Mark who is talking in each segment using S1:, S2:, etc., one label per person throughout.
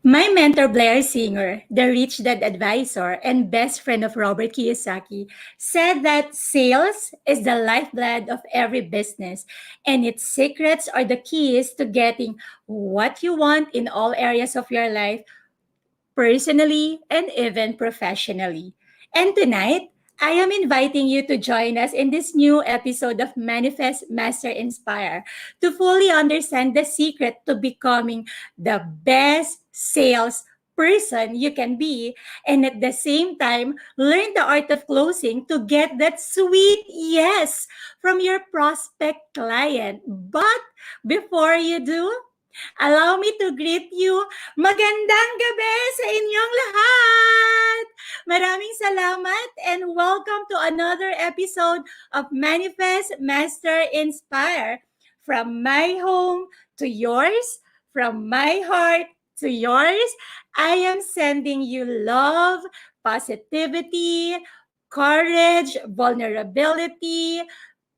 S1: My mentor, Blair Singer, the rich dad advisor and best friend of Robert Kiyosaki, said that sales is the lifeblood of every business, and its secrets are the keys to getting what you want in all areas of your life, personally, and even professionally. And tonight, I am inviting you to join us in this new episode of Manifest Master Inspire to fully understand the secret to becoming the best sales person you can be, and at the same time learn the art of closing to get that sweet yes from your prospect client. But before you do, allow me to greet you. Magandang gabi sa inyong lahat! Maraming salamat and welcome to another episode of Manifest Master Inspire. From my home to yours, from my heart to yours, I am sending you love, positivity, courage, vulnerability,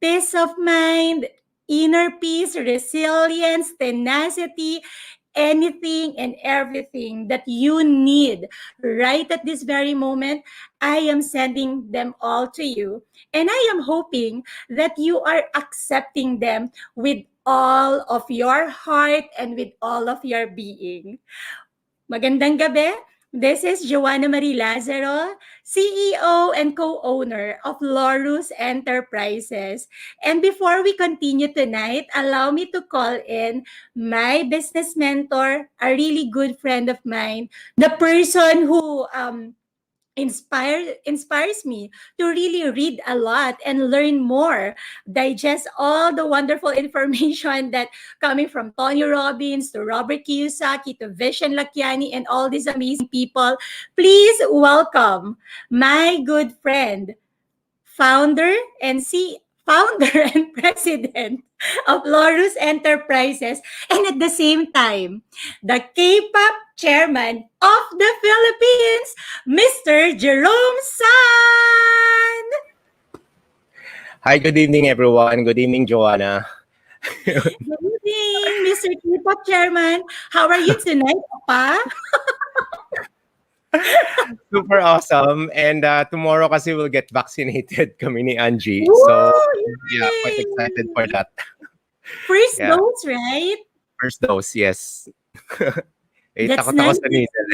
S1: peace of mind, inner peace, resilience, tenacity, anything and everything that you need right at this very moment. I am sending them all to you. And I am hoping that you are accepting them with all of your heart and with all of your being. Magandang gabi. This is Joanna Marie Lazaro, CEO and co-owner of Laurus Enterprises. And before we continue tonight, allow me to call in my business mentor, a really good friend of mine, the person who inspires me to really read a lot and learn more, digest all the wonderful information that coming from Tony Robbins to Robert Kiyosaki to Vishen Lakiani and all these amazing people. Please welcome my good friend, founder and founder and president of Laurus Enterprises, and at the same time, the K-pop chairman of the Philippines, Mr. Jerome San.
S2: Hi, good evening, everyone. Good evening, Joanna.
S1: Good evening, Mr. K-pop chairman. How are you tonight, Papa?
S2: Super awesome. And tomorrow kasi we'll get vaccinated kami ni Angie.
S1: Woo!
S2: So, yeah, quite
S1: Yay!
S2: excited for that.
S1: First
S2: Yeah.
S1: dose, right?
S2: First dose, yes.
S1: That's
S2: Takot ako
S1: nice.
S2: sa needle.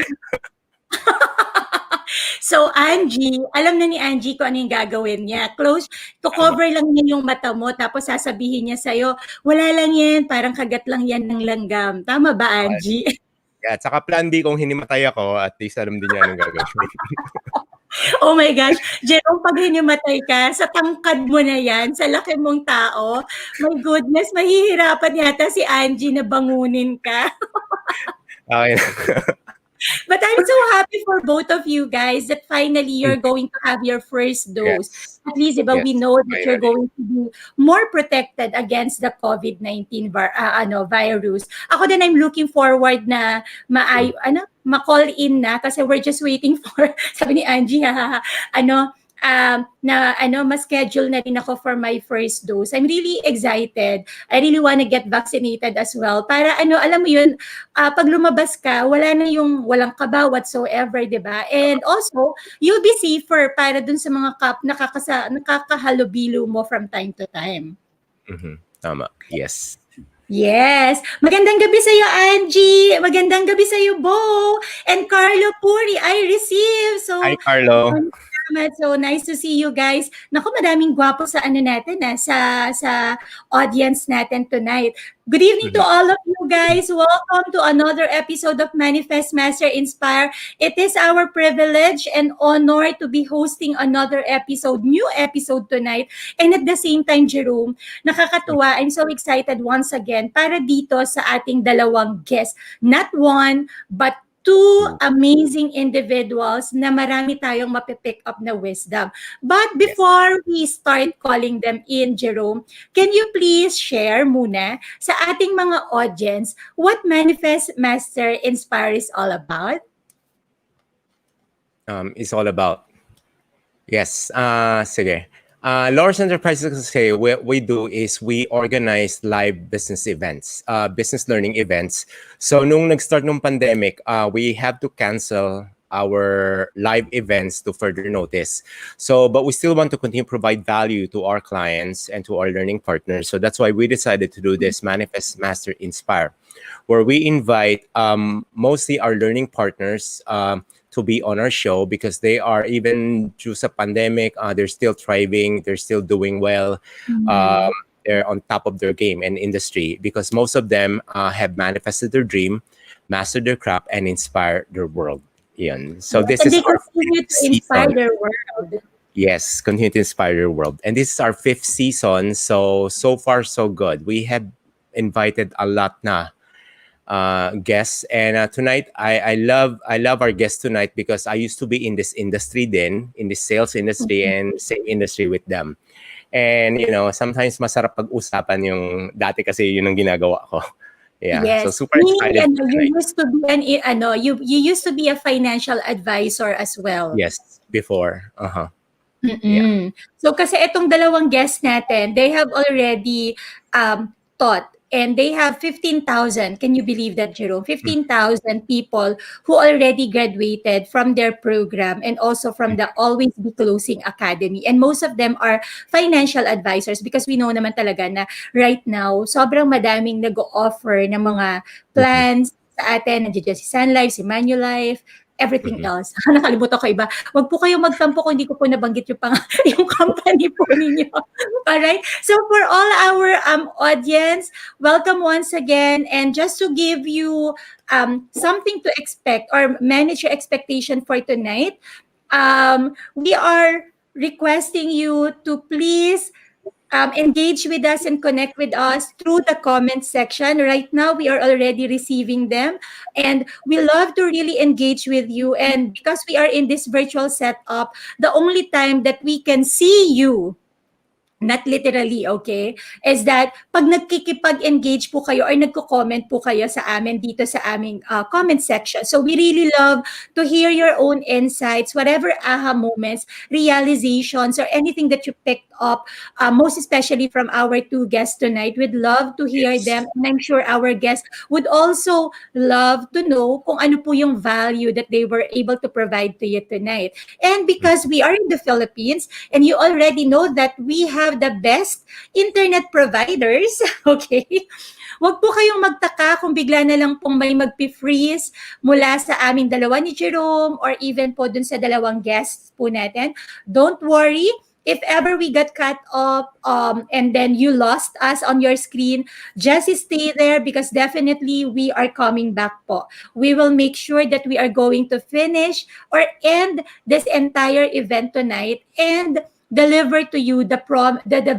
S1: So, Angie, alam na ni Angie kung ano yung gagawin niya. To-cover lang niya yung mata mo, tapos sasabihin niya sa'yo, wala lang yan, parang kagat lang yan ng langgam. Tama ba, Angie?
S2: Yeah, at saka plan B kung hinimatay ako, at least alam din niya anong gagawin.
S1: Oh my gosh. Jerome, pag hinimatay ka, sa tangkad mo na yan, sa laki mong tao, my goodness, mahihirapan yata si Angie na bangunin ka.
S2: Okay.
S1: But I'm so happy for both of you guys that finally you're going to have your first dose.
S2: Yes.
S1: At least, diba, we
S2: Yes,
S1: know that you're
S2: finally.
S1: going to be more protected against the COVID-19 virus. Ako din, I'm looking forward na ma-call in na kasi we're just waiting for, sabi ni Angie, ma-schedule na rin ako for my first dose. I'm really excited. I really want to get vaccinated as well. Para alam mo yun, pag lumabas ka, walang kaba whatsoever, di ba? And also, you'll be safer para dun sa mga nakakahalubilo mo from time to time.
S2: Mm-hmm. Tama. Yes.
S1: Yes. Magandang gabi sa iyo, Angie. Magandang gabi sa iyo, Bo. And Carlo Puri, I receive. So,
S2: Hi, Carlo.
S1: So nice to see you guys. Naku, madaming gwapo sa natin sa audience natin tonight. Good evening to all of you guys. Welcome to another episode of Manifest Master Inspire. It is our privilege and honor to be hosting another new episode tonight. And at the same time, Jerome, nakakatuwa. I'm so excited once again para dito sa ating dalawang guests. Not one, but two amazing individuals na marami tayong mapipick up na wisdom. But before we start calling them in, Jerome, can you please share muna sa ating mga audience what Manifest Master Inspire is all about?
S2: It's all about. Yes. Sige. Laurus Enterprises kasi what we do is we organize live business events, business learning events. So nung nag-start nung pandemic, we have to cancel our live events to further notice. So, but we still want to continue to provide value to our clients and to our learning partners. So that's why we decided to do this Manifest, Master, Inspire, where we invite mostly our learning partners to be on our show because they are even through the pandemic, they're still thriving, they're still doing well. Um,
S1: Mhm.
S2: they're on top of their game and industry because most of them have manifested their dream, mastered their craft, and inspired their world. Yun. So
S1: Yes,
S2: this
S1: and
S2: is
S1: they
S2: our
S1: continue
S2: fifth
S1: to inspire
S2: season.
S1: their world.
S2: Yes, continue to inspire your world. And this is our fifth season. So far, so good. We have invited a lot na guests. And tonight, I love our guest tonight because I used to be in this industry then, in the sales industry and same industry with them. And sometimes masarap pag-usapan yung dati kasi yun ang ginagawa ko. Yeah, so
S1: Yes.
S2: super
S1: Meaning,
S2: excited for
S1: you
S2: tonight.
S1: used to be you used to be a financial advisor as well.
S2: Yes, before. Uh-huh. Yeah.
S1: Mm. So kasi itong dalawang guests natin, they have already taught and they have 15,000. Can you believe that, Jerome? 15,000 people who already graduated from their program and also from the Always Be Closing Academy. And most of them are financial advisors because we know naman talaga na right now, sobrang madaming nag-offer ng mga
S2: Mhm,
S1: plans sa atin. Nandiyan si Sun Life, si Manulife, everything
S2: mhm.
S1: else. Nakalimutan ko iba. Wag po kayong magtampo kung hindi ko po nabanggit yung yung company po ninyo. Alright? So for all our audience, welcome once again. And just to give you something to expect or manage your expectation for tonight, we are requesting you to please engage with us and connect with us through the comment section. Right now, we are already receiving them, and we love to really engage with you. And because we are in this virtual setup, the only time that we can see you, not literally, okay, is that pag nagkikipag-engage po kayo or nagko-comment po kayo sa amin dito sa aming comment section. So we really love to hear your own insights, whatever aha moments, realizations, or anything that you picked up, most especially from our two guests tonight. We'd love to hear
S2: Yes.
S1: them. And I'm sure our guests would also love to know kung ano po yung value that they were able to provide to you tonight. And because we are in the Philippines, and you already know that we have the best internet providers, okay? Huwag po kayong magtaka kung bigla na lang pong may magpi-freeze mula sa aming dalawa ni Jerome or even po dun sa dalawang guests po natin. Don't worry. If ever we got cut off and then you lost us on your screen, just stay there because definitely we are coming back po. We will make sure that we are going to finish or end this entire event tonight and deliver to you the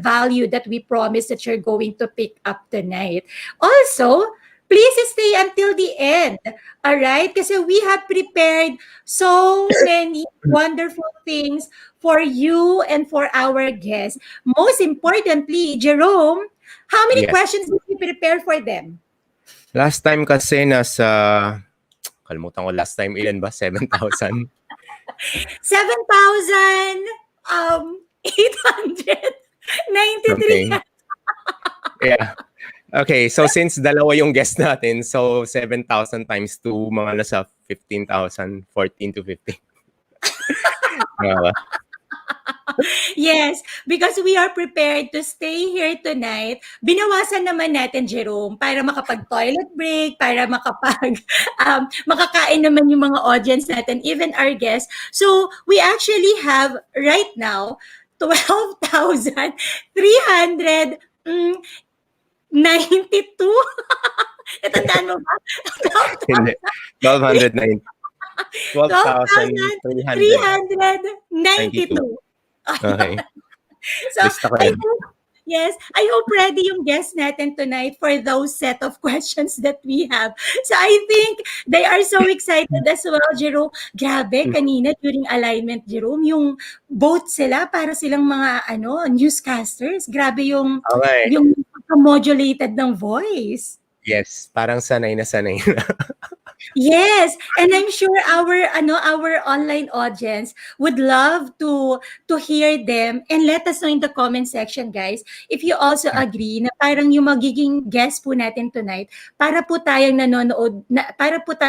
S1: value that we promise that you're going to pick up tonight. Also, please stay until the end. All right? Kasi we have prepared so many wonderful things for you and for our guests. Most importantly, Jerome, how many
S2: Yes.
S1: questions did you prepare for them?
S2: Last time kasi kalimutan ko last time ilan ba? 7,000?
S1: 7,893.
S2: Something. Yeah. Okay, so since dalawa yung guest natin, so 7,000 times 2, mga nasa 15,000, 14 to 15. Tama ba?
S1: Yes, because we are prepared to stay here tonight. Binawasan naman natin, Jerome, para makapag-toilet break, para makakain naman yung mga audience natin, even our guests. So, we actually have right now 12,392. Natandaan mo ba?
S2: Hindi. 12,900. 12,392.
S1: 12,392.
S2: Okay.
S1: So,
S2: Lista ko
S1: I
S2: yan.
S1: hope, yes, I hope ready yung guests natin tonight for those set of questions that we have. So, I think they are so excited as well, Jerome. Grabe, kanina during alignment, Jerome, yung both sila para silang mga newscasters. Grabe
S2: Okay.
S1: yung modulated ng voice.
S2: Yes, parang sanay na sanay na.
S1: Yes, and I'm sure our online audience would love to hear them, and let us know in the comment section, guys, if you also agree na parang yung magiging guest po natin tonight, para po tayong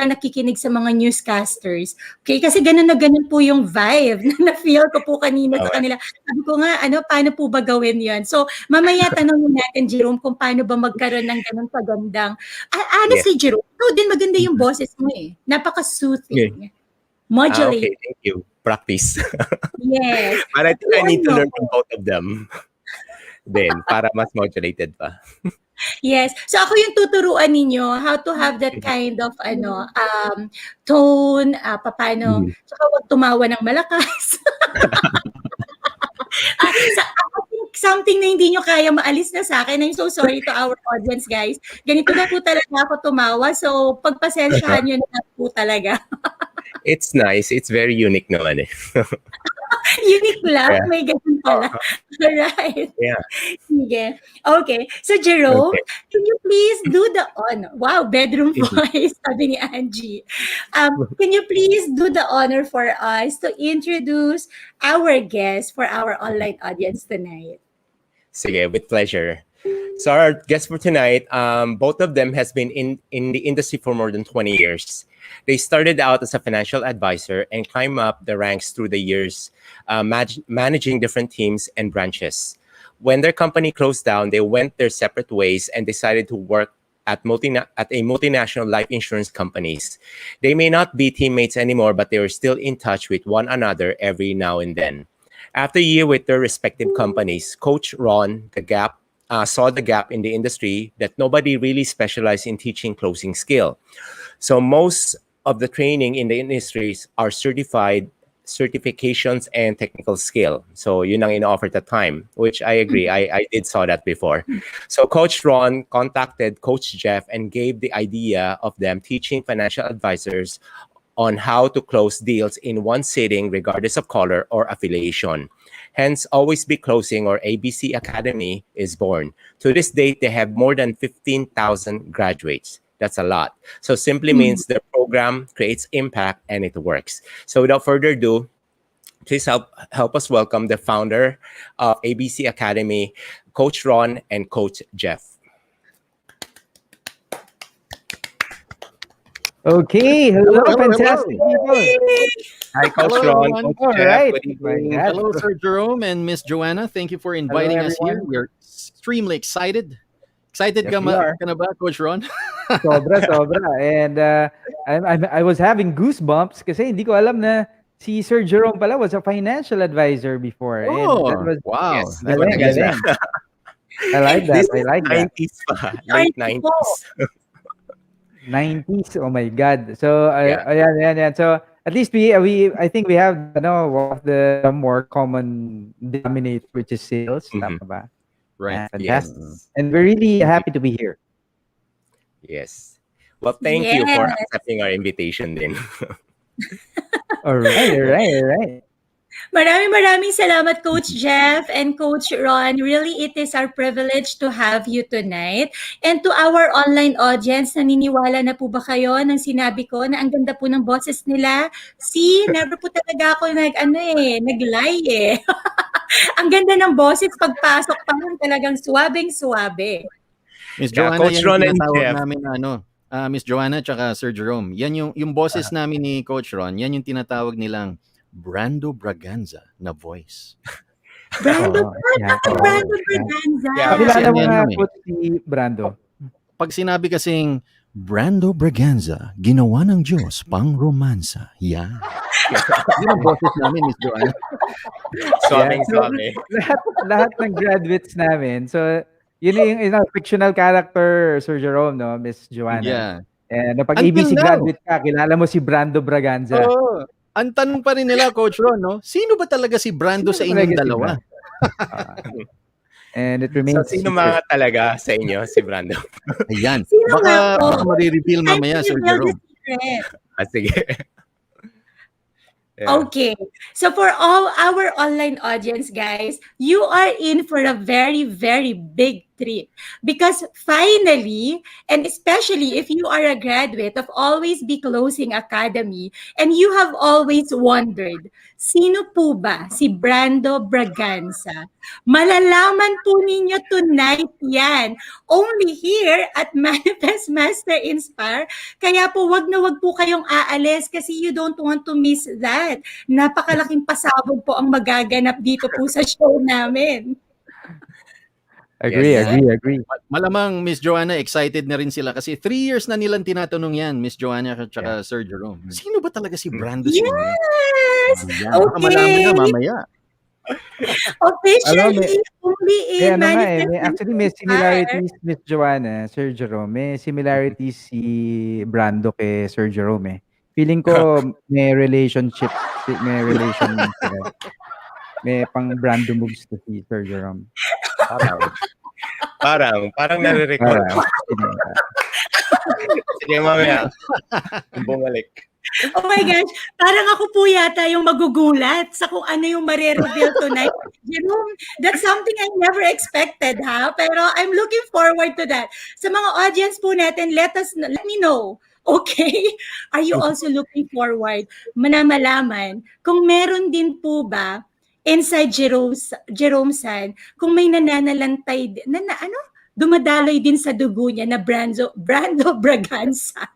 S1: nakikinig sa mga newscasters. Okay? Kasi ganun na ganun po yung vibe na na-feel ko po kanina sa
S2: Tama.
S1: kanila. Sabi ko nga, paano po ba gawin 'yon? So, mamaya tanongin natin, Jerome, kung paano ba magkaroon ng ganun kagandang
S2: Yes.
S1: honestly, Jerome, ikaw din maganda yung
S2: Mhm.
S1: boses mo eh.
S2: Yeah.
S1: Napaka-soothing.
S2: Okay.
S1: Modulate.
S2: Thank you. Practice.
S1: Yes.
S2: But I think I
S1: Turuan
S2: need to
S1: mo
S2: learn
S1: ako.
S2: from both of them then para mas modulated pa.
S1: Yes. So ako yung tuturuan ninyo how to have that
S2: Mhm.
S1: kind of tone, papaano,
S2: Mhm.
S1: tsaka huwag tumawa ng malakas. I think something na hindi nyo kaya maalis na sa akin. I'm so sorry to our audience, guys. Ganito na po talaga ako tumawa. So, pagpasensyahan nyo na po talaga.
S2: It's nice. It's very unique naman eh.
S1: Unique lang,
S2: Yeah.
S1: may ganun pala.
S2: Uh-huh.
S1: Alright.
S2: Yeah.
S1: Sige. Okay. So, Jerome,
S2: Okay.
S1: can you please do the honor? Wow, bedroom
S2: Mhm.
S1: voice, sabi ni Angie. Can you please do the honor for us to introduce our guest for our online audience tonight?
S2: Sige, with pleasure. So our guests for tonight, both of them has been in the industry for more than 20 years. They started out as a financial advisor and climbed up the ranks through the years, managing different teams and branches. When their company closed down, they went their separate ways and decided to work at a multinational life insurance companies. They may not be teammates anymore, but they are still in touch with one another every now and then. After a year with their respective companies, Coach Ron, saw the gap in the industry that nobody really specialized in teaching closing skill. So most of the training in the industries are certifications and technical skill. So yun ang in-offer at the time, which I agree. I did saw that before. So Coach Ron contacted Coach Jeff and gave the idea of them teaching financial advisors on how to close deals in one sitting, regardless of color or affiliation. Hence, Always Be Closing or ABC Academy is born. To this date, they have more than 15,000 graduates. That's a lot. So simply means the program creates impact and it works. So without further ado, please help us welcome the founder of ABC Academy, Coach Ron and Coach Jeff.
S3: Okay, hello,
S4: Hello, hello,
S3: fantastic
S4: hello.
S3: people.
S2: Hi, Coach
S4: Hello,
S2: Ron,
S4: everyone.
S2: Coach
S3: All
S2: Jeff.
S3: right,
S2: Good
S3: my
S2: evening.
S3: God.
S4: Hello, Sir Jerome and Miss Joanna. Thank you for
S3: Hello,
S4: inviting us here.
S3: everyone.
S4: We are extremely excited. Excited
S3: Yes,
S4: ka,
S3: we are.
S4: ka na ba, Coach Ron?
S3: Sobra, sobra. And I was having goosebumps kasi hindi ko alam na si Sir Jerome pala was a financial advisor before. And that
S4: Oh,
S3: was
S4: wow.
S2: Yes,
S4: That's
S3: galing,
S2: yes.
S4: amazing.
S3: galing. I like that.
S2: This
S3: I
S2: is
S3: like that.
S2: 90s pa, late
S1: Sorry po.
S2: 90s.
S3: 90s. Oh my God. So,
S2: Yeah.
S3: ayan. So, at least I think we have one of the more common denominator, which is sales.
S2: Mhm.
S3: Tama ba?
S4: Right.
S2: Yes.
S3: Fantastic. And we're really
S2: Mhm.
S3: happy to be here.
S2: Yes. Well, thank you
S1: Yes.
S2: for accepting our invitation din.
S3: All right.
S1: Maraming salamat, Coach Jeff and Coach Ron. Really, it is our privilege to have you tonight. And to our online audience, naniniwala na po ba kayo ng sinabi ko na ang ganda po ng boses nila? See, never po talaga ako nag-lie eh. Ang ganda ng boses, pagpasok pa lang talagang suwabeng-suwabe.
S4: Miss
S2: Yeah,
S4: Joanna,
S2: Coach
S4: yan yung
S2: Ron and
S4: tinatawag
S2: Jeff.
S4: namin na Miss Joanna tsaka Sir Jerome. Yan yung boses namin ni Coach Ron, yan yung tinatawag nilang Brando Braganza na voice.
S1: Brando
S3: Oo,
S1: po,
S3: yan.
S1: bakit Brando Braganza?
S2: Yeah.
S3: Pakilala
S4: Kasi
S3: mo
S4: ano yan,
S3: nga
S4: ma'am, eh.
S3: po si Brando.
S4: Pag sinabi kasing Brando Braganza, ginawa ng Diyos pang romansa. Yan. Yun ang boses namin, Miss Joanna.
S2: Suwabeng
S3: So,
S2: suwabe.
S3: lahat ng graduates namin. So, yun yung fictional character, Sir Jerome, no? Miss Joanna.
S4: Yeah.
S3: And pag
S4: Until
S3: ABC
S4: now.
S3: graduate ka, kilala mo si Brando Braganza.
S4: Oo. Ang tanong pa rin nila, Coach Ron, no? Sino ba talaga si Brando
S3: Sino
S4: sa
S3: ba
S4: inyong
S3: talaga si
S4: dalawa?
S3: And it
S2: So,
S3: remains
S2: sino
S3: secret.
S2: mga talaga sa inyo, si Brando?
S4: Ayan.
S1: Sino nga po?
S4: Baka marireveal mamaya, Sir
S1: Reveal the
S4: Jerome.
S1: secret.
S2: Sige. Yeah.
S1: Okay. So for all our online audience, guys, you are in for a very, very big trip. Because finally, and especially if you are a graduate of Always Be Closing Academy, and you have always wondered, sino po ba si Brando Braganza? Malalaman po ninyo tonight yan. Only here at Manifest Master Inspire. Kaya po wag po kayong aalis kasi you don't want to miss that. Napakalaking pasabog po ang magaganap dito po sa show namin.
S3: Agree,
S2: Yes.
S3: agree.
S4: Malamang, Miss Joanna, excited na rin sila kasi 3 years na nilang tinatanong yan, Miss Joanna at saka Sir Jerome. Sino ba talaga si Brando Senior?
S1: Yes!
S4: Yan, baka malaman na
S1: Okay.
S4: mamaya.
S3: Alam mo,
S1: Officially, only
S3: may
S1: in
S3: ano nga
S1: Manifest
S3: actually may
S1: Inspire.
S3: similarities, Miss Joanna, Sir Jerome. May similarities si Brando kay Sir Jerome eh. Feeling ko may relationship, may relation sila. May pang Brando moves to si Sir Jerome.
S2: Parang nare-record. Sige, mamaya. Bumalik.
S1: Oh my gosh, parang ako po yata yung magugulat sa kung ano yung mare-reveal tonight. Jerome, that's something I never expected, ha? Pero I'm looking forward to that. Sa mga audience po natin, let me know. Okay? Are you also looking forward malaman kung meron din po ba inside Jerome San, kung may nananalantay, dumadaloy din sa dugo niya na Brando Braganza.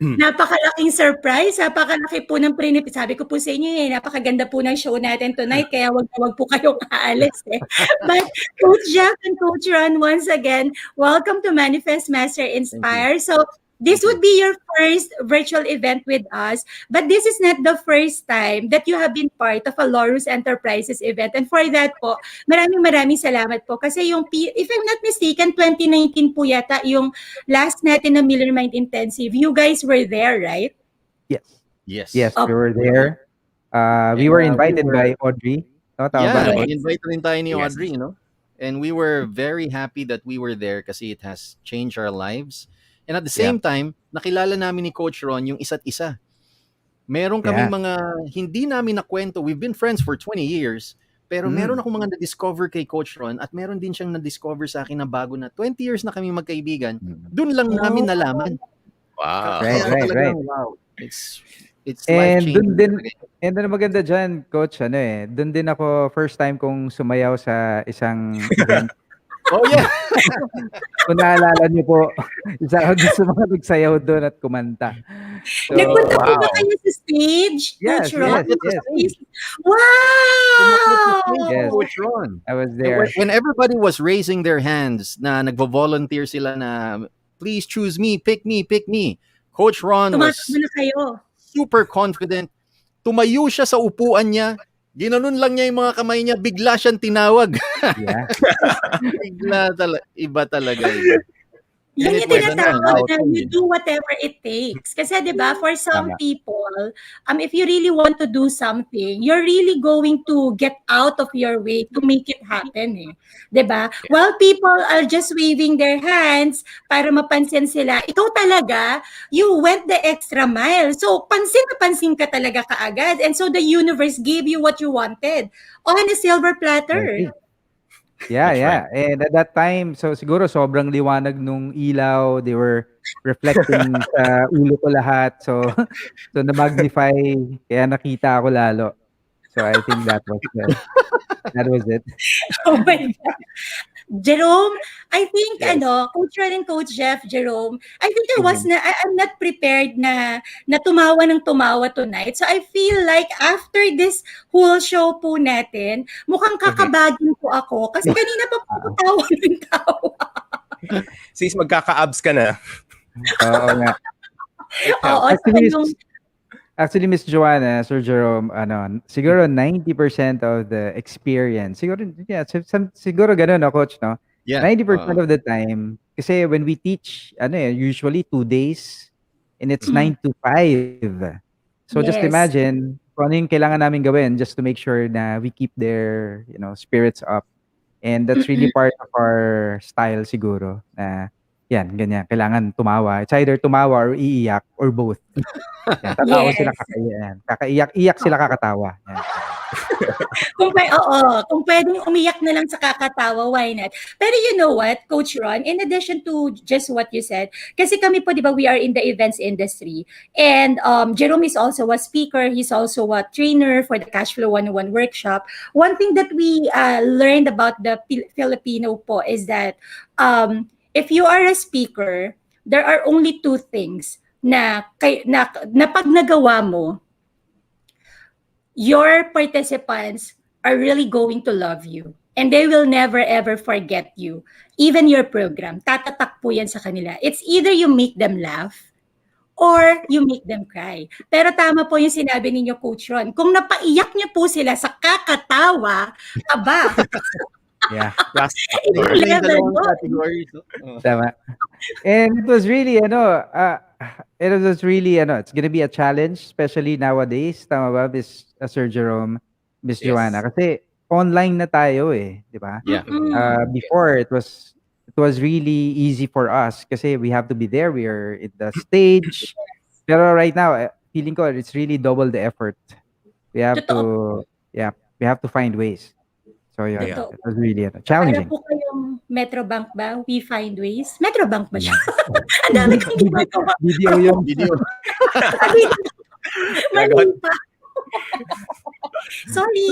S1: Napakalaking surprise, napakalaki po ng sabi ko po sa inyo napakaganda po ng show natin tonight, kaya wag po kayong aalis eh. But Coach Jeff and Coach Ron, once again, welcome to Manifest Master Inspire. So this would be your first virtual event with us, but this is not the first time that you have been part of a Laurus Enterprises event. And for that po, maraming salamat po. Kasi if I'm not mistaken, 2019 po yata yung last natin na Miller Mind Intensive. You guys were there, right?
S3: Yes.
S4: Yes.
S3: We were there. We were invited by Audrey. No, tama ba?
S4: Yeah,
S1: Yes.
S4: invite rin tayo ni
S2: Yes.
S4: Audrey, And we were very happy that we were there kasi it has changed our lives. And at the same time, nakilala namin ni Coach Ron yung isa't isa. Meron kaming mga hindi namin nakwento. We've been friends for 20 years. Pero meron akong mga na-discover kay Coach Ron at meron din siyang na-discover sa akin na bago na 20 years na kami magkaibigan. Doon lang namin nalaman.
S2: Wow.
S3: Right.
S4: Wow. It's
S3: And
S4: life-changing.
S3: dun din, and then maganda dyan, Coach, dun din ako first time kong sumayaw sa isang event.
S4: Oh yeah.
S3: Kung naalala niyo po, isa ako dun sa mga nagsayaw doon at kumanta. So,
S1: Nagpunta po ba
S2: wow.
S1: kayo sa stage,
S3: Yes,
S1: Coach Ron?
S3: yes.
S1: Wow!
S3: Yes.
S4: Coach Ron.
S3: I was there.
S4: When everybody was raising their hands na nagvo-volunteer sila na please choose me, pick me. Coach Ron was
S1: Tumatakbo na kayo.
S4: super confident. Tumayo siya sa upuan niya. Ginanon lang niya yung mga kamay niya. Bigla siyang tinawag.
S3: Yeah.
S4: Iba talaga. Iba.
S1: Yan
S4: And it
S1: yung
S4: was
S1: tinatawag na
S4: an
S1: you do whatever it takes. Kasi 'di ba, for some
S3: Tama.
S1: people, if you really want to do something, you're really going to get out of your way to make it happen eh. 'Di ba? While people are just waving their hands para mapansin sila, ikaw talaga, you went the extra mile. So, pansin na pansin ka talaga kaagad. And so the universe gave you what you wanted on a silver platter.
S3: Yeah,
S2: That's
S3: yeah. And at that time, so siguro sobrang liwanag nung ilaw. They were reflecting sa ulo ko lahat. So na-magnify. Kaya nakita ako lalo. So I think that was it.
S1: Oh my God. Jerome, I think,
S2: Yes.
S1: Coach Ron and Coach Jeff, Jerome, I think I'm not prepared na tumawa ng tumawa tonight. So I feel like after this whole show po natin, mukhang kakabagin po ako. Kasi kanina pa po ako tawa ng tawa.
S2: Sis, magkaka-abs ka na.
S3: Oo nga.
S1: Oo,
S3: Actually, Miss Joanna, Sir Jerome, siguro 90% of the experience, siguro ganun, Coach, no?
S4: Yeah.
S3: 90% of the time, kasi when we teach, usually 2 days, and it's 9 to 5. So just
S1: Yes.
S3: imagine, kung ano yung kailangan namin gawin just to make sure na we keep their, spirits up. And that's really part of our style siguro, na yan, ganyan. Kailangan tumawa. It's either tumawa or iiyak or both. Yan, tatawa
S1: Yes.
S3: sila kakaiyak. Iyak sila kakatawa. Yan.
S1: Kung pwedeng umiyak na lang sa kakatawa, why not? Pero you know what, Coach Ron, in addition to just what you said, kasi kami po, di ba, we are in the events industry. And Jerome is also a speaker. He's also a trainer for the Cash Flow 101 workshop. One thing that we learned about the Filipino po is that if you are a speaker, there are only two things na pag nagawa mo, your participants are really going to love you. And they will never ever forget you. Even your program, tatatak po yan sa kanila. It's either you make them laugh or you make them cry. Pero tama po yung sinabi ninyo, Coach Ron. Kung napaiyak niyo po sila sa kakatawa, aba,
S3: Yeah.
S2: Last
S1: ibang
S4: Yun na yung
S1: level
S4: dalawang
S1: yun.
S4: categories. No?
S3: Tama. And it was really, it's gonna be a challenge, especially nowadays. Tama ba, Sir Jerome, Miss
S2: Yes.
S3: Joanna? Kasi online na tayo eh, di ba?
S4: Yeah.
S3: Before, it was really easy for us kasi we have to be there. We are in the stage. Pero right now, feeling ko, it's really double the effort. We have
S1: Totoo.
S3: we have to find ways. So yeah,
S2: Yeah.
S3: it was really
S1: Para
S3: challenging.
S1: po kayong Metrobank ba? We find ways. Metrobank ba siya? Ang dami kong ginagawa.
S3: Video yun.
S4: Video.
S1: Mali pa. Sorry.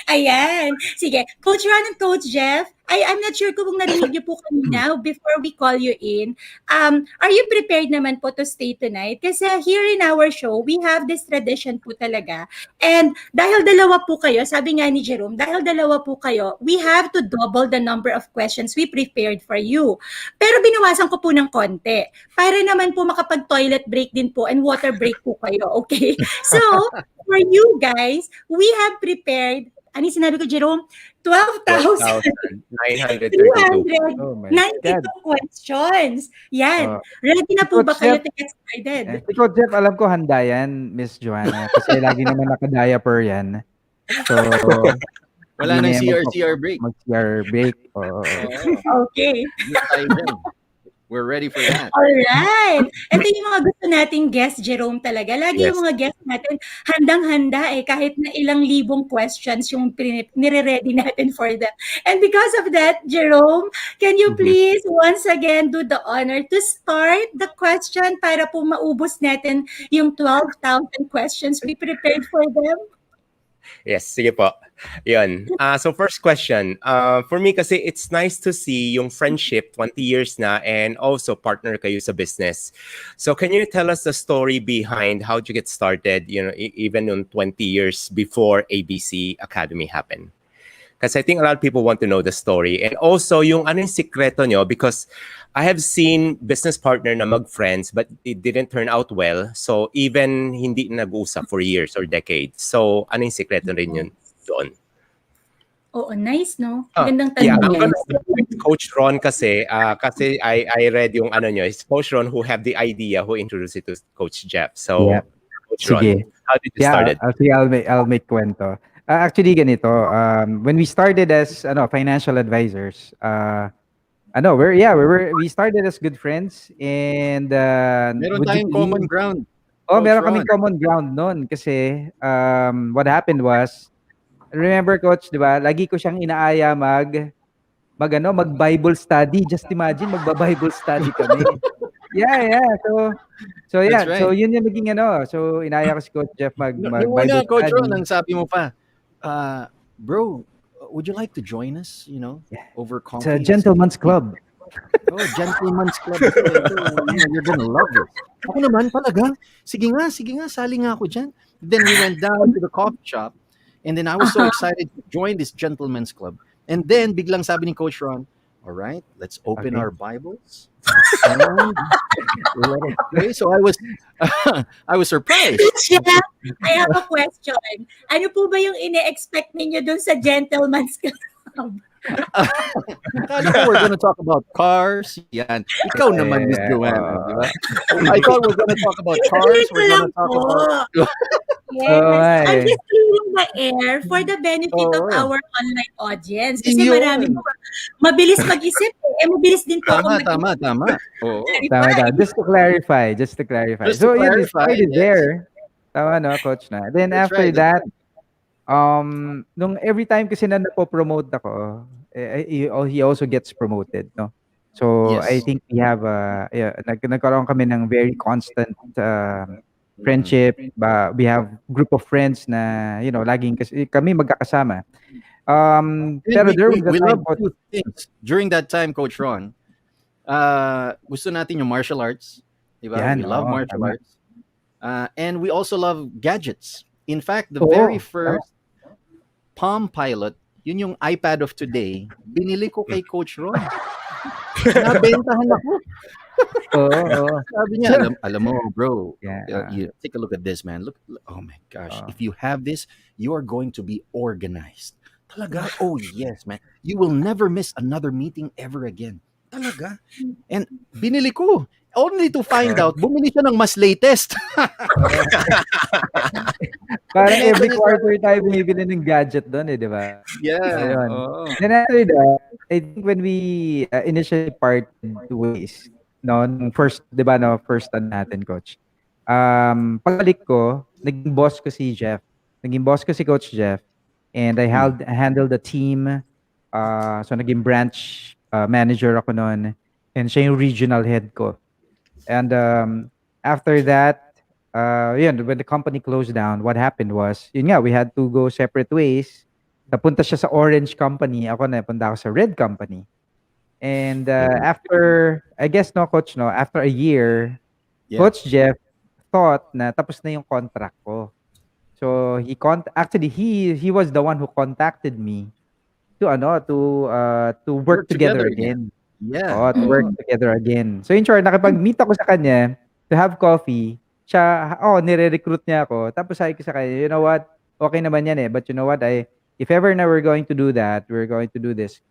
S1: Ayan. Sige. Coach Ron and Coach Jeff, I'm not sure kung narinig niyo po kanina before we call you in. Are you prepared naman po to stay tonight? Kasi here in our show, we have this tradition po talaga. And dahil dalawa po kayo, sabi nga ni Jerome, dahil dalawa po kayo, we have to double the number of questions we prepared for you. Pero binawasan ko po ng konti para naman po makapag-toilet break din po and water break po kayo. Okay? So, for you guys, we have prepared, ano yung sinabi ko, Jerome? 12,932
S2: 12,932.
S3: Oh my God.
S1: questions. Yan.
S3: Oh.
S1: Ready na po ba
S3: Coach
S1: kayo
S3: Jeff,
S1: to get started?
S3: Si Coach Jeff, alam ko handa yan, Miss Joanna. Kasi lagi naman naka-diaper yan. So,
S4: Wala nang
S3: hindi na yan
S4: CR break.
S3: mag-CR break. Oo.
S1: Okay.
S4: Hindi tayo dyan. We're ready for that.
S1: Alright. Ito yung mga gusto nating guest, Jerome, talaga. Lagi
S2: Yes.
S1: yung mga guest natin, handang-handa kahit na ilang libong questions yung nire-ready natin for them. And because of that, Jerome, can you please once again do the honor to start the question para po maubos natin yung 12,000 questions we prepared for them?
S2: Yes, sige po. Yun. So first question. For me kasi it's nice to see yung friendship 20 years na and also partner kayo sa business. So can you tell us the story behind how you get started, even on 20 years before ABC Academy happened? Because I think a lot of people want to know the story. And also yung ano yung sikreto nyo, because I have seen business partner na mag-friends but it didn't turn out well. So even hindi nag-usap for years or decades. So ano yung sikreto rin yun doon?
S1: Oo, nice, no? Gandang
S2: Yeah,
S1: tanong
S2: I'm
S1: yan.
S2: gonna start with Coach Ron kasi I read yung ano nyo. It's Coach Ron who have the idea, who introduced it to Coach Jeff. So,
S3: Yeah.
S2: Coach Ron,
S3: Sige.
S2: how did you start it?
S3: I'll make kwento. Actually, ganito. When we started as financial advisors, we started as good friends and
S4: Meron
S3: would you
S4: tayong common
S3: believe-
S4: ground.
S3: meron
S4: Coach
S3: kaming
S4: Ron.
S3: common ground noon kasi what happened was, remember Coach, 'di ba? Lagi ko siyang inaaya mag-Bible study. Just imagine magba-Bible study kami. Yeah. So
S4: That's
S3: yeah.
S4: right.
S3: So yun yung naging So inaya ko si Coach Jeff
S4: Nung
S3: mag-Bible
S4: una, Coach
S3: study.
S4: Ron, ang sabi mo pa, bro, would you like to join us, over
S3: It's
S4: coffee?
S3: a gentleman's club.
S4: Oh, gentleman's club. You're gonna love it. Ako naman, talaga? Sige nga, sali nga ako dyan. Then we went down to the coffee shop and then I was so excited to join this gentleman's club. And then, biglang sabi ni Coach Ron, all right, let's open
S3: Okay.
S4: our Bibles. And let us pray. So I was surprised.
S1: Jeff, I have a question. Ano po ba yung ine-expect ninyo dun sa gentleman's club?
S4: Akala ko we're gonna talk about cars. Yan. Ikaw naman, Miss
S3: Yeah.
S4: Joanna, di ba? I thought we're gonna talk about cars. We're gonna talk about...
S1: Yes.
S3: ay.
S1: I'm just clearing the air for the benefit of
S4: Oo.
S1: our online audience. Kasi
S4: Yun.
S1: marami po, mabilis mag-isip. Mabilis din po akong
S4: Tama. Oo.
S3: Tama. Just to clarify.
S4: Just to
S3: So yun, it
S4: clarify,
S3: started
S4: yes.
S3: there. Tama no, Coach na. Then
S4: That's
S3: after
S4: right, that's
S3: that, Nung every time kasi na napo-promote ako, he also gets promoted, no? So, I
S4: Yes.
S3: think we have yeah, nagkaroon kami ng very constant friendship. We have group of friends na, laging kasi kami magkakasama.
S4: And
S3: Pero there was a
S4: we
S3: time
S4: love
S3: po,
S4: two things. During that time, Coach Ron, gusto natin yung martial arts. Diba?
S3: yan,
S4: We love
S3: oo,
S4: martial
S3: tama.
S4: arts. And we also love gadgets. In fact, the very
S3: Oo, tama.
S4: first Palm Pilot, yun yung iPad of today, binili ko kay Coach Ron. Nabentahan ako.
S3: Oo, oo.
S4: Sabi niya,
S3: So,
S4: alam mo, bro,
S3: yeah,
S4: you take a look at this, man. Look, oh my gosh.
S3: oo.
S4: If you have this, you are going to be organized. Talaga? Oh, yes, man. You will never miss another meeting ever again. Talaga? And binili ko. Only to find out, bumili siya ng mas latest.
S3: Parang
S4: Ito
S3: every
S4: na
S3: quarter tayo bumibili ng gadget doon di ba? So,
S4: Yeah.
S3: yun.
S4: Oh.
S3: Then after that, I think when we initially parted ways, no, nung first, di ba, no, first natin, coach. Pagbalik ko, naging boss ko si Jeff. Naging boss ko si Coach Jeff. And I handled the team. So naging branch manager ako noon. And siya yung regional head ko. And after that, when the company closed down, what happened was, yun nga, we had to go separate ways. Napunta siya sa orange company. Ako napunta ako sa red company. And after, I guess, no, coach, no, after a year,
S4: Yeah.
S3: Coach Jeff thought na tapos na yung contract ko. So actually he was the one who contacted me to work together again.
S4: Yeah.
S3: Oo, to work together again. So in short, nakipag-meet ako sa kanya to have coffee. Siya, nire-recruit niya ako. Tapos sabi ko sa kanya, you know what? Okay naman yan but you know what? If ever na we're going to do that, we're going to do this.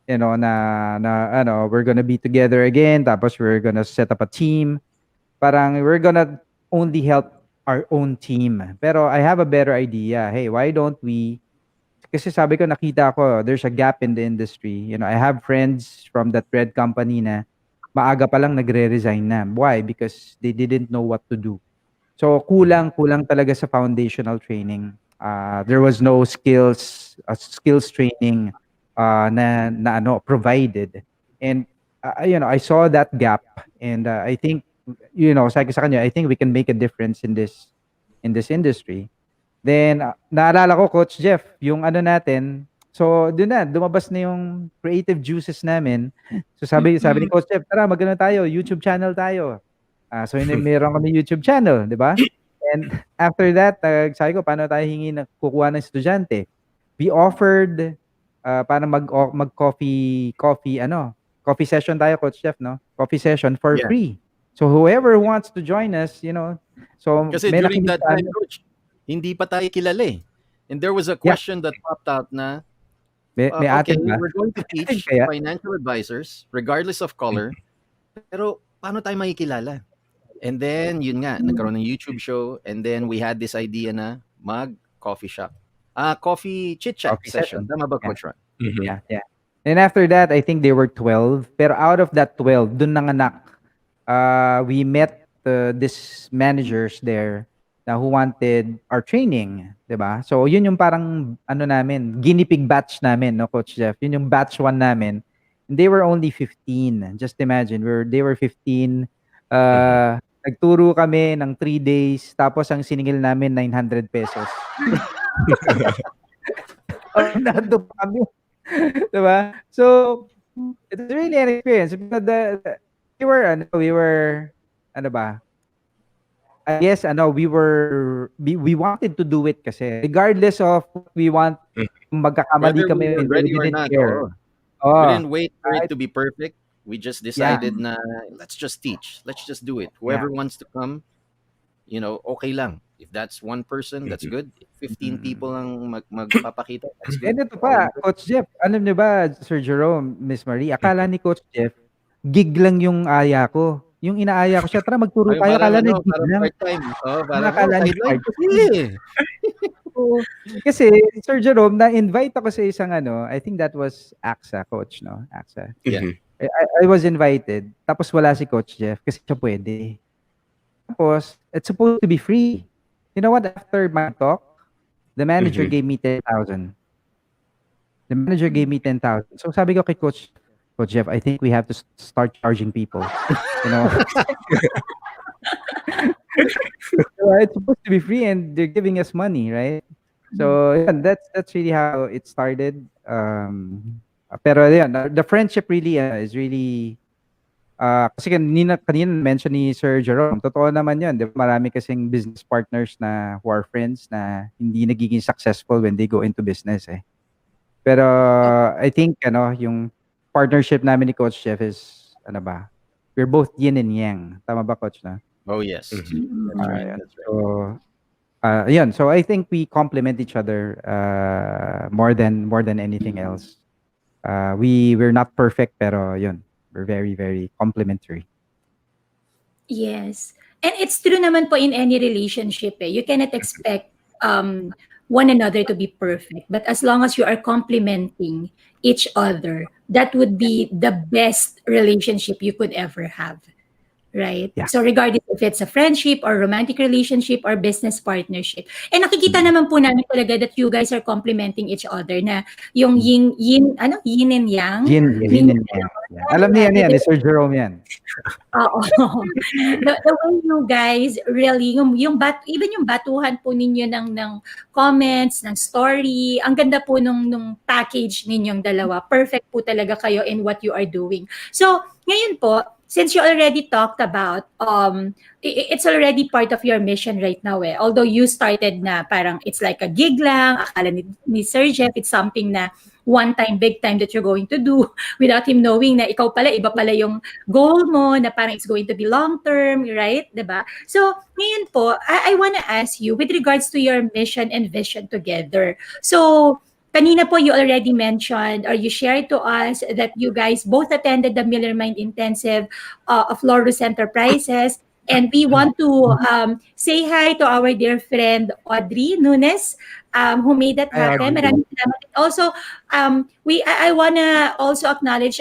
S3: We're gonna be together again. Tapos we're gonna set up a team. Parang we're gonna only help our own team. Pero I have a better idea. Hey, why don't we kasi sabi ko nakita ko there's a gap in the industry. I have friends from that red company na maaga pa lang nagre-resign na. Why? Because they didn't know what to do. So kulang talaga sa foundational training. There was no skills training na provided. And I saw that gap and I think sabi ko sa kanya, I think we can make a difference in this industry. Then, naalala ko, Coach Jeff, yung natin, so doon na, lumabas na yung creative juices namin. So sabi ni Coach Jeff, tara, magano tayo, YouTube channel tayo. So meron kami YouTube channel, di ba? And after that, sabi ko, paano tayo kukuha ng estudyante? We offered, para mag-coffee session tayo, Coach Jeff, no? Coffee session for free. So whoever wants to join us, so
S4: Kasi
S3: may
S4: during that time,
S3: nakinig
S4: Coach, hindi pa tayo kilala eh. And there was a question that popped out na,
S3: may
S4: okay,
S3: atin ba?
S4: we're going to teach
S3: Kaya?
S4: financial advisors, regardless of color, pero paano tayo makikilala? And then, yun nga, nagkaroon ng YouTube show, and then we had this idea na mag-coffee shop. Coffee chit-chat
S3: Coffee
S4: session.
S3: session.
S4: Tama ba,
S3: Yeah.
S4: Coach Ron?
S3: Yeah. And after that, I think they were 12. Pero out of that 12, dun nanganak. We met these managers there na who wanted our training, 'di ba? So yun yung parang namin, guinea pig batch namin, no, Coach Jeff. Yun yung batch 1 namin. And they were only 15. Just imagine, they were 15. Nagturo kami ng 3 days tapos ang siningil namin 900 pesos. Nandun pa kami. 'Di ba? So it's really an experience. We were ano ba? I guess we wanted to do it kasi regardless of what we want, magkakamali
S4: Whether
S3: kami,
S4: we were
S3: we
S4: ready or
S3: didn't
S4: not,
S3: care.
S4: we didn't wait for it to be perfect. We just
S3: Yeah.
S4: decided na let's just teach. Let's just do it. Whoever wants to come, okay lang. If that's one person, that's good. If 15 people ang magpapakita, that's good.
S3: And ito pa, Coach Jeff, alam niyo ba, Sir Jerome, Miss Marie, akala ni Coach Jeff, gig lang yung aya ko. Yung inaaya ko siya, tara magturo
S4: Ay,
S3: tayo, akala niya gig
S4: parang
S3: lang.
S4: part-time. Parang
S3: Akala niya
S4: sideline
S3: part-time.
S4: kasi.
S3: So, kasi, Sir Jerome, na-invite ako sa isang I think that was AXA, Coach, no? AXA.
S4: Yeah.
S3: I was invited, tapos wala si Coach Jeff kasi siya pwede. Tapos, it's supposed to be free. You know what, after my talk, the manager
S2: Mhm.
S3: gave me 10,000. The manager gave me 10,000. So sabi ko kay Coach Jeff, I think we have to start charging people. You know, it's supposed to be free and they're giving us money, right? So yeah, that's really how it started. Pero yeah, the friendship really is really kasi kanina mention ni Sir Jerome, totoo naman 'yun, 'di ba? Marami kasing business partners na who are friends na hindi nagiging successful when they go into business eh. Pero I think yung partnership namin ni Coach Jeff is ano ba? We're both yin and yang. Tama ba, Coach na?
S4: Oh yes,
S2: Mhm.
S4: that's right.
S3: Ayun.
S4: That's right.
S3: So, ayun. So I think we complement each other more than anything else. We're not perfect pero yun. We're very very complementary.
S1: Yes. And it's true naman po in any relationship eh. You cannot expect one another to be perfect. But as long as you are complementing each other, that would be the best relationship you could ever have. Right?
S3: Yeah.
S1: So regardless if it's a friendship or romantic relationship or business partnership. And nakikita
S3: Mm.
S1: naman po namin talaga that you guys are complementing each other na yung
S3: Mm.
S1: yin and yang
S3: Yin
S1: ninyo
S3: and yang. Yeah. Alam niya
S1: dalawa,
S3: yan, ni Sir Jerome yan.
S1: oo. The way you guys really even yung batuhan po ninyo ng comments, ng story, ang ganda po nung package ninyong dalawa. Perfect po talaga kayo in what you are doing. So, ngayon po, since you already talked about it's already part of your mission right now eh. Although you started na parang it's like a gig lang, akala ni Sir Jeff it's something na one time, big time that you're going to do without him knowing na ikaw pala, iba pala yung goal mo na parang it's going to be long term, right? 'Di ba? So, ngayon po, I wanna ask you with regards to your mission and vision together. So, kanina po you already mentioned or you shared to us that you guys both attended the Miller Mind Intensive of Laurus Enterprises. And we want to say hi to our dear friend Audrey Nunes, who made that
S2: Hi,
S1: happen.
S2: Audrey.
S1: Maraming salamat. Also, I wanna also acknowledge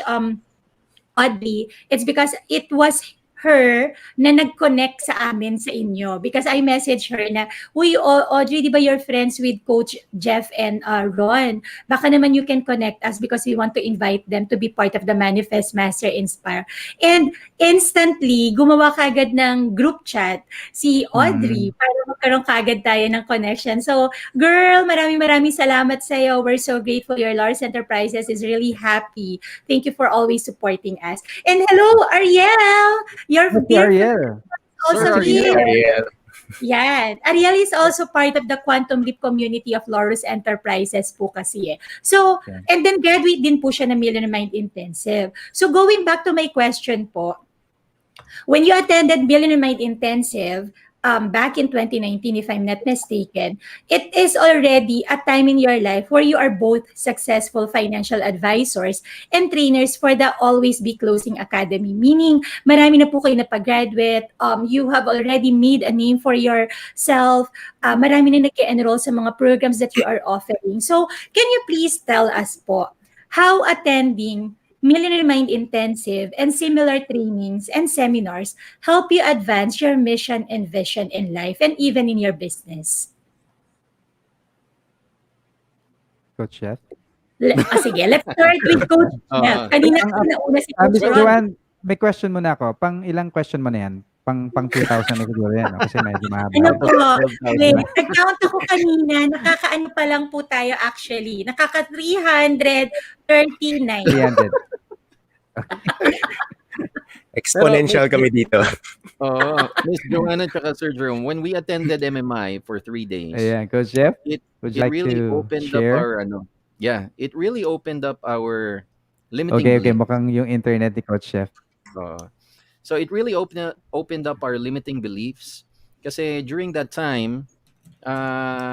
S1: Audrey, it's because it was her na nag-connect sa amin sa inyo. Because I messaged her na, uy, Audrey, di ba you're friends with Coach Jeff and Ron? Baka naman you can connect us because we want to invite them to be part of the Manifest Master Inspire. And instantly, gumawa kagad ng group chat si Audrey para magkaroon kagad tayo ng connection. So, girl, maraming salamat sa'yo. We're so grateful. Your Lars Enterprises is really happy. Thank you for always supporting us. And hello, Ariel! Your
S3: Yes, si
S1: dear friend
S3: Ariel.
S1: is also
S4: Sir
S2: Hey,
S1: here.
S4: Ariel.
S2: Ariel.
S1: Yan. Ariel is also part of the Quantum Leap community of Laurus Enterprises po kasi eh. So,
S3: Yeah.
S1: and then graduate din po siya ng Millionaire Mind Intensive. So, going back to my question po, when you attended Billionaire Mind Intensive back in 2019, if I'm not mistaken, it is already a time in your life where you are both successful financial advisors and trainers for the Always Be Closing Academy. Meaning, marami na po kayo napag-graduate, you have already made a name for yourself, marami na nag-enroll sa mga programs that you are offering. So, can you please tell us po, how attending Millionaire Mind Intensive and similar trainings and seminars help you advance your mission and vision in life and even in your business?
S3: Coach Jeff.
S1: Sige, let's start with Coach Jeff.
S4: Oo.
S1: Kanina
S3: Ang,
S1: po nauna si
S3: Miss
S1: Coach Ron.
S3: Joanne, may question muna ako. Pang ilang question mo na yan? Pang 2,000 na siguro yan, no? Kasi medyo mahaba.
S1: Ano
S4: Out
S1: po,
S4: of
S1: wait,
S4: 12,000.
S1: nag-count ako kanina, nakakaano pa lang po tayo actually, nakaka 339.
S3: 300.
S2: Exponential
S4: Miss
S2: kami dito.
S4: Miss Joanna tsaka Sir Jerome, when we attended M.M.I for 3 days,
S3: Ayan, Coach Jeff,
S4: it
S3: would you
S4: it
S3: like
S4: really
S3: to
S4: opened up
S3: share?
S4: our it really opened up our limiting
S3: Okay,
S4: beliefs.
S3: mukhang yung internet ni Coach Jeff.
S4: So it really opened up our limiting beliefs kasi during that time,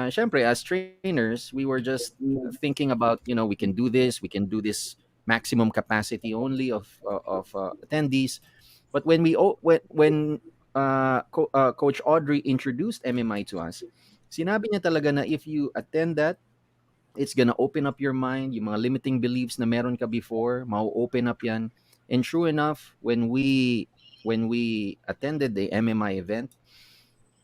S4: syempre as trainers, we were just thinking about, we can do this maximum capacity only of attendees. But when Coach Audrey introduced M.M.I to us, sinabi niya talaga na if you attend that, it's gonna open up your mind. Yung mga limiting beliefs na meron ka before, mau-open up yan. And true enough, when we attended the M.M.I event,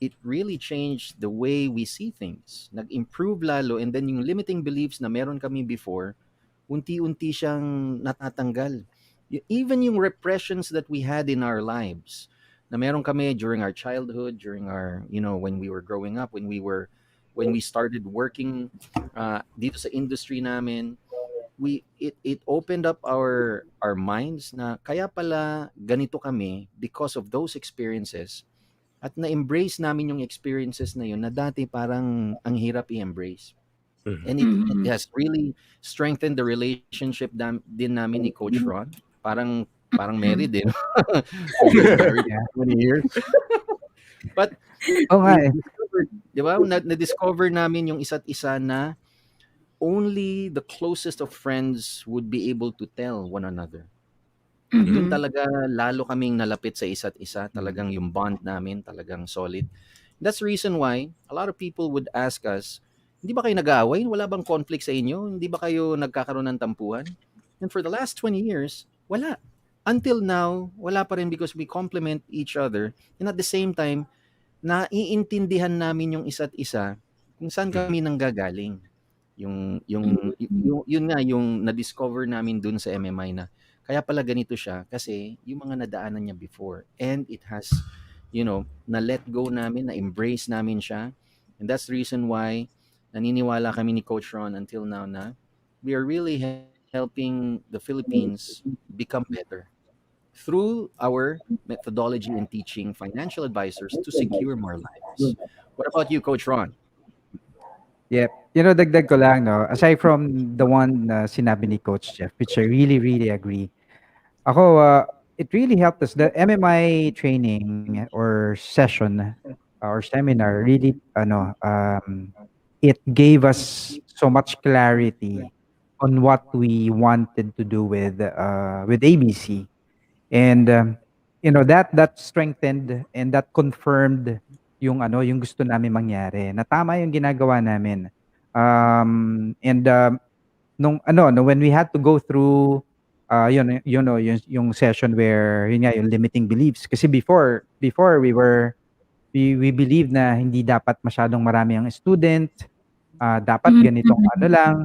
S4: it really changed the way we see things. Nag-improve lalo, and then yung limiting beliefs na meron kami before, unti-unti siyang natatanggal. Even yung repressions that we had in our lives, na meron kami during our childhood, during our, when we were growing up, when we started working dito sa industry namin, it opened up our minds na kaya pala ganito kami because of those experiences, at na-embrace namin yung experiences na yun na dati parang ang hirap i-embrace.
S2: Mhm.
S4: And it
S1: Mhm.
S4: has really strengthened the relationship din namin ni Coach Ron. Parang
S1: Mhm.
S4: married eh. We've been married
S3: Yeah.
S4: for 20 years. But
S3: Oo nga
S4: we
S3: eh.
S4: discovered, di ba? Na-discover namin yung isa't isa na only the closest of friends would be able to tell one another. Dun
S1: Mhm.
S4: talaga lalo kaming nalapit sa isa't isa.
S3: Mm.
S4: Talagang yung bond namin talagang solid. That's the reason why a lot of people would ask us, hindi ba kayo nag-aaway? Wala bang conflict sa inyo? Hindi ba kayo nagkakaroon ng tampuhan? And for the last 20 years, wala. Until now, wala pa rin because we complement each other. And at the same time, naiintindihan namin yung isa't isa kung saan kami nanggagaling. Yun nga yung na-discover namin dun sa M.M.I na kaya pala ganito siya kasi yung mga nadaanan niya before, and it has na let go namin, na embrace namin siya. And that's the reason why naniniwala kami ni Coach Ron until now na we are really helping the Philippines become better through our methodology in teaching financial advisors to secure more lives. What about you, Coach Ron?
S3: Yep. Dagdag ko lang, no, aside from the one na sinabi ni Coach Jeff, which I really, really agree. Ako, it really helped us. The MMI training or session or seminar really, it gave us so much clarity on what we wanted to do with ABC. And that strengthened and that confirmed yung gusto namin mangyari. Na tama yung ginagawa namin. And no, when we had to go through yung session where yun nga yung limiting beliefs kasi before we believed na hindi dapat masyadong marami ang student, dapat ganitong ano
S1: Mhm.
S3: lang,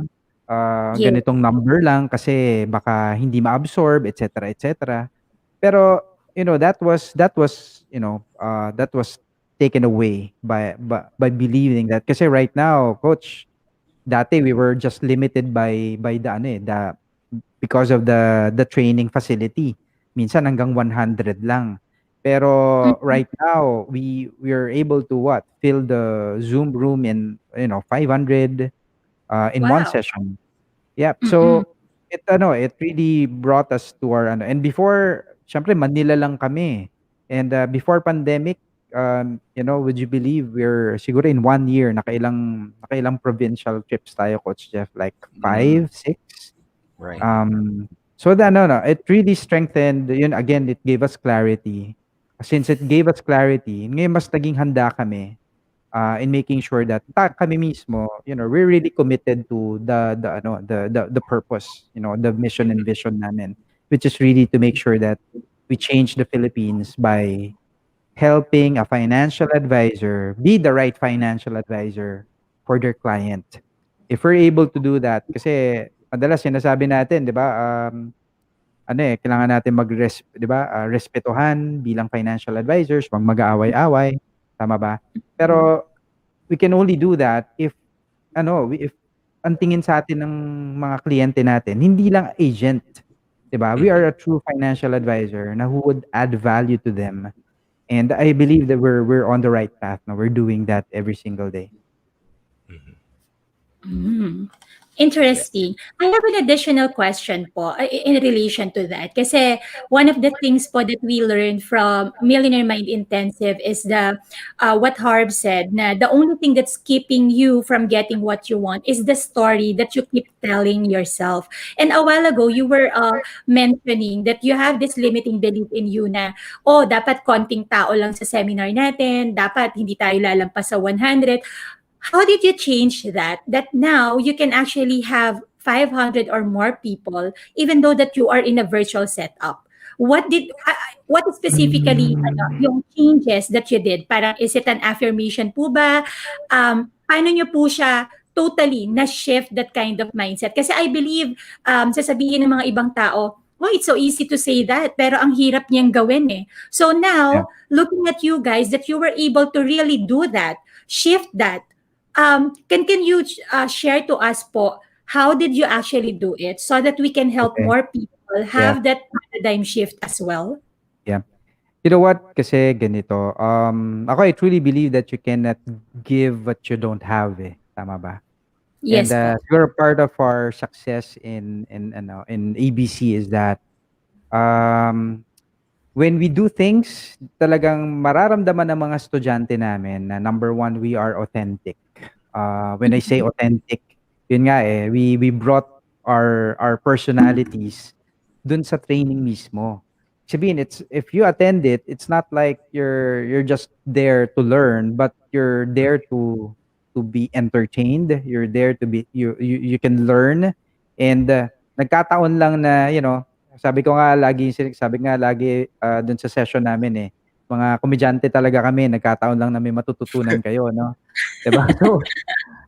S1: Yeah.
S3: ganitong number lang kasi baka hindi ma-absorb, et cetera, et cetera. Pero, that was taken away by believing that. Kasi right now, coach, dati we were just limited by the ano eh, the because of the training facility. Minsan hanggang 100 lang. Pero
S1: Mhm.
S3: right now, we are able to what? Fill the Zoom room in 500 in one
S1: Wow.
S3: session. Yep.
S1: Mhm.
S3: So, it really brought us to our ano, and before, siyempre Manila lang kami. And before pandemic, would you believe we're siguro in 1 year nakailang provincial trips tayo, Coach Jeff, like
S4: Mm,
S3: 5, 6.
S4: right.
S3: So the no, it really strengthened, yun again, it gave us clarity. Since it gave us clarity, ngayon mas naging handa kami in making sure that kami mismo, we're really committed to the purpose, the mission and vision namin, which is really to make sure that we change the Philippines by helping a financial advisor be the right financial advisor for their client. If we're able to do that, kasi madalas sinasabi natin, 'di ba, kailangan natin 'di ba, respetuhan bilang financial advisors, 'wag mag-aaway-away, tama ba? Pero we can only do that if ang tingin sa atin ng mga kliyente natin hindi lang agent, 'di ba? We are
S2: Mhm.
S3: a true financial advisor na who would add value to them. And I believe that we're on the right path now. We're doing that every single day.
S2: Mhm.
S1: Mm.
S2: Yeah.
S1: Interesting. I have an additional question po in relation to that. Kasi one of the things po that we learned from Millionaire Mind Intensive is what Harb said, na the only thing that's keeping you from getting what you want is the story that you keep telling yourself. And a while ago, you were mentioning that you have this limiting belief in you na, oh, dapat konting tao lang sa seminar natin, dapat hindi tayo lalampas sa 100. How did you change that? That now you can actually have 500 or more people, even though that you are in a virtual setup. what specifically yung changes that you did? Parang is it an affirmation po ba? Paano nyo po siya totally na-shift that kind of mindset? Kasi I believe, sasabihin ng mga ibang tao, oh, it's so easy to say that, pero ang hirap niyang gawin eh. So
S3: Yeah.
S1: now, looking at you guys, that you were able to really do that, shift that, can you share to us po, how did you actually do it so that we can help
S3: Okay.
S1: more people
S3: Yeah.
S1: have that paradigm shift as well?
S3: Yeah. You know what? Kasi ganito. Ako, I truly believe that you cannot give what you don't have. Eh. Tama ba? And
S1: Yes po.
S3: siguro part of our success in ABC is that um, when we do things, talagang mararamdaman ng mga estudyante namin na number one, we are authentic. When I say
S1: Mhm.
S3: authentic, yun nga eh, we brought our personalities dun sa training mismo. Sabihin, it's if you attend it, it's not like you're just there to learn, but you're there to be entertained. You're there to be you can learn, and nagkataon lang na sabi nga lagi dun sa session namin eh, mga komedyante talaga kami, nagkataon lang na may matututunan kayo, no? 'Di ba? So,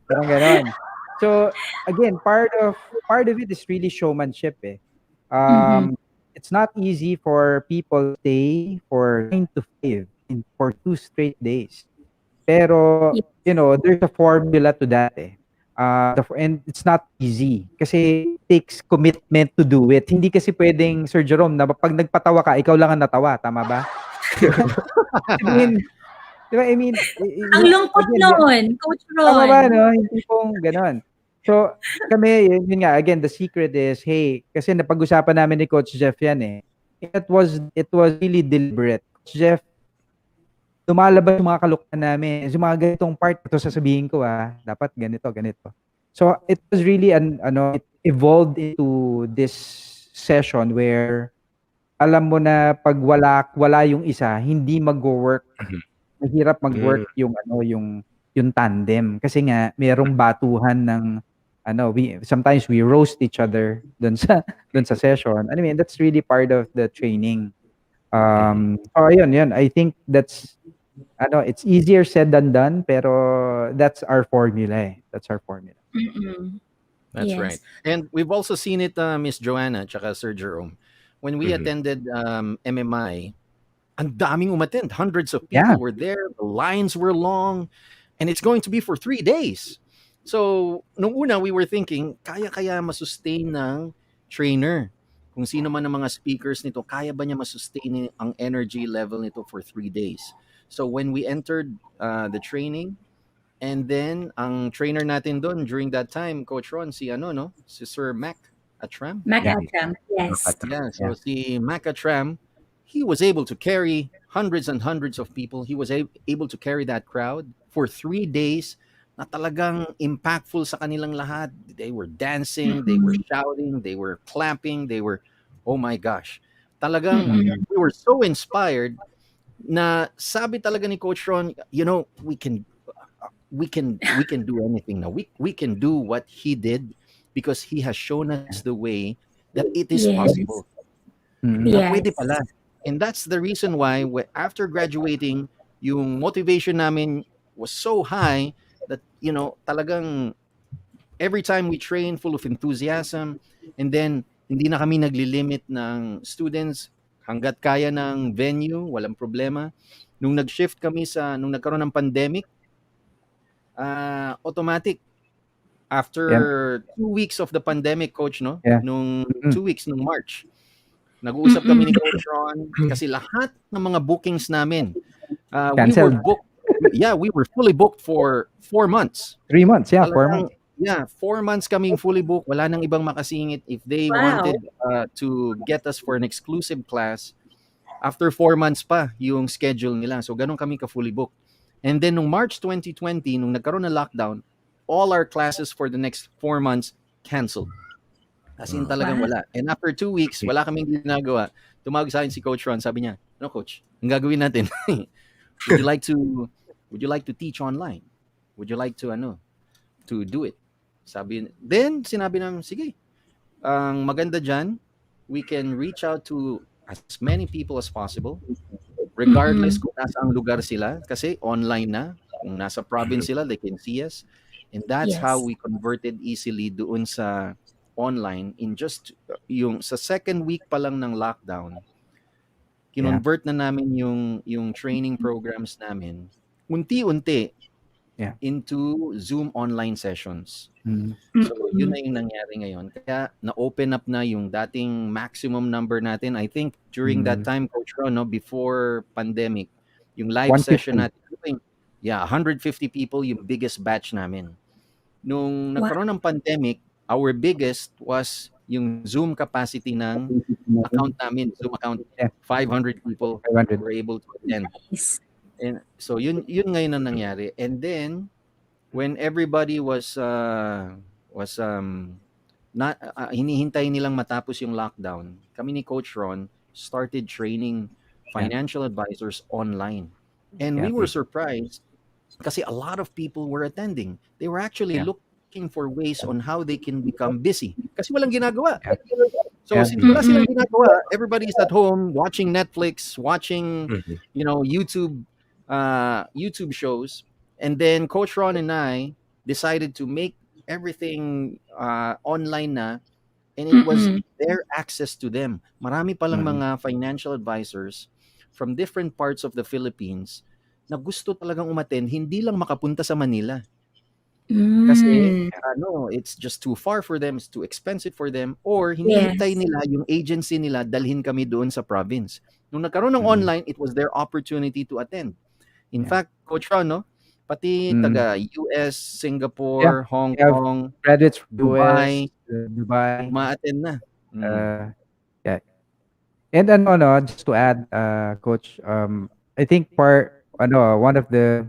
S3: parang gano'n. So, again, part of it is really showmanship, eh.
S1: Mhm.
S3: It's not easy for people to stay for 9 to 5 for 2 straight days. Pero,
S1: Ye-
S3: there's a formula to that, eh. And it's not easy kasi it takes commitment to do it. Hindi kasi puwedeng, Sir Jerome, na 'pag nagpatawa ka, ikaw lang ang natawa, tama ba? 'Di ba? Sabihin, 'di ba, I mean,
S1: Ang lungkot
S3: again,
S1: nun, Coach
S3: tama
S1: Ron.
S3: ba 'no, yung tipong gano'n. So, kami yun nga, again, the secret is, hey, kasi napag-usapan namin ni Coach Jeff yan, eh. It was really deliberate. Coach Jeff, lumalabas yung mga kalokohan namin, yung mga ganitong part, ito sasabihin ko, dapat ganito, ganito. So, it was really it evolved into this session where alam mo na 'pag wala yung isa, hindi magwo-work.
S2: Mhm.
S3: Mahirap
S2: Mm.
S3: mag-work yung tandem kasi nga merong batuhan ng we roast each other dun sa session. I mean, that's really part of the training.
S2: Mhm.
S3: Ayun, I think it's easier said than done, pero that's our formula, eh. That's our formula.
S1: Mm-mm.
S4: That's right.
S1: Yes.
S4: And we've also seen it, Miss Joanna, tsaka Sir Jerome. When we
S2: Mhm.
S4: attended M.M.I, ang daming umattend. Hundreds of
S3: Yeah.
S4: people were there. The lines were long. And it's going to be for 3 days. So, nung una, we were thinking, kaya masustain ng trainer? Kung sino man ang mga speakers nito, kaya ba niya masustain ang energy level nito for 3 days? So, when we entered the training, and then, ang trainer natin doon during that time, Coach Ron, si Sir Mac Atram.
S3: Yeah.
S1: Macatram. Yes.
S2: Makatram.
S4: Yeah,
S3: Yeah.
S4: so si Macatram, he was able to carry hundreds and hundreds of people. He was able to carry that crowd for 3 days na talagang impactful sa kanilang lahat. They were dancing, they were
S1: Mm-mm.
S4: shouting, they were clapping, oh my gosh. Talagang,
S1: Mm-mm.
S4: we were so inspired na sabi talaga ni Coach Ron, we can do anything now. We can do what he did because he has shown us the way that it is
S1: Yes.
S4: possible.
S3: Mm.
S4: Na pwede pala.
S1: Yes.
S4: And that's the reason why after graduating, yung motivation namin was so high that talagang every time we train full of enthusiasm, and then hindi na kami naglilimit ng students hanggat kaya ng venue, walang problema. Nung nag-shift kami nung nagkaroon ng pandemic, automatic
S3: Yeah.
S4: after 2 weeks of the pandemic, coach, no?
S3: Yeah.
S4: Nung
S3: Mm.
S4: 2 weeks nung March, nag-uusap kami ni
S1: Mm-mm.
S4: Coach Ron kasi lahat ng mga bookings namin, we were
S3: Canceled.
S4: booked. Yeah, we were fully booked for 4 months.
S3: 3 months, yeah, 4
S4: Talagang,
S3: months.
S4: yeah, 4 months kaming fully booked. Wala nang ibang makasingit. If they
S1: Wow.
S4: wanted to get us for an exclusive class, after 4 months pa yung schedule nila. So, ganun kami ka-fully booked. And then, nung March 2020, nung nagkaroon ng lockdown, all our classes for the next 4 months canceled. As in talagang
S1: Wow.
S4: wala. And after 2 weeks, wala kaming ginagawa. Tumawag sa akin si Coach Ron. Sabi niya, no, Coach, ang gagawin natin, would you like to teach online? Would you like to do it? Then, sinabi namin, sige, ang maganda dyan, we can reach out to as many people as possible, regardless
S1: Mm-mm.
S4: kung nasa ang lugar sila, kasi online na. Kung nasa province sila, they can see us. And that's how
S1: Yes.
S4: we converted easily doon sa online in just yung sa second week pa lang ng lockdown,
S3: Yeah.
S4: kinonvert na namin yung training programs namin unti-unti
S3: Yeah.
S4: into Zoom online sessions.
S3: Mm.
S4: So, yun
S1: Mm-mm.
S4: na yung nangyari ngayon. Kaya na-open up na yung dating maximum number natin. I think during that
S3: Mm.
S4: time, Coach Ron, no, before pandemic, yung live session
S3: 150.
S4: natin, yeah, 150 people yung biggest batch namin. Nung
S1: Wow.
S4: nagkaroon ng pandemic, our biggest was yung Zoom capacity ng account namin, Zoom account,
S3: Yeah.
S4: 500 people
S3: 500.
S4: were able to attend.
S1: Nice.
S4: And so yun ngayon ang nangyari. And then when everybody was not hinihintay nilang matapos yung lockdown, kami ni Coach Ron started training
S3: Yeah.
S4: financial advisors online. And we
S3: Yeah.
S4: were surprised kasi a lot of people were attending. They were actually
S3: Yeah.
S4: looking for ways on how they can become busy kasi walang ginagawa.
S3: Yeah.
S4: So
S3: Yeah.
S4: since wala
S1: Mm-mm.
S4: silang ginagawa, everybody's at home watching Netflix, watching,
S2: Mhm.
S4: YouTube shows. And then Coach Ron and I decided to make everything online na, and it was
S1: Mm-mm.
S4: their access to them. Marami palang
S3: Mm.
S4: mga financial advisors from different parts of the Philippines na gusto talagang umattend, hindi lang makapunta sa Manila. Kasi
S1: Mm.
S4: it's just too far for them, it's too expensive for them, or hinihintay
S1: Yes.
S4: nila yung agency nila dalhin kami doon sa province. Nung nagkaroon ng
S3: Mm.
S4: online, it was their opportunity to attend. In
S3: Yeah.
S4: fact, Coach Ron, no, pati
S3: Mm.
S4: taga US,
S3: Yeah.
S4: Singapore, Hong
S3: We have
S4: Kong,
S3: graduates from US,
S4: Dubai,
S3: Dubai.
S4: uma-attend na.
S3: Uh, yeah. And just to add, Coach, I think one of the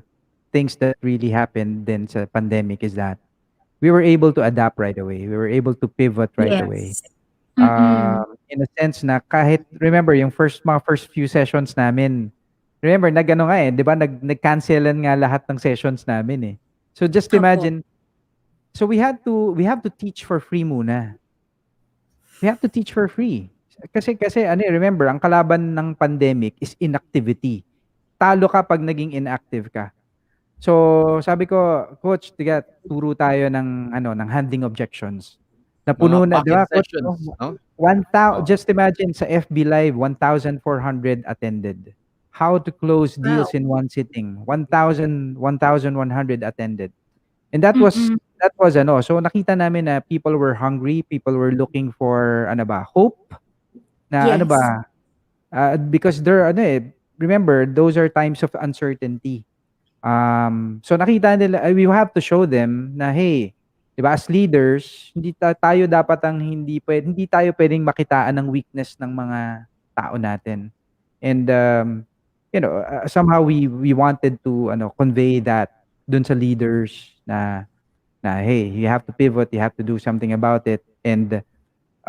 S3: things that really happened then sa pandemic is that we were able to adapt right away. We were able to pivot right away.
S1: Yes. Mm-mm.
S3: In a sense na kahit remember yung first few sessions namin, remember nagano nga 'di ba nag-cancelan nga lahat ng sessions namin eh. So just
S1: Opo.
S3: imagine, so we have to teach for free muna. We have to teach for free. Kasi remember ang kalaban ng pandemic is inactivity. Talo ka pag naging inactive ka. So, sabi ko, Coach, tiga turo tayo ng handling objections.
S4: Mga
S3: Napuno na, 'di
S4: pocket
S3: ba, Coach,
S4: sessions,
S3: no?
S4: no?
S3: 1,000,
S4: Oh.
S3: just imagine sa FB Live, 1,400 attended. How to close
S1: Wow.
S3: deals in one sitting, 1,100 attended. And that was
S1: Mm-mm.
S3: so nakita namin na people were hungry, people were looking for hope na
S1: Yes.
S3: because remember those are times of uncertainty. So nakita nila, we have to show them na hey, 'di ba, as leaders, tayo dapat ang hindi tayo pwedeng makitaan ng weakness ng mga tao natin. And somehow we wanted to convey that dun sa leaders na hey, you have to pivot, you have to do something about it. And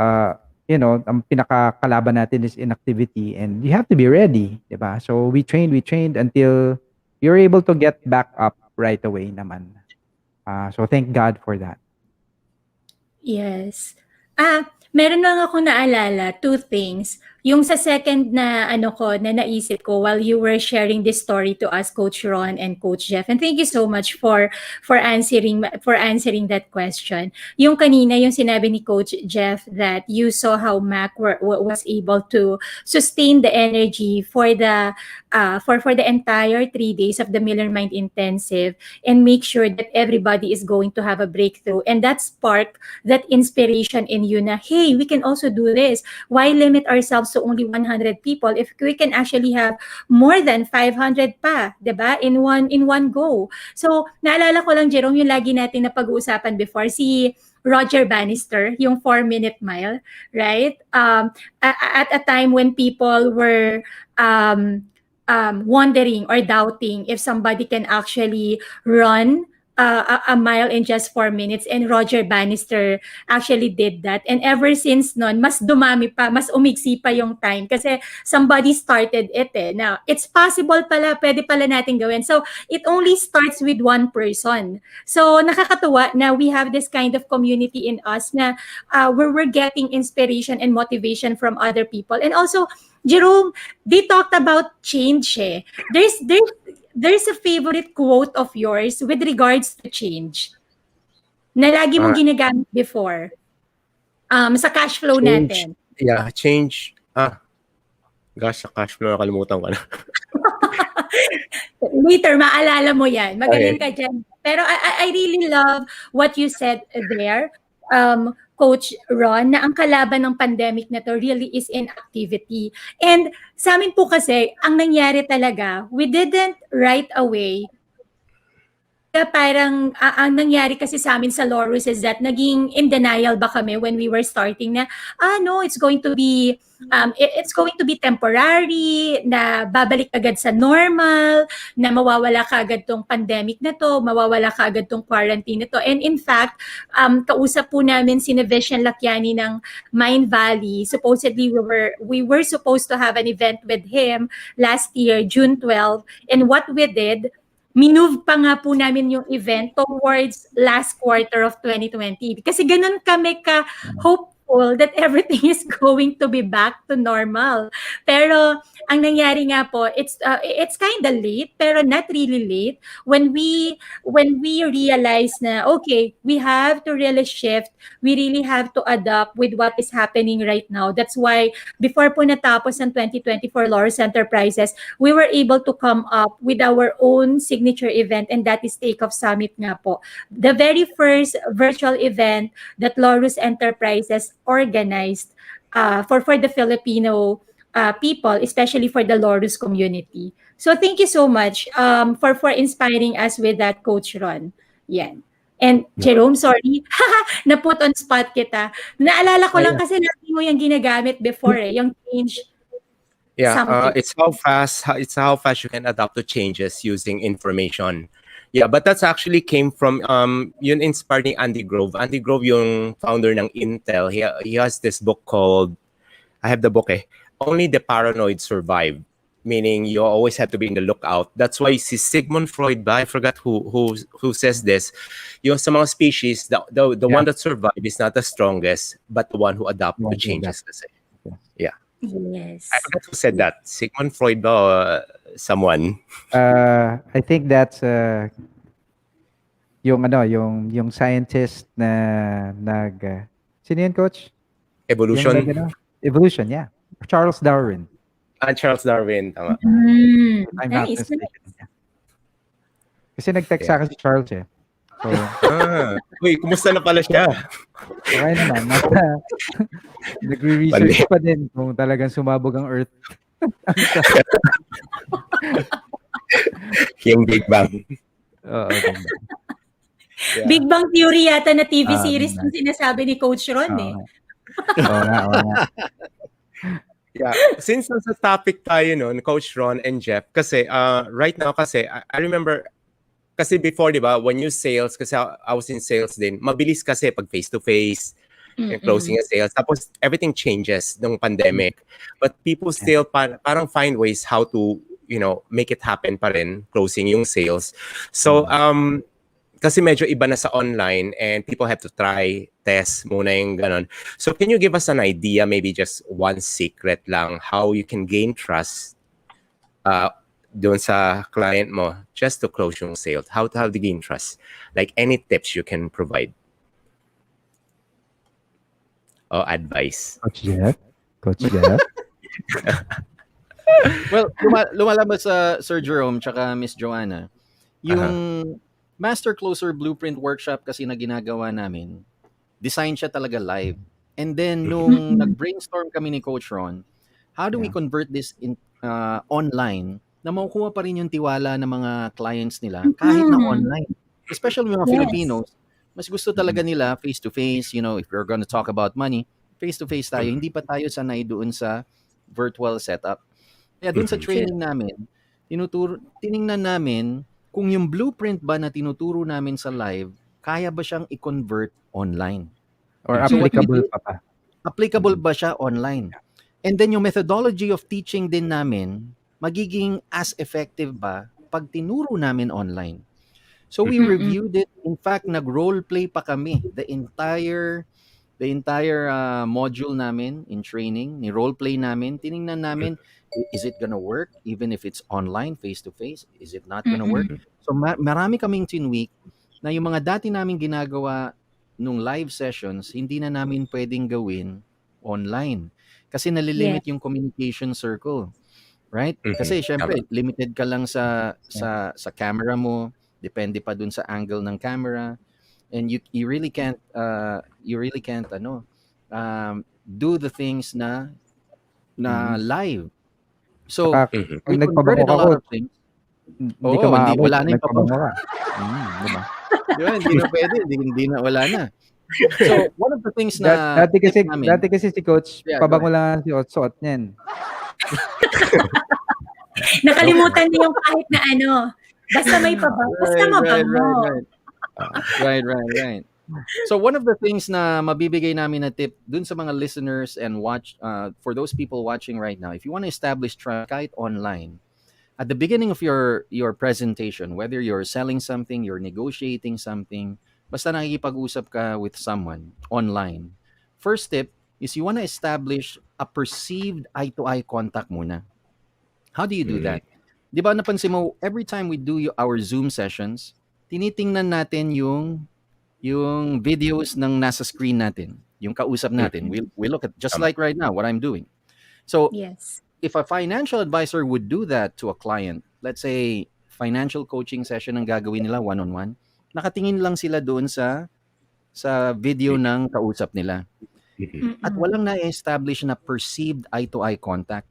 S3: ang pinakakalaban natin is inactivity, and you have to be ready, 'di ba? So we trained until you're able to get back up right away naman. So thank God for that.
S1: Yes. Meron lang akong naalala, two things. Yung sa second na na naisip ko while you were sharing this story to us, Coach Ron and Coach Jeff. And thank you so much for answering that question. Yung kanina, yung sinabi ni Coach Jeff that you saw how Mac was able to sustain the energy for the entire 3 days of the Miller Mind Intensive and make sure that everybody is going to have a breakthrough. And that spark that inspiration in you na, hey, we can also do this. Why limit ourselves to only 100 people if we can actually have more than 500 pa, 'di ba? In one go. So, naalala ko lang, Jerome, yung lagi natin na pag-uusapan before, si Roger Bannister, yung 4-minute mile, right? At a time when people were wondering or doubting if somebody can actually run a mile in just 4 minutes, and Roger Bannister actually did that. And ever since noon, mas dumami pa, mas umigsi pa yung time kasi somebody started it eh. Now, it's possible pala, pwede pala natin gawin. So, it only starts with one person. So, nakakatuwa na we have this kind of community in us na where we're getting inspiration and motivation from other people. And also, Jerome, they talked about change eh. There's a favorite quote of yours with regards to change na lagi mong
S2: Uh,
S1: ginagamit before sa cash flow
S2: change.
S1: natin.
S2: Yeah, change. Gosh, sa cash flow, nakalimutan ko na.
S1: Later, maalala mo yan. Magaling
S2: Okay.
S1: ka dyan. Pero I really love what you said there, Coach Ron, na ang kalaban ng pandemic na to really is inactivity. And sa amin po kasi, ang nangyari talaga, we didn't right away. Kaya parang ang nangyari kasi sa amin sa Laurus is that naging in denial ba kami when we were starting na, no, it's going to be it's going to be temporary, na babalik agad sa normal, na mawawala ka agad tong pandemic na to, mawawala ka agad tong quarantine na to. And in fact, kausap po namin si Vision Lakiani ng Mind Valley. Supposedly, we were supposed to have an event with him last year, June 12. And what we did, minove pa nga po namin yung event towards last quarter of 2020. Kasi ganun kami ka-hopeful that everything is going to be back to normal. Pero ang nangyari nga po, it's kind of late, pero not really late. When we realize na, okay, we have to really shift, we really have to adapt with what is happening right now. That's why before po natapos ang 2024 Laurus Enterprises, we were able to come up with our own signature event, and that is Takeoff Summit nga po. The very first virtual event that Laurus Enterprises organized for the Filipino people, especially for the Laurus community. So thank you so much for inspiring us with that, Coach Ron. Yan. And Jerome, sorry, na-put on spot kita. Naalala ko lang kasi lagi mo yung ginagamit before yung change
S2: Yeah,
S1: something.
S2: it's how fast you can adapt to changes using information. Yeah, but that's actually came from yun inspired ni Andy Grove. Andy Grove yung founder ng Intel. He has this book called, I have the book Only the Paranoid Survive. Meaning you always have to be in the lookout. That's why si Sigmund Freud ba, I forgot who says this. Yung sa mga species, the one that survive is not the strongest, but the one who adapt to changes kasi. Yeah.
S1: Yes.
S2: I forgot who said that. Sigmund Freud ba or someone?
S3: I think that's yung scientist na sino yun, Coach?
S2: Evolution.
S3: Evolution, yeah. Charles Darwin.
S2: Charles Darwin, tama.
S3: I'm not
S1: Nice.
S3: mistaken. Kasi nag-text sa akin si Charles eh. So,
S2: Uy, kumusta na pala siya?
S3: okay naman. Nagre-research pa din kung talagang sumabog ang Earth.
S2: Yung Big Bang.
S3: Okay.
S2: Yeah.
S1: Big Bang Theory yata na TV series yung sinasabi ni Coach Ron eh.
S3: Oo nga.
S2: Yeah, since nasa topic tayo noon, Coach Ron and Jeff, kasi right now kasi I remember kasi before, di ba, when you sales, kasi I was in sales din, mabilis kasi pag face-to-face, and closing a sales, tapos everything changes nung pandemic. But people still parang find ways how to, make it happen pa rin, closing yung sales. So, kasi medyo iba na sa online and people have to try, test muna yung ganon. So can you give us an idea, maybe just one secret lang, how you can gain trust doon sa client mo just to close yung sales? How to gain trust? Like any tips you can provide? Or advice?
S3: Coach Jeff?
S4: Well, lumalabas sa Sir Jerome tsaka Miss Joanna, yung Master Closer Blueprint Workshop kasi na ginagawa namin, design siya talaga live. And then, nung nag-brainstorm kami ni Coach Ron, how do we convert this in online na makukuha pa rin yung tiwala ng mga clients nila kahit na online? Especially mga Filipinos, mas gusto talaga nila face-to-face, if we're gonna talk about money, face-to-face tayo. Hindi pa tayo sanay doon sa virtual setup. Kaya doon sa training namin, tiningnan namin kung yung blueprint ba na tinuturo namin sa live, kaya ba siyang i-convert online?
S3: Or
S4: So what we
S3: applicable
S4: did,
S3: pa pa.
S4: applicable ba siya online? And then yung methodology of teaching din namin, magiging as effective ba pag tinuro namin online? So we
S1: Mm-mm.
S4: reviewed it. In fact, nag-role play pa kami. The entire module namin in training, ni role play namin, tiningnan namin, is it gonna work even if it's online, face to face? Is it not gonna work?
S1: Mm-mm.
S4: So marami kaming tinweak na yung mga dati namin ginagawa nung live sessions, hindi na namin pwedeng gawin online. Kasi
S1: Yes.
S4: nalilimit yung communication circle, right?
S2: Mhm.
S4: Kasi
S2: Tama.
S4: syempre, limited ka lang sa
S3: Yeah.
S4: sa camera mo, depende pa dun sa angle ng camera, and you really can't do the things na
S3: Mm.
S4: live. So
S3: Saka
S2: Mhm.
S3: pag
S4: we
S3: nagpabango
S4: converted a
S3: ka,
S4: lot of
S3: coach,
S4: things.
S3: hindi ka
S4: Oo, hindi
S3: makaamoy
S4: wala
S3: pag
S4: na yung pabango.
S3: nagpabango ka. 'Di ba?
S4: Di ba? Hindi na pwede, hindi na, wala na. So one of the things na
S3: Dati
S4: tip
S3: kasi
S4: namin,
S3: si coach,
S4: yeah, go
S3: pabango
S4: ahead.
S3: lang ang suot niyan.
S2: Joke lang.
S1: Nakalimutan niyo yung kahit na ano, basta may basta
S4: Right, right, right,
S1: mabango.
S4: right.
S2: Oo.
S4: Right. So one of the things na mabibigay namin na tip dun sa mga listeners and for those people watching right now, if you want to establish trust kahit online, at the beginning of your presentation, whether you're selling something, you're negotiating something, basta nakikipag-usap ka with someone online, first tip is you want to establish a perceived eye-to-eye contact muna. How do you do
S2: Mm.
S4: that? Di ba napansin mo, every time we do our Zoom sessions, tinitingnan natin yung videos ng nasa screen natin, yung kausap natin.
S2: Mhm.
S4: We look at, just
S2: Tama.
S4: like right now, what I'm doing. So
S1: Yes.
S4: if a financial advisor would do that to a client, let's say financial coaching session ang gagawin nila one-on-one, nakatingin lang sila doon sa video ng kausap nila.
S2: Mhm.
S4: At
S1: Mm-mm.
S4: walang na-establish na perceived eye-to-eye contact.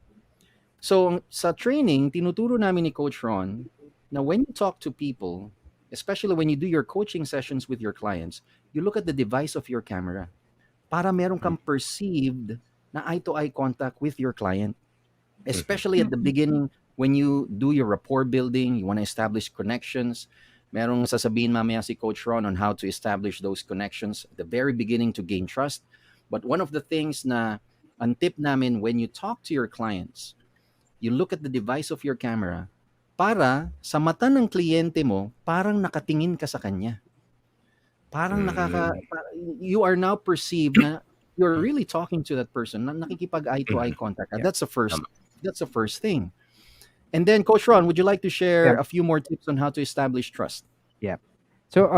S4: So sa training, tinuturo namin ni Coach Ron na when you talk to people, especially when you do your coaching sessions with your clients, you look at the device of your camera para meron kang perceived na eye-to-eye contact with your client. Especially at the
S1: Mm-mm.
S4: beginning, when you do your rapport building, you want to establish connections. Merong sasabihin mamaya si Coach Ron on how to establish those connections at the very beginning to gain trust. But one of the things na ang tip namin when you talk to your clients, you look at the device of your camera para sa mata ng kliyente mo, parang nakatingin ka sa kanya. Parang
S2: Mm.
S4: you are now perceived na you're really talking to that person, na nakikipag eye to eye
S2: Mhm.
S4: contact.
S3: Yeah.
S4: That's the first
S2: Tama.
S4: thing. And then Coach Ron, would you like to share
S3: Yeah.
S4: a few more tips on how to establish trust?
S3: Yeah. So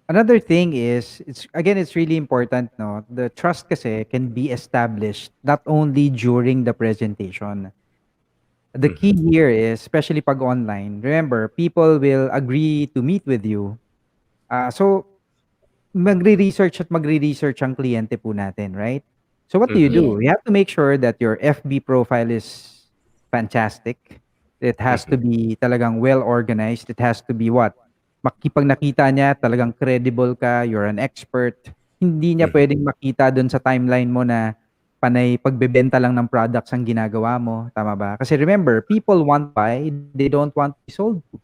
S3: another thing is it's really important, no. The trust kasi can be established not only during the presentation. The key
S2: Mhm.
S3: here is, especially pag online, remember, people will agree to meet with you. So magre-research ang kliyente po natin, right? So what do you
S2: Mhm.
S1: Yes.
S3: do? You have to make sure that your FB profile is fantastic. It has to
S2: Mhm.
S3: be talagang well organized. It has to be what? Pag nakita niya, talagang credible ka, you're an expert. Hindi niya
S2: Mhm.
S3: pwedeng makita dun sa timeline mo na panay pagbebenta lang ng products ang ginagawa mo, tama ba? Kasi remember, people want to buy, they don't want to be sold to,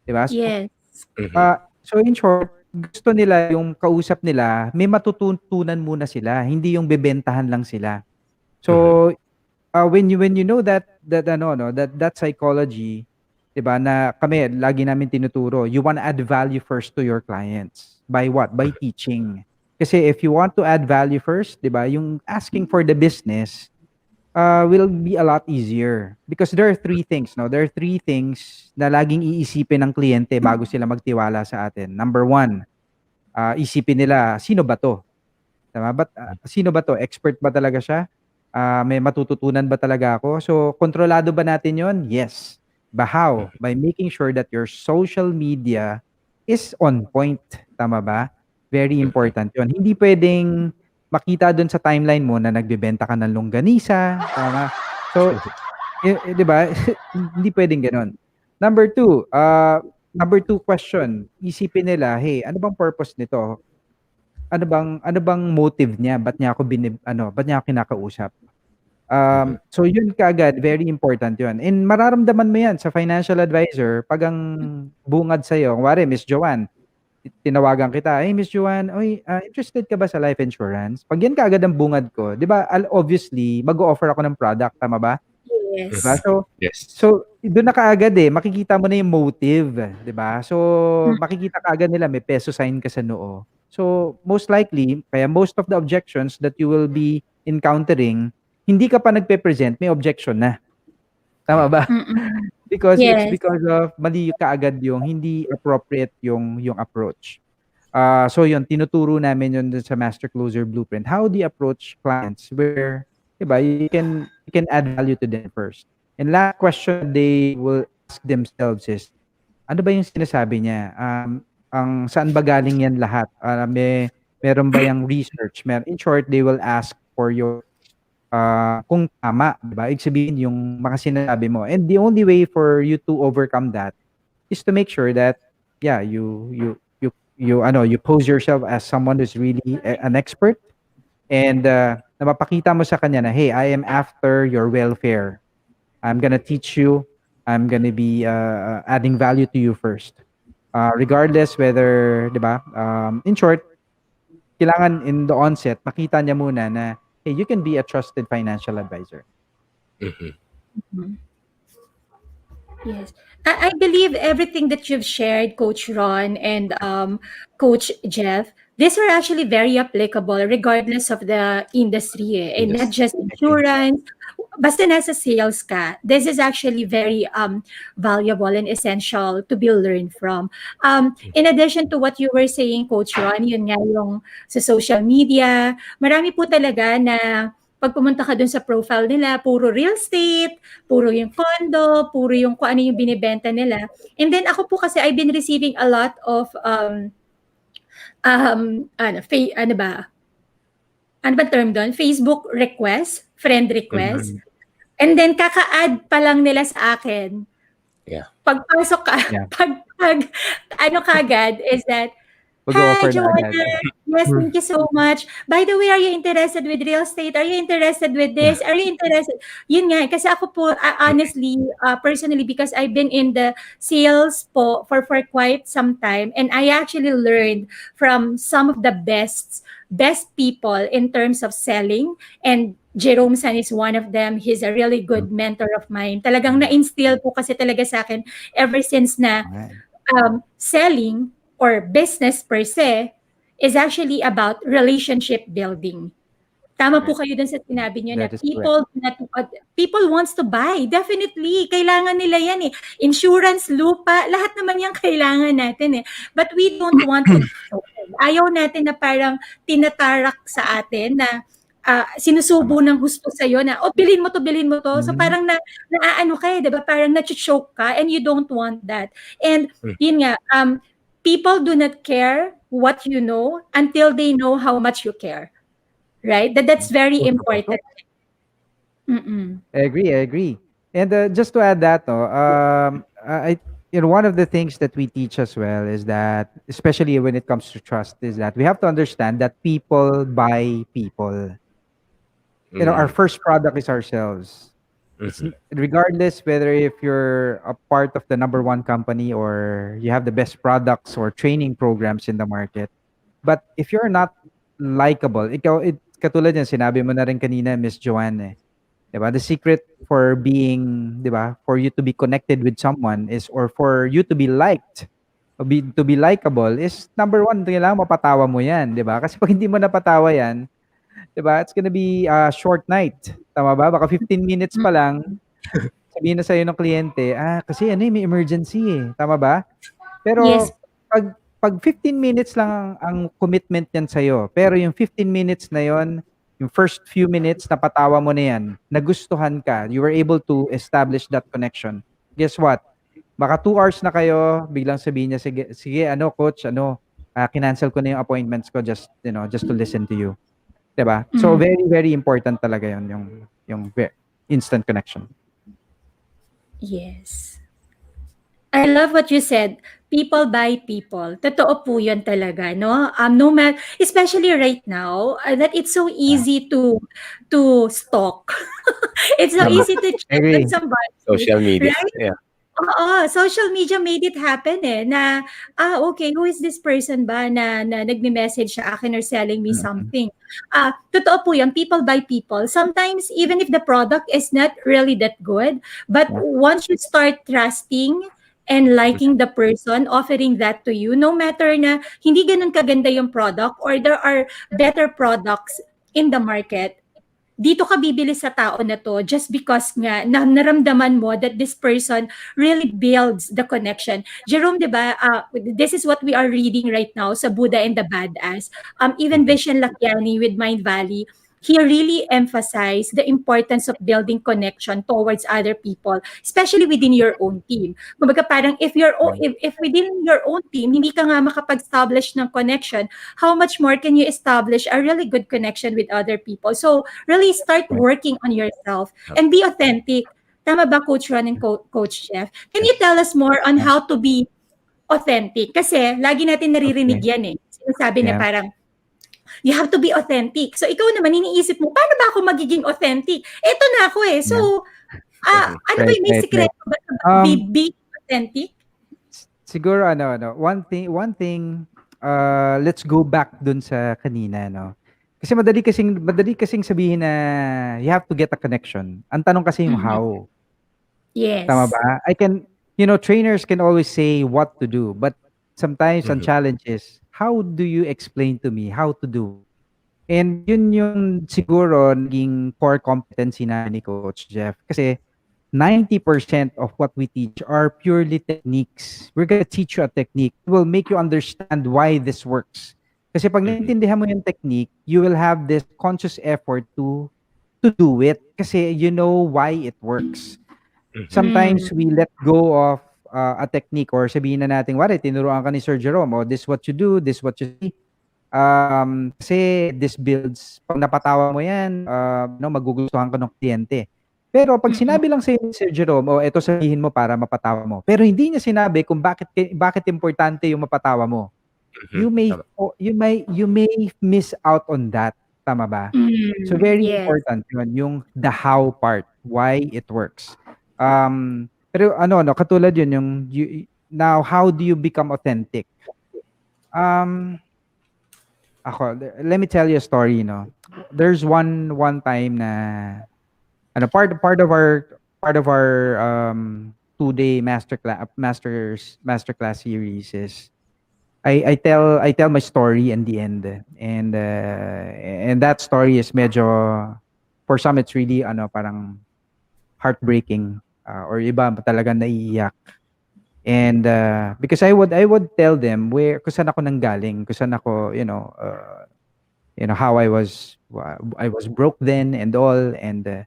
S3: 'di ba?
S1: Yes.
S2: Mhm.
S3: So in short, gusto nila yung kausap nila, may matututunan muna sila, hindi yung bebentahan lang sila.
S2: Mhm.
S3: So, when you know that ano 'no, that psychology, 'di ba, na kami lagi namin tinuturo, you wanna add value first to your clients. By what? By teaching. Kasi if you want to add value first, 'di ba, yung asking for the business, will be a lot easier. Because there are three things, no? There are three things na laging iisipin ng kliyente bago sila magtiwala sa atin. Number one, isipin nila, sino ba 'to? Tama ba? Sino ba 'to? Expert ba talaga siya? May matututunan ba talaga ako? So, kontrolado ba natin 'yon? Yes. But how? By making sure that your social media is on point. Tama ba? Very
S2: Mhm.
S3: important 'yon. Hindi puwedeng makita do'n sa timeline mo na nagbebenta ka ng longganisa, tama? So, 'di ba? Hindi puwedeng gano'n. Number two, question, isipin nila, "Hey, ano bang purpose nito? Ano bang motive niya? Ba't niya ako kinakausap?" So yun kaagad, very important yun. And mararamdaman mo yan sa financial advisor pag ang bungad sa'yo, kunwari, Miss Joanne, tinawagan kita, "Hey, Miss Joanne, oy, interested ka ba sa life insurance?" Pag yan kaagad ang bungad ko, 'di ba, obviously, mag-o-offer ako ng product, tama ba? 'Di ba?
S1: Yes.
S2: Yes.
S3: So do'n na kaagad, makikita mo na yung motive, 'di ba? So,
S1: Mm.
S3: makikita kaagad nila may peso sign ka sa noo. So, most likely, kaya most of the objections that you will be encountering, hindi ka pa nagpe-present, may objection na, tama ba?
S1: Mm-mm.
S3: Because it's
S1: Yes.
S3: because of mali kaagad yung hindi appropriate yung approach. So yun, tinuturo namin yun dun sa Master Closer Blueprint. How do you approach clients where, 'di ba, you can add value to them first. And last question they will ask themselves is, ano ba yung sinasabi niya? Ang saan ba galing yan lahat? Meron ba yung research? In short, they will ask for your kung tama, 'di ba? Ibig sabihin yung mga sinasabi mo. And the only way for you to overcome that is to make sure that yeah, you pose yourself as someone who's really an expert, and na mapakita mo sa kanya na, hey, I am after your welfare. I'm gonna teach you. I'm gonna be adding value to you first. Regardless whether, 'di ba? In short, kailangan in the onset makita niya muna na, hey, you can be a trusted financial advisor.
S2: Mhm.
S1: Mhm. Yes. I believe everything that you've shared, Coach Ron and Coach Jeff, these are actually very applicable regardless of the industry. And not
S2: Yes.
S1: just
S3: Agree.
S1: insurance, basta nasa sales ka. This is actually very valuable and essential to be learned from. In addition to what you were saying, Coach Ron, yun nga yung sa social media, marami po talaga na pag pumunta ka dun sa profile nila, puro real estate, puro yung condo, puro yung kung ano yung binibenta nila. And then ako po kasi I've been receiving a lot of ano ba? Ano ba term doon? Facebook request, friend request.
S3: Mhm.
S1: And then kaka-add pa lang nila sa akin.
S2: Yeah.
S1: Pagpasok ka,
S3: Yeah.
S1: pag ano kagad is that, "Hi,
S3: Mag-o-offer na agad.
S1: Joanna. Yes, thank you so much. By the way, are you interested with real estate? Are you interested with this? Are you interested?" Yun nga, kasi ako po, honestly, personally, because I've been in the sales po for quite some time, and I actually learned from some of the best people in terms of selling, and Jerome San is one of them. He's a really good mentor of mine. Talagang na-instill po kasi talaga sa akin ever since na
S3: Alright.
S1: selling or business per se is actually about relationship building. Tama po kayo dun sa sinabi niyo na
S3: That is correct.
S1: people wants to buy. Definitely, kailangan nila yan eh. Insurance, lupa, lahat naman yan kailangan natin eh. But we don't want to be sold. Ayaw natin na parang tinatarak sa atin na
S3: Tama.
S1: sinusubo ng gusto sa'yo na, oh, bilhin mo to, bilhin mo to. So
S3: Mhm.
S1: parang naaano ka eh, di ba? Parang na-choke ka and you don't want that. And
S2: Mm.
S1: yun nga, people do not care what you know until they know how much you care. Right? That's very
S3: Correct.
S1: important. Mm-mm.
S3: I agree. And just to add that, no, one of the things that we teach as well is that, especially when it comes to trust, is that we have to understand that people buy people. Our
S2: Mm.
S3: first product is ourselves.
S2: Mhm.
S3: Regardless whether if you're a part of the number one company or you have the best products or training programs in the market. But if you're not likable, katulad yan, sinabi mo na rin kanina, Miss Joanne, 'di ba? The secret for being, 'di ba, for you to be connected with someone is, or for you to be liked, to be likable is, number one, kailangan mapatawa mo 'yan, 'di ba? Kasi pag hindi mo napatawa 'yan, 'di ba? It's gonna be a short night. Tama ba? Baka 15 minutes pa lang sabihin na sa'yo ng kliyente, kasi ano, may emergency eh. Tama ba?
S1: Yes.
S3: Pero pag 15 minutes lang ang commitment niyan sa'yo, pero yung 15 minutes na yon, yung first few minutes na patawa mo na yan, nagustuhan ka, you were able to establish that connection. Guess what? Baka 2 hours na kayo, biglang sabihin niya, sige, ano, coach, kinancel ko na yung appointments ko just to listen to you. 'Di ba? So,
S1: Mm.
S3: very, very important talaga yon, yung instant connection.
S1: Yes. I love what you said, people by people. Totoo po 'yun talaga 'no, no especially right now, that it's so
S3: Yeah.
S1: easy to stalk. It's so
S3: Tama.
S1: easy to check on
S3: Agree.
S1: somebody,
S2: Social media.
S1: right?
S2: Yeah.
S1: Oo, social media made it happen, eh, na, okay, who is this person ba na nagme-message sa akin or selling me
S3: Mm.
S1: something? Totoo po 'yan, people by people. Sometimes even if the product is not really that good, but
S3: Yeah.
S1: once you start trusting and liking the person offering that to you, no matter na hindi gano'n kaganda yung product or there are better products in the market, dito ka bibili sa tao na 'to just because nga na naramdaman mo that this person really builds the connection. Jerome, 'di ba, this is what we are reading right now sa Buddha and the Badass. Even
S2: Mhm.
S1: Vishen Lakiani with Mind Valley, he really emphasized the importance of building connection towards other people, especially within your own team. Kumbaga parang if within your own team, hindi ka nga makapag-establish ng connection, how much more can you establish a really good connection with other people? So, really start
S3: Right.
S1: working on yourself and be authentic. Tama ba, Coach Ron and Coach Jeff? Can
S2: Yeah.
S1: you tell us more on
S3: Yeah.
S1: how to be authentic? Kasi lagi natin naririnig
S3: Okay.
S1: yan eh. Sinasabi na
S3: Yeah.
S1: parang, you have to be authentic. So ikaw naman, iniisip mo, paano ba ako magiging authentic? Eto na ako eh. So,
S3: Yeah.
S2: Mhm.
S1: ano ba
S3: Right,
S1: yung may
S3: right, right.
S1: sikreto ba sa
S3: Um,
S1: being authentic?
S3: siguro ano, one thing, let's go back dun sa kanina, no? Kasi madali kasing sabihin na you have to get a connection. Ang tanong kasi yung
S1: Mhm.
S3: how. Tama
S1: Yes.
S3: ba? Trainers can always say what to do, but sometimes ang
S2: Mhm.
S3: challenge is, how do you explain to me how to do it? And yun yung siguro naging core competency namin ni Coach Jeff. Kasi 90% of what we teach are purely techniques. We're gonna teach you a technique. It will make you understand why this works. Kasi pag
S2: Mhm.
S3: naintindihan mo yung technique, you will have this conscious effort to do it kasi you know why it works.
S2: Mhm.
S3: Sometimes
S1: Mm.
S3: we let go of a technique or sabihin na natin, wari, tinuruan ka ni Sir Jerome, oh, this what you do, this what you see. Kasi this builds, pag napatawa mo yan, magugustuhan ka ng kliyente. Pero pag
S1: Mm-mm.
S3: sinabi lang sa'yo ni Sir Jerome, oh, eto sabihin mo para mapatawa mo. Pero hindi niya sinabi kung bakit importante yung mapatawa mo.
S2: Mhm. Tama.
S3: You may miss out on that. Tama ba? So very
S1: Yes.
S3: important yun, yung the how part, why it works. Pero katulad yun, now how do you become authentic? Um, let me tell you a story, no. There's one time na part of our 2-day masterclass series is I tell my story in the end, and that story is medyo, for some it's really parang heartbreaking, or iba talagang naiiyak. And because I would tell them kung saan ako nanggaling, kung saan ako, how I was broke then and all, and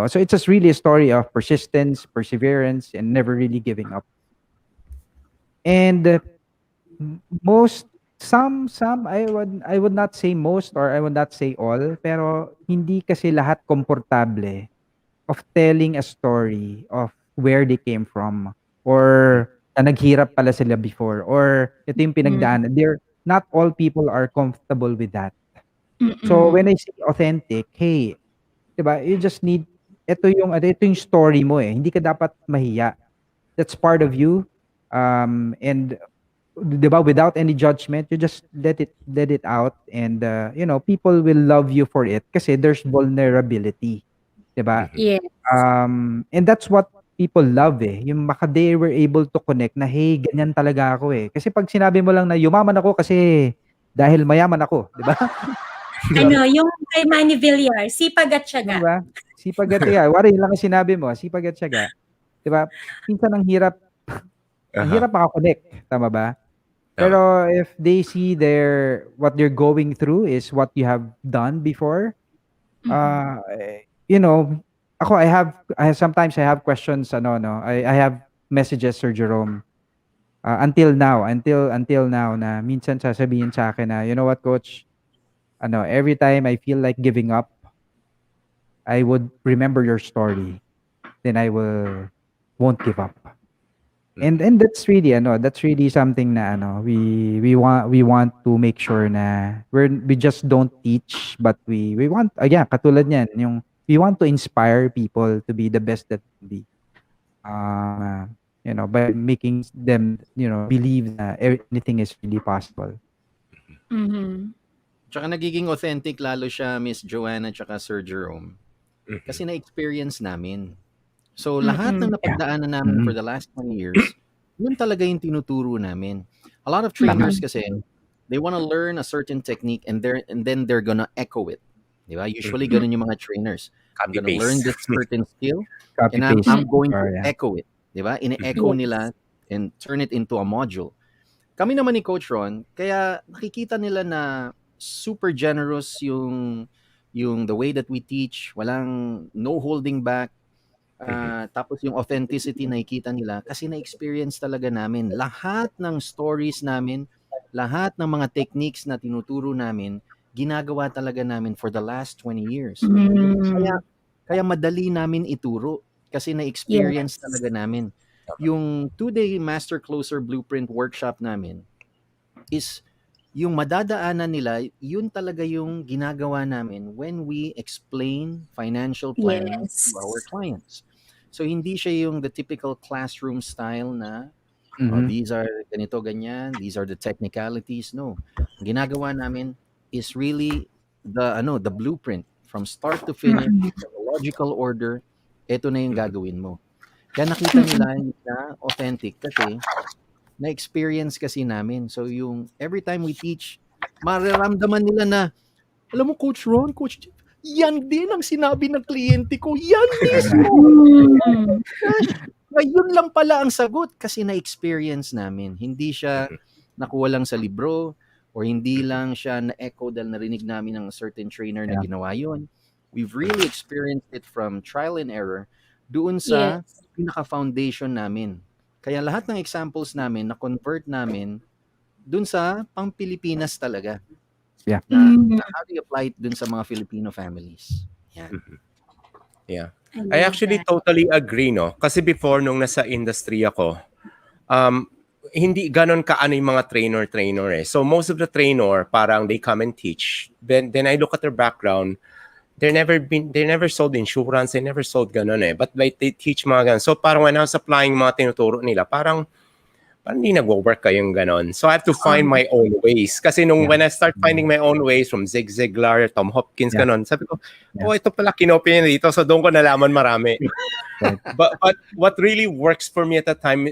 S3: so it's just really a story of persistence, perseverance, and never really giving up. And most some I would not say most, or I would not say all, pero hindi kasi lahat komportable of telling a story of where they came from, or na naghirap pala sila before, or ito yung
S1: Mm.
S3: pinagdaanan. Not all people are comfortable with that. So when
S1: Mm.
S3: I say authentic, hey, 'di ba? You just need, ito yung story mo eh. Hindi ka dapat mahiya. That's part of you. And 'di ba, without any judgment, you just let it out, and people will love you for it kasi there's vulnerability, 'di ba?
S2: Mhm.
S1: Yes.
S3: And that's what people love eh. Yung they were able to connect na, hey, ganyan talaga ako eh. Kasi pag sinabi mo lang na yumaman ako kasi dahil mayaman ako, 'di ba?
S2: Di ba?
S1: Ano, yung kay Manny Villar, sipag at
S3: 'Di
S1: tiyaga.
S3: ba? Sipag at tiyaga. Wari yun lang ang sinabi mo, sipag at tiyaga, 'di ba? Minsan ang hirap
S2: Aha.
S3: maka-connect, tama ba?
S2: Tama.
S3: Pero if they see what they're going through is what you have done before,
S1: Mm.
S3: you know, ako sometimes I have questions, no. I have messages, Sir Jerome, until now na minsan sasabihin sa akin na, "You know what, coach? Every time I feel like giving up, I would remember your story. Then I won't give up." And that's really something na we want to make sure na we just don't teach, but we want, again, katulad niyan, yung we want to inspire people to be the best that they can be. By making them, believe na anything is really possible.
S1: Mm-hmm.
S4: Tsaka nagiging authentic lalo siya, Miss Joanna tsaka Sir Jerome. Kasi na-experience namin. So, lahat ng napagdaanan namin for the last 20 years, yun talaga yung tinuturo namin. A lot of trainers kasi, they want to learn a certain technique and then they're gonna echo it. Di ba? Usually, ganun yung mga trainers. I'm gonna learn this certain skill and I'm going to echo it. Di ba? Ine-echo nila and turn it into a module. Kami naman ni Coach Ron, kaya nakikita nila na super generous yung the way that we teach, walang no holding back. Tapos yung authenticity nakikita nila kasi na-experience talaga namin. Lahat ng stories namin, lahat ng mga techniques na tinuturo namin, ginagawa talaga namin for the last 20 years. Kaya madali namin ituro kasi na-experience talaga namin. Yung 2-day Master Closer Blueprint workshop namin is yung madadaanan nila, yun talaga yung ginagawa namin when we explain financial planning to our clients. So, hindi siya yung the typical classroom style na these are ganito, ganyan, these are the technicalities. No. Ang ginagawa namin is really the blueprint from start to finish, the logical order. Ito na yung gagawin mo. Kaya nakita nila na authentic kasi na-experience kasi namin. So, yung every time we teach, mararamdaman nila na, alam mo, Coach Ron, Coach Jeff, yan din ang sinabi ng kliyente ko. Yan mismo! Ngayon lang pala ang sagot kasi na-experience namin. Hindi siya nakuha lang sa libro or hindi lang siya na-echo dahil narinig namin ng certain trainer na ginawa yun. We've really experienced it from trial and error doon sa pinaka-foundation namin. Kaya lahat ng examples namin, na-convert namin dun sa pang-Pilipinas talaga.
S3: Yeah.
S4: Na how do you apply it dun sa mga Filipino families? Yan.
S2: Yeah. I actually totally agree, no? Kasi before, nung nasa industry ako, hindi ganon kaano yung mga trainer eh. So most of the trainer, parang they come and teach. Then I look at their background, they never sold insurance, they never sold ganon eh. But like, they teach mga ganon. So parang when I was applying mga tinuturo nila, parang hindi nagwo-work kayong ganon. So I have to find my own ways. Kasi when I start finding my own ways from Zig Ziglar, Tom Hopkins, ganon, sabi ko, ito pala kinopy niya dito. So doon ko nalaman marami. But what really works for me at that time,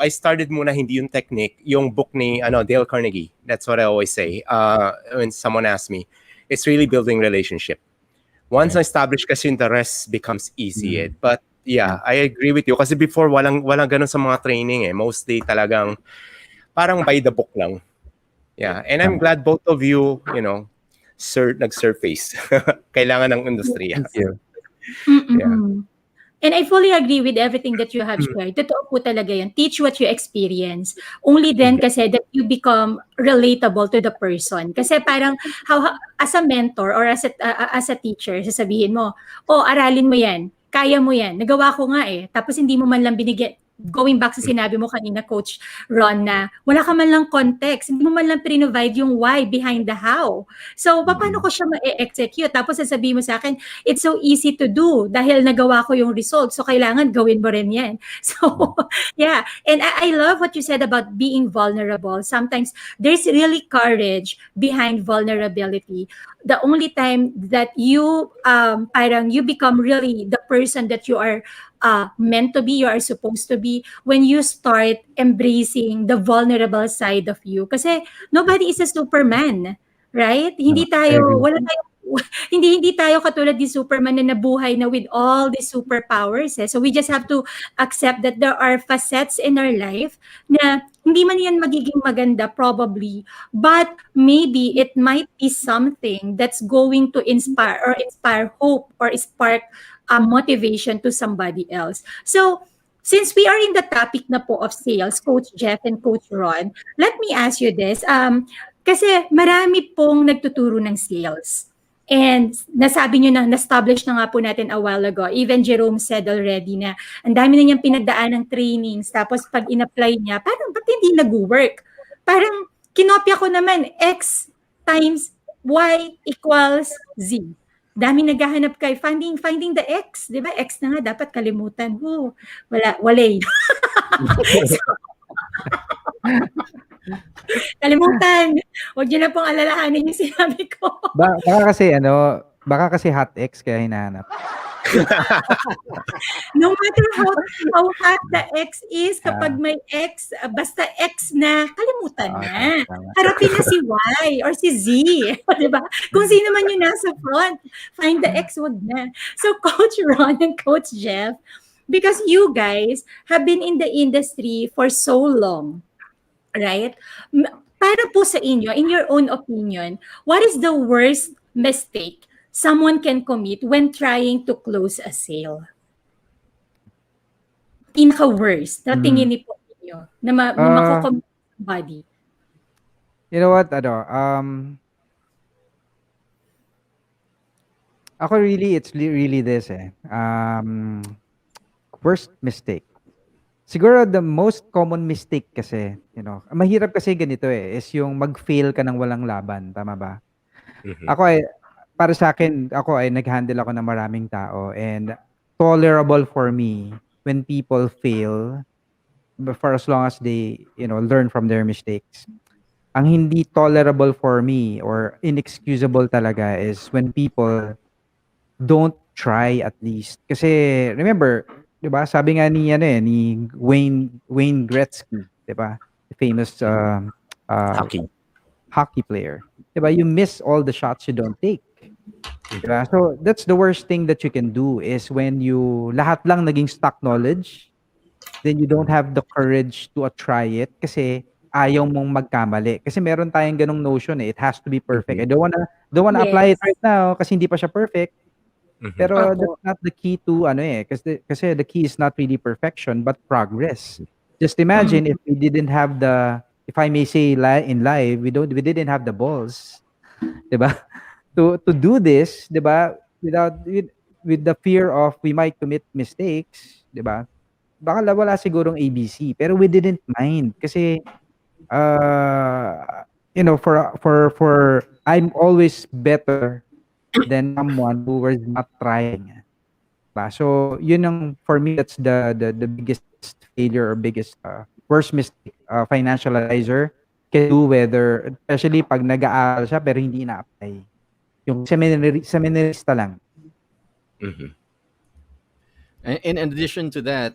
S2: I started muna hindi yung technique, yung book ni Dale Carnegie. That's what I always say when someone asks me. It's really building relationship. Once I establish kasi the rest becomes easy. But yeah, I agree with you. Kasi before, walang ganun sa mga training eh. Mostly talagang parang by the book lang. Yeah, and I'm glad both of you, nag-surface. Kailangan ng industriya.
S3: Thank you.
S1: Yeah. And I fully agree with everything that you have shared. Totoo po talaga yan. Teach what you experience. Only then kasi that you become relatable to the person. Kasi parang as a mentor or as a teacher, sasabihin mo, aralin mo yan. Kaya mo yan. Nagawa ko nga eh. Tapos hindi mo man lang binigyan, going back sa sinabi mo kanina, Coach Ron, na wala ka man lang context, hindi mo man lang provide yung why behind the how. So, paano ko siya ma-execute? Tapos sasabihin mo sa akin, it's so easy to do dahil nagawa ko yung result. So, kailangan gawin mo rin yan. So, yeah. And I love what you said about being vulnerable. Sometimes, there's really courage behind vulnerability. The only time that you you become really the person that you are meant to be, you are supposed to be when you start embracing the vulnerable side of you. Kasi nobody is a Superman, right? Hindi tayo katulad ni Superman na nabuhay na with all the superpowers. So we just have to accept that there are facets in our life na hindi man yan magiging maganda probably, but maybe it might be something that's going to inspire hope or spark motivation to somebody else. So, since we are in the topic na po of sales, Coach Jeff and Coach Ron, let me ask you this. Kasi marami pong nagtuturo ng sales. And nasabi nyo na, na-establish na nga po natin a while ago. Even Jerome said already na ang dami na niyang pinagdaan ng trainings. Tapos pag in-apply niya, parang ba't hindi nag-work? Parang kinopya ko naman, X times Y equals Z. Dami naghahanap kay finding the X, di ba? X na nga, dapat kalimutan. Wala. So, kalimutan. Huwag niyo na pong alalahanin yung sinabi ko.
S3: Baka kasi hot X kaya hinahanap.
S1: No matter how hot the X is, kapag may X, basta X na, kalimutan na. Harapin na si Y or si Z. Diba? Kung sino man yung nasa front, find the X, wag na. So Coach Ron and Coach Jeff, because you guys have been in the industry for so long, right? Para po sa inyo, in your own opinion, what is the worst mistake someone can commit when trying to close a sale? Pinaka-worst na tingin ni po ninyo na makukommit somebody.
S3: You know what, ako it's really this worst mistake. Siguro the most common mistake kasi, mahirap kasi ganito is yung mag-fail ka ng walang laban, tama ba? Para sa akin, ako ay nag-handle ako ng maraming tao, and tolerable for me when people fail for as long as they, learn from their mistakes. Ang hindi tolerable for me or inexcusable talaga is when people don't try at least. Kasi remember, 'di ba? Sabi nga ni Wayne Gretzky, 'di ba? The famous hockey player. 'Di ba? You miss all the shots you don't take. Diba? So that's the worst thing that you can do is when you lahat lang naging stock knowledge, then you don't have the courage to try it kasi ayaw mong magkamali. Kasi meron tayong ganong notion it has to be perfect. I don't wanna apply it right now kasi hindi pa siya perfect. Pero that's not the key to kasi the key is not really perfection but progress. Just imagine if we didn't have if I may say in life, we didn't have the balls, 'di ba? To do this, 'di ba? With the fear of we might commit mistakes, 'di ba? Baka wala sigurong ABC, pero we didn't mind kasi for I'm always better than someone who was not trying. Diba? So, yun ang for me that's the biggest failure or biggest worst mistake financial advisor can do, whether especially pag nag-aaral siya pero hindi na-apply. Yung seminarista lang.
S4: In addition to that,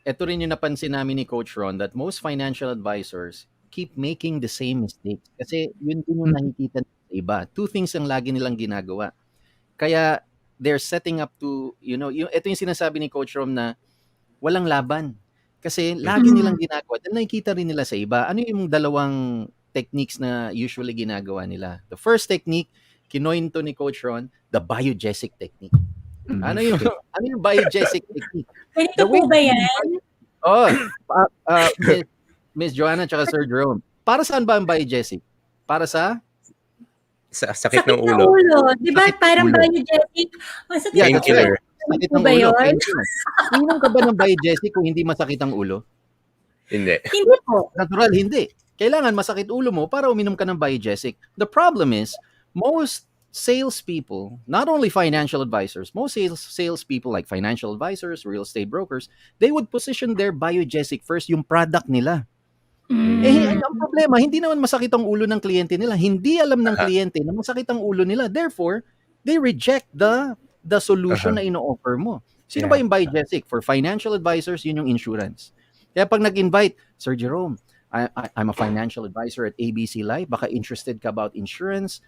S4: ito rin yung napansin namin ni Coach Ron that most financial advisors keep making the same mistakes. Kasi yun din yung nakikita sa iba. Two things ang lagi nilang ginagawa. Kaya they're setting up to, ito yung sinasabi ni Coach Ron na walang laban. Kasi lagi nilang ginagawa. Dahil nakikita rin nila sa iba. Ano yung dalawang techniques na usually ginagawa nila? The first technique, kinoin to ni Coach Ron, the biogesic technique. Ano yung biogesic technique?
S1: Ganito po ba yan?
S4: Miss Joanna tsaka Sir Jerome. Para saan ba ang biogesic? Para sa
S2: sakit ng ulo.
S1: Di ba? Parang biogesic. Masakit
S2: ang ulo.
S4: Sakit ng ulo. Inom ka ba ng biogesic kung hindi masakit ang ulo?
S2: Hindi.
S1: Hindi po.
S4: Natural, hindi. Kailangan masakit ulo mo para uminom ka ng biogesic. The problem is, most salespeople, not only financial advisors, most salespeople like financial advisors, real estate brokers, they would position their biogesic first, yung product nila. Ang problema, hindi naman masakit ang ulo ng kliyente nila. Hindi alam ng kliyente na masakit ang ulo nila. Therefore, they reject the solution na ino-offer mo. Sino ba yung biogesic? For financial advisors, yun yung insurance. Kaya pag nag-invite, Sir Jerome, I'm a financial advisor at ABC Life. Baka interested ka about insurance,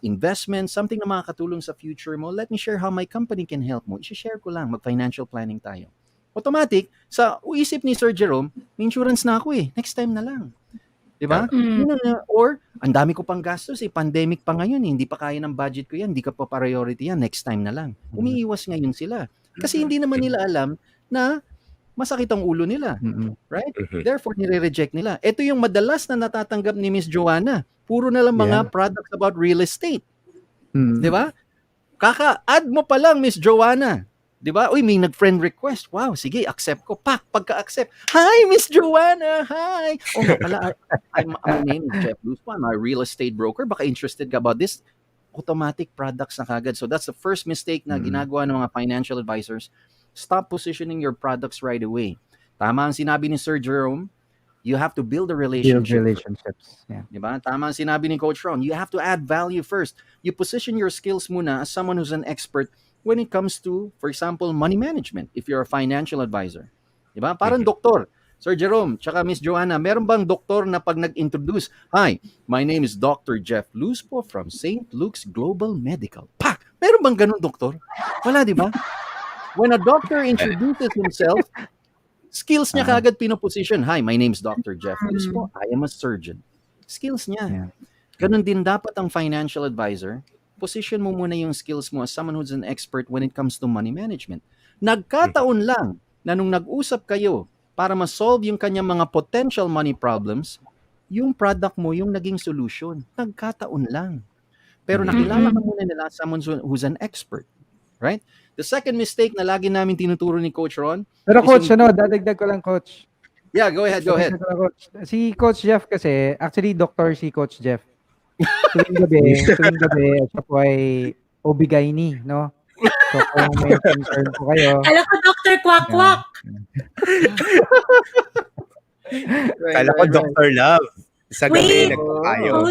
S4: investments, something na makakatulong sa future mo. Let me share how my company can help mo. I-share ko lang, mag-financial planning tayo. Automatic, sa uisip ni Sir Jerome, may insurance na ako next time na lang. Diba? Or, ang dami ko pang gastos pandemic pa ngayon hindi pa kaya ng budget ko yan, hindi ka pa priority yan, next time na lang. Umiiwas ngayon sila. Kasi hindi naman nila alam na masakit ang ulo nila. Right? Therefore, nire-reject nila. Ito yung madalas na natatanggap ni Miss Joanna. Puro na lang mga products about real estate. 'Di ba? Kaka-add mo pa lang, Miss Joanna. 'Di ba? Uy, may nag-friend request. Wow, sige, accept ko. Pak, pagka-accept. Hi, Miss Joanna. Hi. Oh, nga pala, my name is Jeff Luspo. I'm a real estate broker. Baka interested ka about this? Automatic products na kagad. So that's the first mistake na ginagawa ng mga financial advisors. Stop positioning your products right away. Tama ang sinabi ni Sir Jerome, you have to build a
S3: Build
S4: relationship.
S3: relationships. Yeah.
S4: Diba? Tama ang sinabi ni Coach Ron. You have to add value first. You position your skills muna as someone who's an expert when it comes to, for example, money management if you're a financial advisor. Diba? Parang doktor. Sir Jerome, tsaka Miss Joanna, meron bang doktor na pag nag-introduce, "Hi, my name is Dr. Jeff Luspo from St. Luke's Global Medical." Pa! Meron bang ganun doktor? Wala, di ba? When a doctor introduces himself, skills niya kagad pinoposition. "Hi, my name is Dr. Jeff Luspo. I am a surgeon." Skills niya.
S3: Yeah.
S4: Ganun din dapat ang financial advisor. Position mo muna yung skills mo as someone who's an expert when it comes to money management. Nagkataon lang na nung nag-usap kayo para ma-solve yung kanyang mga potential money problems, yung product mo yung naging solution. Nagkataon lang. Pero nakilala ka muna nila as someone who's an expert. Right? The second mistake na lagi namin tinuturo ni Coach Ron.
S3: Pero
S4: is
S3: coach,
S4: yung-
S3: dadagdag ko lang, coach.
S4: Yeah, go ahead.
S3: Dadagdag ko lang, coach. Si Coach Jeff kasi, actually, doctor si Coach Jeff. Tuwing gabi, siya po ay OB-GYN, no? So, kung may concern po kayo,
S1: Kala ko Dr. Kwak-Kwak.
S2: Kala ko Dr. Love. Sa gabi,
S1: Wait.
S2: nagpapayo.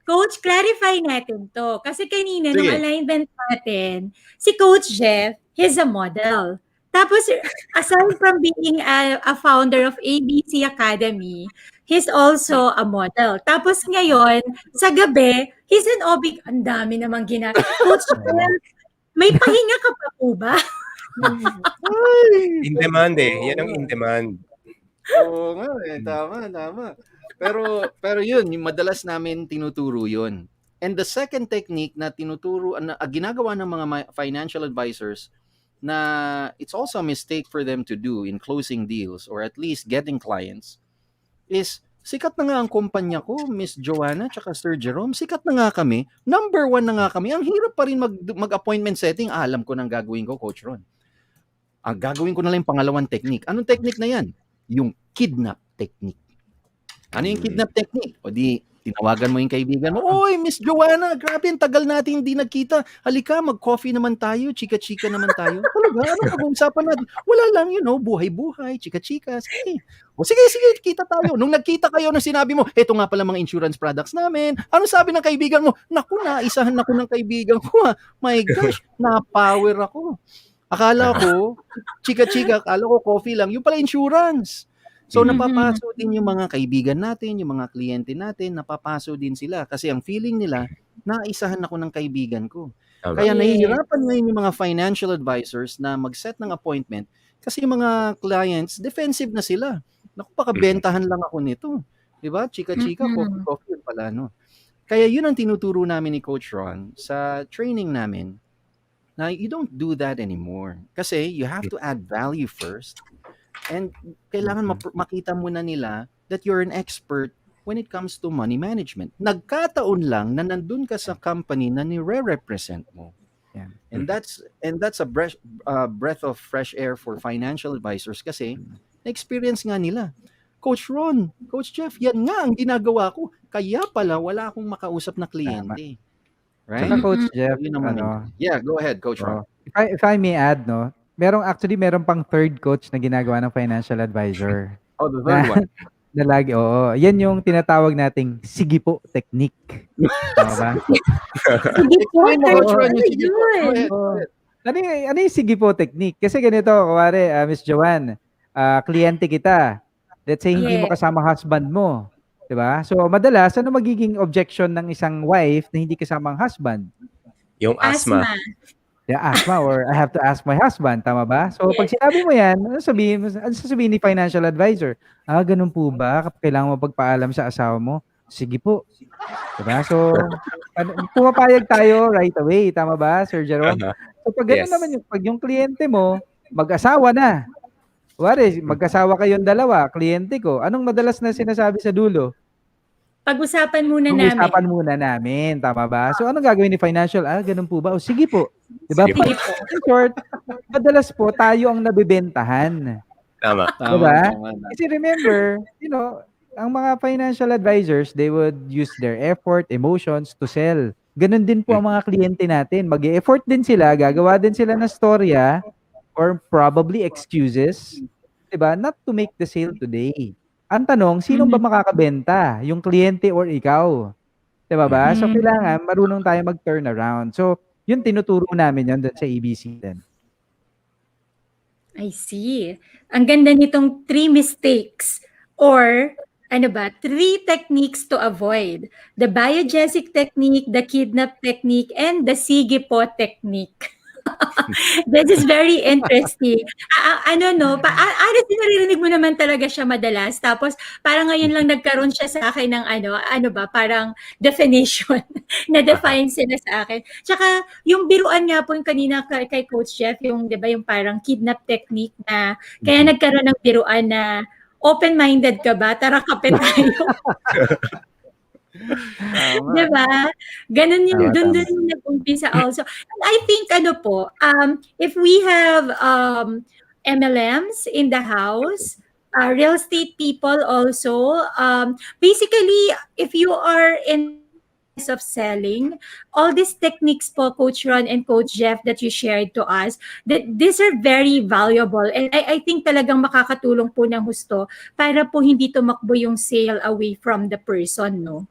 S1: Coach, clarify natin to. Kasi kanina, nung
S4: Sige.
S1: alignment natin, si Coach Jeff, he's a model. Tapos, aside from being a founder of ABC Academy, he's also a model. Tapos ngayon, sa gabi, he's an OB. Ang dami namang Coach Jeff, may pahinga ka pa po ba?
S2: In demand Yan ang in demand.
S4: Oo nga tama. Pero yun, yung madalas namin tinuturo yun. And the second technique na tinuturo, ginagawa ng mga financial advisors na it's also a mistake for them to do in closing deals or at least getting clients is, sikat na nga ang kumpanya ko, Miss Joanna tsaka Sir Jerome, sikat na nga kami, number 1 na nga kami, ang hirap pa rin mag-appointment setting. Alam ko nang gagawin ko, Coach Ron. Ang gagawin ko na lang yung pangalawang technique. Anong technique na yan? Yung kidnap technique. Ano yung kidnap technique? O di, tinawagan mo yung kaibigan mo, "Oy, Miss Joanna, grabe, ang tagal natin hindi nagkita. Halika, mag-coffee naman tayo, chika-chika naman tayo." Talaga, anong pag-uusapan natin? Wala lang, buhay-buhay, chika-chika. Sige. O sige, kita tayo. Nung nagkita kayo, nung sinabi mo, "Eto nga pala mga insurance products namin." Ano sabi ng kaibigan mo? "Naku, naisahan ako ng kaibigan ko. My gosh, na-power ako. Akala ko, chika-chika, akala ko coffee lang. Yung pala insurance." So, napapaso din yung mga kaibigan natin, yung mga kliyente natin, napapaso din sila. Kasi ang feeling nila, naisahan ako ng kaibigan ko. Kaya nahihirapan ngayon yung mga financial advisors na mag-set ng appointment kasi yung mga clients, defensive na sila. Naku, baka bentahan lang ako nito. Diba? Chika-chika, coffee, yun pala, no? Kaya yun ang tinuturo namin ni Coach Ron sa training namin, na you don't do that anymore. Kasi you have to add value first. And kailangan makita muna nila that you're an expert when it comes to money management. Nagkataon lang na nandun ka sa company na nire-represent mo.
S3: Yeah.
S4: And that's a breath of fresh air for financial advisors kasi na-experience nga nila. Coach Ron, Coach Jeff, yan nga ang ginagawa ko. Kaya pala wala akong makausap na kliyente. Right?
S3: Saka Coach Jeff,
S4: Yun naman yeah, go ahead, Coach Ron.
S3: If I may add, no, meron pang third coach na ginagawa ng financial advisor.
S4: Oh, the third one.
S3: Na lagi, oo. Yan yung tinatawag nating sige po technique. Tama ba?
S1: Sige po,
S4: Explain mo, Coach Ron, yung
S1: Ay,
S4: sige po.
S1: yun.
S4: Go ahead.
S3: Ano yung sige po technique? Kasi ganito, kuwari, Miss Joanne, kliyente kita. Let's say, hindi mo kasama husband mo. Diba? So, madalas, ano magiging objection ng isang wife na hindi kasama ang husband?
S2: Yung asthma.
S3: Yeah, asthma or I have to ask my husband. Tama ba? So, pag sinabi mo yan, ano sasabihin ni financial advisor? Ganun po ba? Kailangan mo pagpaalam sa asawa mo? Sige po. Diba? So, pumapayag tayo right away. Tama ba, Sir Jerome? So, pag gano'n naman pag yung kliyente mo, mag-asawa na. Wari, mag-asawa kayong dalawa, kliyente ko. Anong madalas na sinasabi sa dulo?
S1: Pag-usapan muna
S3: Pag-uusapan
S1: namin.
S3: muna namin, tama ba? So, anong gagawin ni financial? Gano'n po ba? O sige po. 'Di ba
S2: Sige po.
S3: po?
S1: Sige po.
S3: In short, madalas po tayo ang nabebentahan.
S2: Tama.
S3: 'Di
S4: Tama,
S3: ba?
S4: tama na.
S3: Kasi remember, ang mga financial advisors, they would use their effort, emotions to sell. Gano'n din po
S2: Mm.
S3: ang mga kliyente natin. Mag-e-effort din sila, gagawa din sila ng storya or probably excuses, 'di ba? Not to make the sale today. Ang tanong, sino ba
S1: Mhm.
S3: makakabenta? Yung kliyente or ikaw? 'Di ba? So,
S1: Mm.
S3: kailangan marunong tayo mag-turnaround. So, yun tinuturo namin yun dun sa ABC din.
S1: I see. Ang ganda nitong three mistakes or ano ba, three techniques to avoid. The biogesic technique, the kidnap technique, and the sige po technique. This is very interesting. Ano no, honestly naririnig mo naman talaga siya madalas. Tapos parang ngayon lang nagkaroon siya sa akin ng ano ba, parang definition na
S2: Aha.
S1: define sila sa akin. Tsaka yung biruan nga po yung kanina kay Coach Jeff, yung 'di ba yung parang kidnap technique na kaya
S3: Mhm.
S1: nagkaroon ng biruan na open-minded ka ba? Tara kape tayo.
S4: Tama.
S1: 'Di ba? Gano'n yung
S3: Tama,
S1: dun
S3: tama.
S1: yung nag-umpisa also. And I think ano po, if we have MLMs in the house, real estate people also, basically if you are in the business of selling, all these techniques po, Coach Ron and Coach Jeff that you shared to us, that these are very valuable and I think talagang makakatulong po ng husto para po hindi tumakbo yung sale away from the person, no?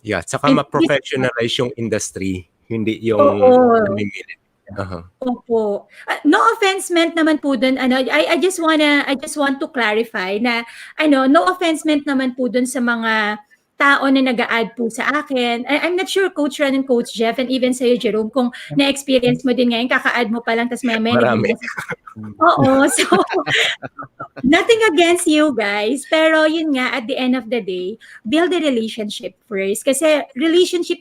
S2: Yeah, tsaka
S1: And this
S2: ma-professionalize yung industry, hindi yung
S1: oo,
S2: namimili. Aha.
S1: opo. No offense meant naman po dun ano, I just want to clarify na ano, no offense meant naman po dun sa mga tao na nag-a-add po sa akin. I'm not sure Coach Ron and Coach Jeff and even sa'yo Jerome kung na-experience mo din ngayon, kaka-add mo pa lang tas maya-maya
S2: Marami.
S1: nagme-message. Oo, so nothing against you guys, pero yun nga at the end of the day, build a relationship first kasi relationship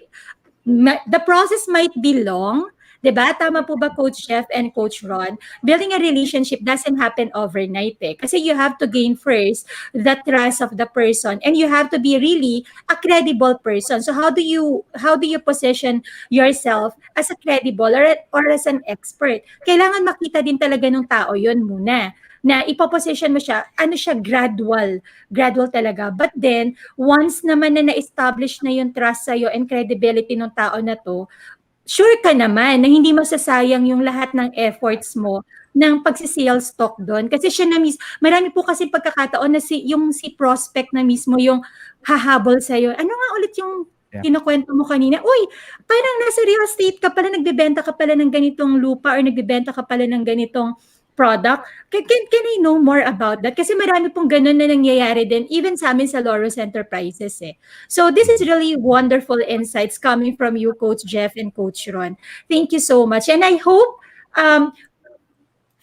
S1: the process might be long, 'di ba? Tama po ba Coach Jeff and Coach Ron? Building a relationship doesn't happen overnight eh. Kasi you have to gain first the trust of the person and you have to be really a credible person. So how do you position yourself as a credible or as an expert? Kailangan makita din talaga ng tao 'yon muna na ipoposition mo siya, ano siya, gradual talaga. But then, once naman na na-establish na yung trust sa'yo and credibility ng tao na to, sure ka naman na hindi masasayang yung lahat ng efforts mo ng pagsi-sales talk doon. Kasi siya na marami po kasi pagkakataon na si prospect na mismo yung hahabol sa'yo. Ano nga ulit yung
S3: Yeah.
S1: kinukwento mo kanina? Uy, parang nasa real estate ka pala, nagbebenta ka pala ng ganitong lupa or nagbebenta ka pala ng ganitong product. Can I know more about that? Kasi marami pong ganun na nangyayari din, even sa amin sa Laurus Enterprises eh. So this is really wonderful insights coming from you, Coach Jeff and Coach Ron. Thank you so much. And I hope um,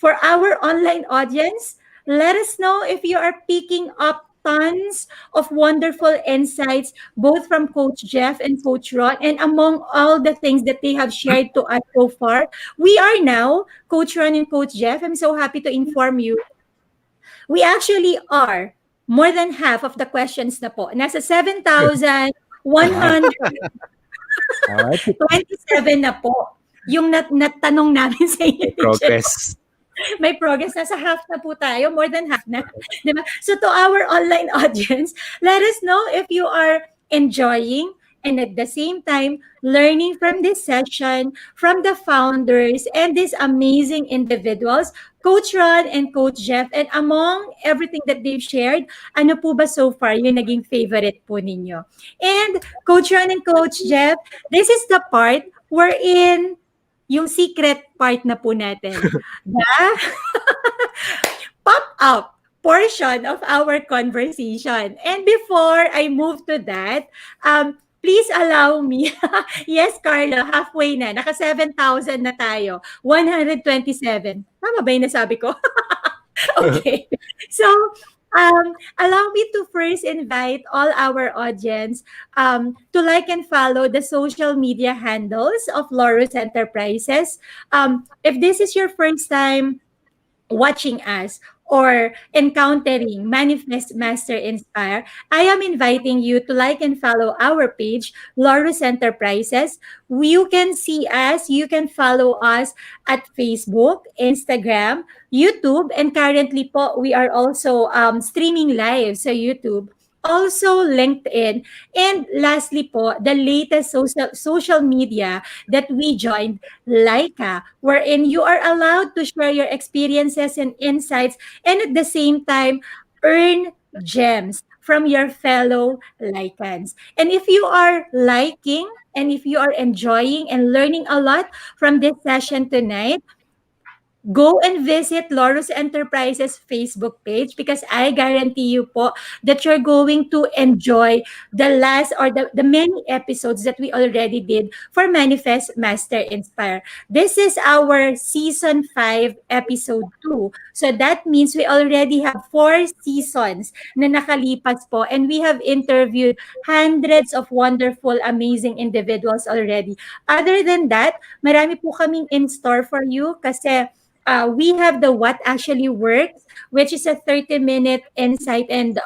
S1: for our online audience, let us know if you are picking up tons of wonderful insights, both from Coach Jeff and Coach Ron. And among all the things that they have shared to us so far, we are now, Coach Ron and Coach Jeff, I'm so happy to inform you, we actually are more than half of the questions na po. Nasa
S3: Alright.
S1: 7,127
S3: Alright.
S1: na po yung natanong namin sa inyo
S2: May
S1: ni Jeff.
S2: progress.
S1: May progress. Nasa half na po tayo. More than half na. Diba? So to our online audience, let us know if you are enjoying and at the same time learning from this session, from the founders and these amazing individuals, Coach Ron and Coach Jeff. And among everything that they've shared, ano po ba so far yung naging favorite po ninyo? And Coach Ron and Coach Jeff, this is the part wherein yung secret part na po natin. The pop-up portion of our conversation. And before I move to that, please allow me, yes, Carla, halfway na, naka 7,000 na tayo, 127. Tama ba yung nasabi ko? Okay. So, allow me to first invite all our audience to like and follow the social media handles of Laurus Enterprises. If this is your first time watching us, or encountering Manifest Master Inspire, I am inviting you to like and follow our page, Laurus Enterprises. You can see us, you can follow us at Facebook, Instagram, YouTube, and currently po, we are also streaming live sa YouTube. Also LinkedIn. And lastly po, the latest social media that we joined, Laika, wherein you are allowed to share your experiences and insights and at the same time earn gems from your fellow Laikans. And if you are liking and if you are enjoying and learning a lot from this session tonight, go and visit Laurus Enterprises Facebook page because I guarantee you po that you're going to enjoy the last or the many episodes that we already did for Manifest Master Inspire. This is our season 5 episode 2. So that means we already have 4 seasons na nakalipas po and we have interviewed hundreds of wonderful amazing individuals already. Other than that, marami po kaming in store for you kasi we have the What Actually Works, which is a 30-minute insight and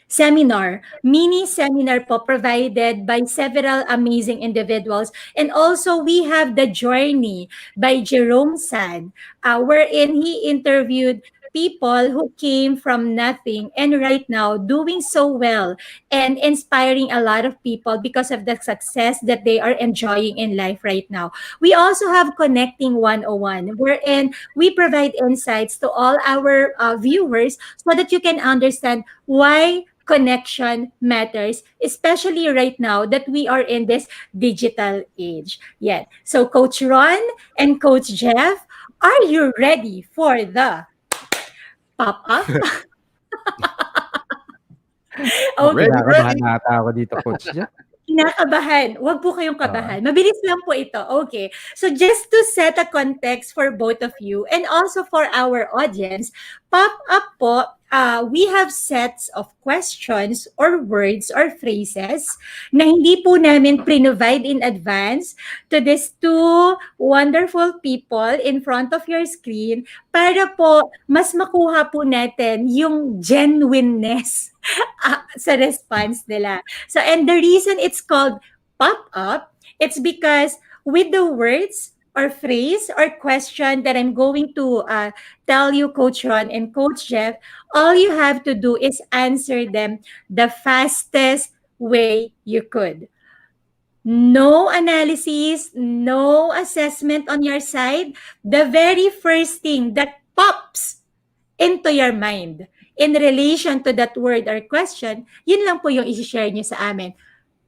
S1: seminar, mini seminar po provided by several amazing individuals. And also we have The Journey by Jerome San, wherein he interviewed people who came from nothing and right now doing so well and inspiring a lot of people because of the success that they are enjoying in life right now. We also have Connecting 101, wherein we provide insights to all our viewers so that you can understand why connection matters, especially right now that we are in this digital age. Yeah. So, Coach Ron and Coach Jeff, are you ready for the pop up? Okay.
S4: Ready,
S3: Kinakabahan
S4: ready.
S3: na ata ako dito, Coach Jeff.
S1: Kinakabahan. Huwag po kayong kabahan. Mabilis lang po ito. Okay. So just to set a context for both of you and also for our audience, pop up po, we have sets of questions or words or phrases na hindi po namin pre-provide in advance to these two wonderful people in front of your screen para po mas makuha po natin yung genuineness sa response nila. So, and the reason it's called pop up, it's because with the words or phrase or question that I'm going to tell you, Coach Ron and Coach Jeff, all you have to do is answer them the fastest way you could. No analysis, no assessment on your side. The very first thing that pops into your mind in relation to that word or question, yun lang po yung isi-share nyo sa amin.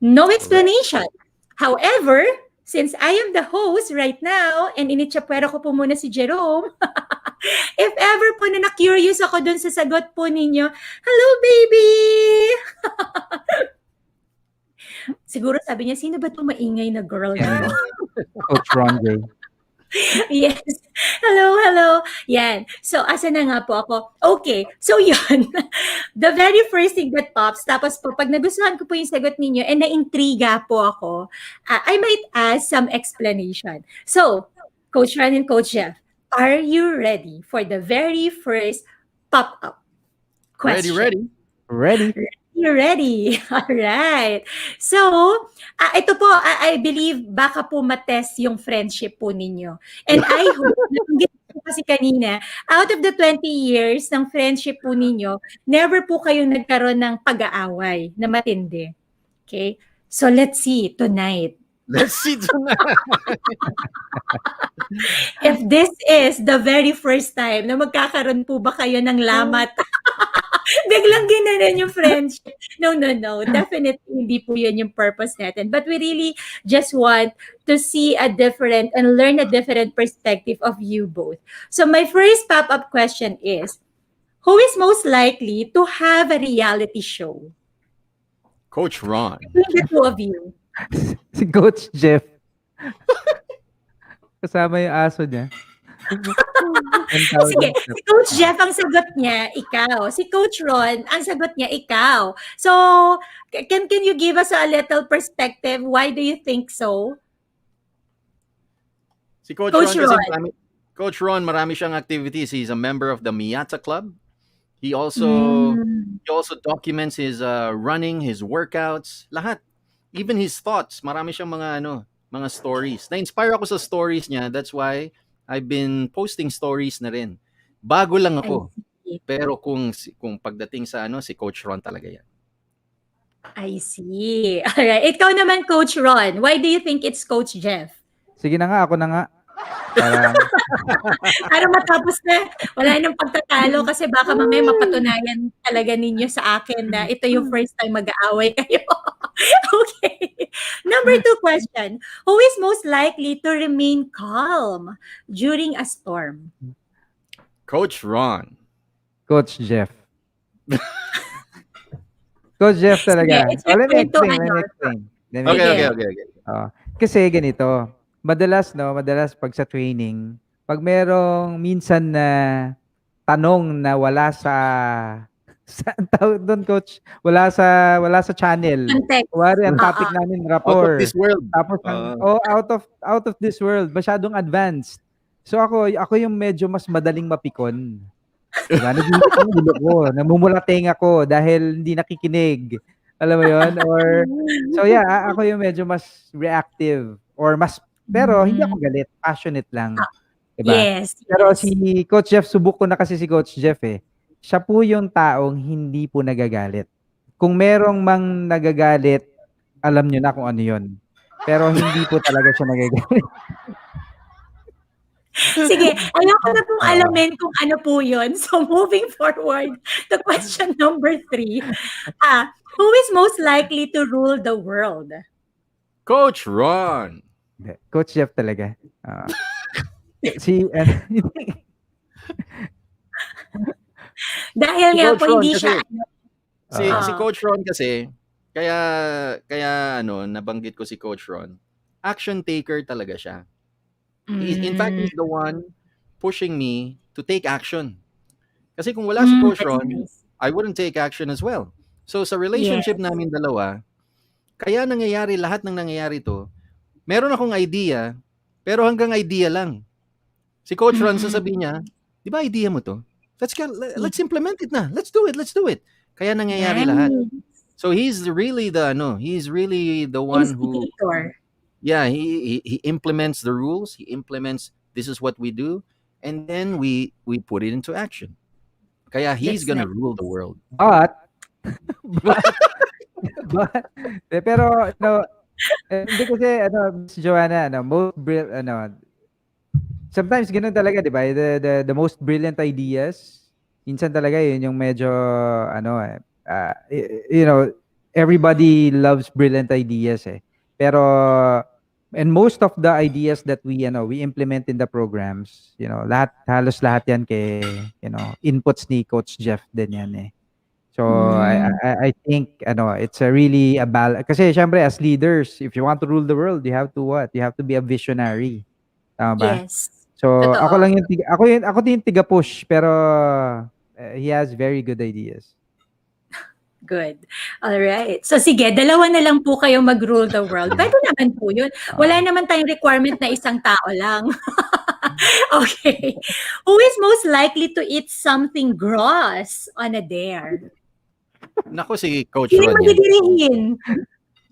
S1: No explanation. However, since I am the host right now, and initsapwera ko po muna si Jerome, if ever po na na-curious ako dun sa sagot po ninyo, hello, baby! Siguro sabi niya, sino ba itong maingay na girl na to?
S3: Coach Ron J.
S1: Yes. Hello, hello. Yan. So, asa na nga po ako? Okay. So, yun. The very first thing that pops, tapos po, pag nagustuhan ko po yung sagot ninyo and na-intriga po ako, I might ask some explanation. So, Coach Ron and Coach Jeff, are you ready for the very first pop-up
S4: Ready,
S1: question?
S4: ready.
S3: Ready?
S1: You're ready. All right. So, ito po, I believe baka po matest yung friendship po ninyo. And I hope, nabanggit ko kasi kanina, out of the 20 years ng friendship po ninyo, never po kayong nagkaroon ng pag-aaway na matindi. Okay? So, let's see tonight.
S4: Let's see tonight.
S1: If this is the very first time na magkakaroon po ba kayo ng lamat, biglang ginanon yung friendship. No. Definitely hindi po yun yung purpose natin. But we really just want to see a different and learn a different perspective of you both. So my first pop-up question is, who is most likely to have a reality show?
S4: Coach Ron.
S1: Between the two of you.
S3: Si Coach Jeff. Kasama yung aso niya.
S1: Sige, si Coach Jeff ang sagot niya, ikaw. Si Coach Ron, ang sagot niya, ikaw. So, can you give us a little perspective? Why do you think so?
S4: Si Coach
S1: Coach
S4: Ron kasi
S1: Ron.
S4: Coach Ron, marami siyang activities. He's a member of the Miyata Club. He also
S1: Mm,
S4: he also documents his running, his workouts, lahat. Even his thoughts. Marami siyang mga stories. Na-inspire ako sa stories niya. That's why I've been posting stories na rin. Bago lang
S1: I
S4: ako.
S1: see.
S4: Pero kung pagdating sa si Coach Ron talaga yan.
S1: I see. Alright. Ikaw naman, Coach Ron. Why do you think it's Coach Jeff?
S3: Sige na nga, ako na nga. Parang,
S1: Para matapos na, wala nang pagtatalo kasi baka mamaya mapatunayan talaga ninyo sa akin na ito yung first time mag-aaway kayo. Okay. Number 2 question. Who is most likely to remain calm during a storm?
S4: Coach Ron.
S3: Coach Jeff. Coach Jeff
S1: Sige,
S3: talaga.
S1: it's your
S3: Let me
S1: turn to
S3: explain, let me explain. Let me
S4: Okay,
S1: Sige.
S3: explain.
S4: okay.
S3: Kasi ganito, madalas pag sa training, pag merong minsan na tanong na wala sa ang tawag doon, coach, wala sa channel.
S1: Context.
S3: Kunwari ang
S1: Oo.
S3: topic namin
S4: Out of
S3: rapport.
S4: this world.
S3: Tapos out of this world, masyadong advanced. So ako yung medyo mas madaling mapikon. Diba? Nag-iinit ang ulo ko, namumulating ako dahil hindi nakikinig. Alam mo 'yon? Or so yeah, ako yung medyo mas reactive or pero hindi ako
S1: Mm.
S3: galit, passionate lang,
S1: Ah,
S3: 'di ba?
S1: yes,
S3: Pero
S1: yes.
S3: si Coach Jeff, subok ko na kasi si Coach Jeff eh. Siya po yung taong hindi po nagagalit. Kung merong mang nagagalit, alam niyo na kung ano 'yon. Pero hindi po talaga siya nagagalit.
S1: Sige, ayoko na pong
S3: Oo.
S1: alamin kung ano po yun. So, moving forward to question number 3. Who is most likely to rule the world?
S4: Coach Ron.
S3: Hindi, Coach Jeff talaga. Si
S1: Dahil
S4: Si
S1: nga
S4: Coach
S1: po
S4: Ron
S1: hindi
S4: kasi
S1: siya
S4: si
S1: ah,
S4: Coach Ron kasi kaya kaya nabanggit ko si Coach Ron. Action taker talaga siya. In fact,
S1: mm,
S4: he's the one pushing me to take action. Kasi kung wala si Coach
S1: that's
S4: Ron,
S1: nice.
S4: I wouldn't take action as well. So sa
S1: Yes.
S4: relationship namin dalawa, kaya nangyayari lahat ng nangyayari to, meron akong idea, pero hanggang idea lang. Si Coach Ron
S1: Mm-mm.
S4: sasabihin niya, "Di ba idea mo to?
S1: Yeah.
S4: Let's implement it na. Let's do it. Kaya nangyayari lahat.
S1: Nice.
S4: So he's really the one who
S1: Instigator.
S4: he implements the rules, he implements this is what we do, and then we put it into action. Kaya he's
S1: That's
S4: gonna
S1: nice.
S4: rule the world.
S3: but but but pero hindi kasi Miss Joanna, sometimes gano'n talaga, 'di ba? The most brilliant ideas, minsan talaga 'yun yung medyo you know, everybody loves brilliant ideas eh. Pero and most of the ideas that we implement in the programs, halos lahat 'yan inputs ni Coach Jeff din 'yan eh. So
S1: Mm,
S3: I think it's a really kasi syempre as leaders, if you want to rule the world, you have to what? You have to be a visionary. Tama ba?
S1: yes.
S3: So ako
S1: Totoo.
S3: lang yung ako din yung tiga-push pero he has very good ideas.
S1: Good. Alright. So sige, dalawa na lang po kayo mag-rule the world. Puwede naman po yun. Wala naman tayong requirement na isang tao lang. Okay. Who is most likely to eat something gross on a dare?
S4: Nako si Coach
S1: Sino
S4: Ron yan.
S1: magdidirihin?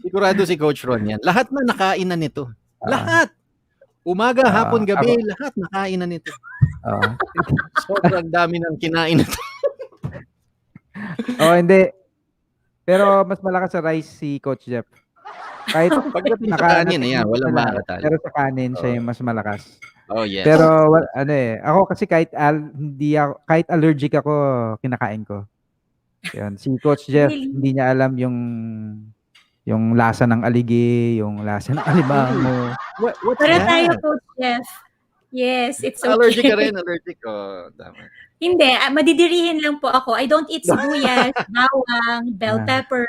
S4: Sigurado si Coach Ron yan. Lahat na nakain na nito. Lahat. Umaga, hapon, gabi,
S3: Ako,
S4: lahat nakain na nito.
S3: oo.
S4: Sobrang dami ng kinain nito.
S3: Hindi. Pero mas malakas sa rice si Coach Jeff. Kahit
S4: Pagdating sa kanin, ayan, walang makakatalo.
S3: pero sa kanin siya
S4: Oo.
S3: yung mas malakas.
S4: Oh, yes.
S3: Pero ako kasi kahit allergic ako, kinakain ko. Yan, si Coach Jeff,
S1: Really?
S3: hindi niya alam yung lasa ng aligi, yung lasa ng alimango.
S4: What's
S1: Para tayo,
S4: that?
S1: Coach Jeff. Yes, it's
S4: Allergic ka
S1: okay.
S4: rin, allergic. Oh, tama.
S1: Hindi, madidirihin lang po ako. I don't eat sibuyas, bawang, bell
S3: Ah,
S1: pepper,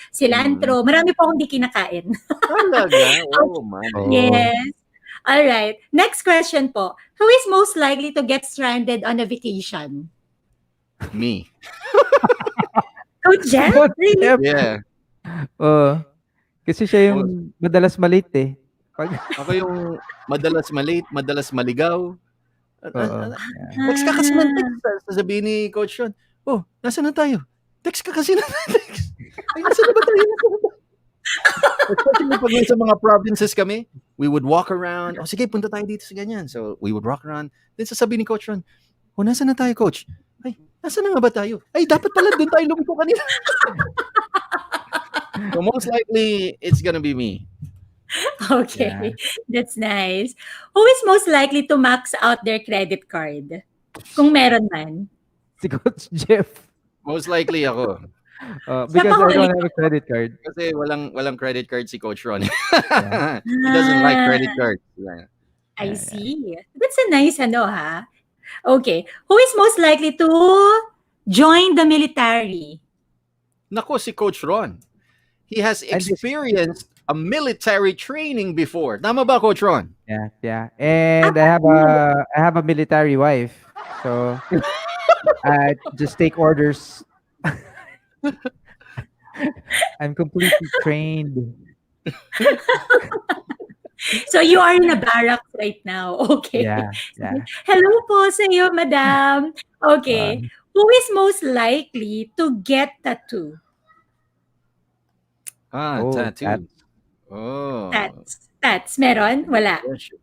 S1: cilantro. Marami po akong di kinakain.
S4: Talaga? Oh, my.
S3: oo.
S1: Yes. All right. Next question po. Who is most likely to get stranded on a vacation?
S4: Me.
S1: Coach Jeff?
S3: Coach
S1: Really?
S3: Jeff,
S4: Yeah.
S3: kasi siya yung madalas malate eh.
S4: Ako yung madalas malate, madalas maligaw.
S3: Oo.
S4: Text ka kasi ng text.
S1: Ah,
S4: Sasabihin ni Coach Ron, oh, nasa na tayo? Text ka kasi ng text. Ay, nasa na ba tayo? Especially pag sa mga provinces kami, we would walk around. Oh, sige, punta tayo dito sa ganyan. So, we would walk around. Then sasabihin ni Coach Ron, oh, nasa na tayo, Coach? Ay, nasa na nga ba tayo? Ay, dapat pala doon tayo lumiko kanina. So, most likely, it's gonna be me.
S1: okay. That's nice. Who is most likely to max out their credit card? Kung meron man.
S3: Si Coach Jeff.
S4: Most likely ako.
S3: Because I
S1: huli
S3: don't have a credit card.
S4: Kasi walang credit card si Coach Ron.
S3: Yeah.
S4: He doesn't like credit cards. Yeah.
S1: I
S3: Yeah.
S1: see. That's a nice ha? Okay. Who is most likely to join the military?
S4: Nako, si Coach Ron. He has experienced a military training before. Tama ba, Coach Ron?
S3: Yeah. And I have a military wife. So I just take orders. I'm completely trained.
S1: So you are in a barracks right now. Okay.
S3: Yeah.
S1: Hello po sa iyo, madam. Okay. Who is most likely to get tattoo?
S4: Tattoo.
S3: That,
S4: Oh.
S1: Tats. Meron? Wala.
S4: Gosh.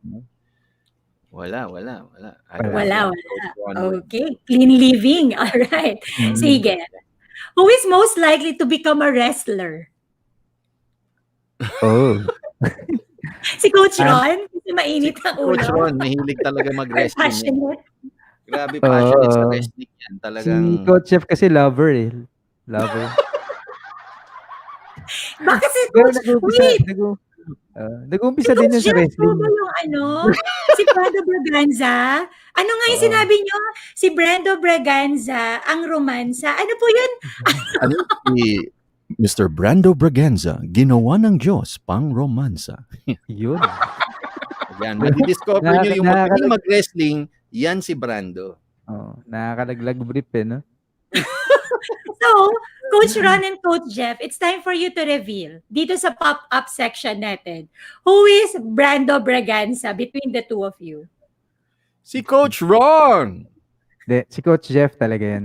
S4: Wala. I don't
S1: Wala.
S4: think Coach Ron would.
S1: Okay. Clean living. All right. Sige. Who is most likely to become a wrestler?
S3: oh.
S1: Si Coach Ron? Kasi mainit ang
S4: Coach
S1: ulo.
S4: Ron, mahilig talaga mag-wrestling.
S1: Passionate.
S4: Grabe passionate sa
S3: Oo.
S4: wrestling yan.
S3: Si
S4: Talagang...
S3: Coach Jeff kasi lover eh. Lover.
S1: Bakit si
S3: Pero
S1: Coach? Wait!
S3: nag-uumpisa
S1: Si
S3: din
S1: Coach
S3: yun sa
S1: Jeff po
S3: wrestling.
S1: ba yung si Brando Braganza? Ano nga yung sinabi nyo? Si Brando Braganza, ang romansa. Ano po yun?
S4: Ano si Mr. Brando Braganza, ginawa ng Diyos pang romansa.
S3: Yun.
S4: Yan, madidiscover nyo yung magaling mag-wrestling, yan si Brando.
S3: Nakakalaglag brief eh, no?
S1: So, Coach Ron and Coach Jeff, it's time for you to reveal dito sa pop-up section natin. Who is Brando Braganza between the two of you?
S4: Si Coach Ron!
S3: Si Coach Jeff talaga yan.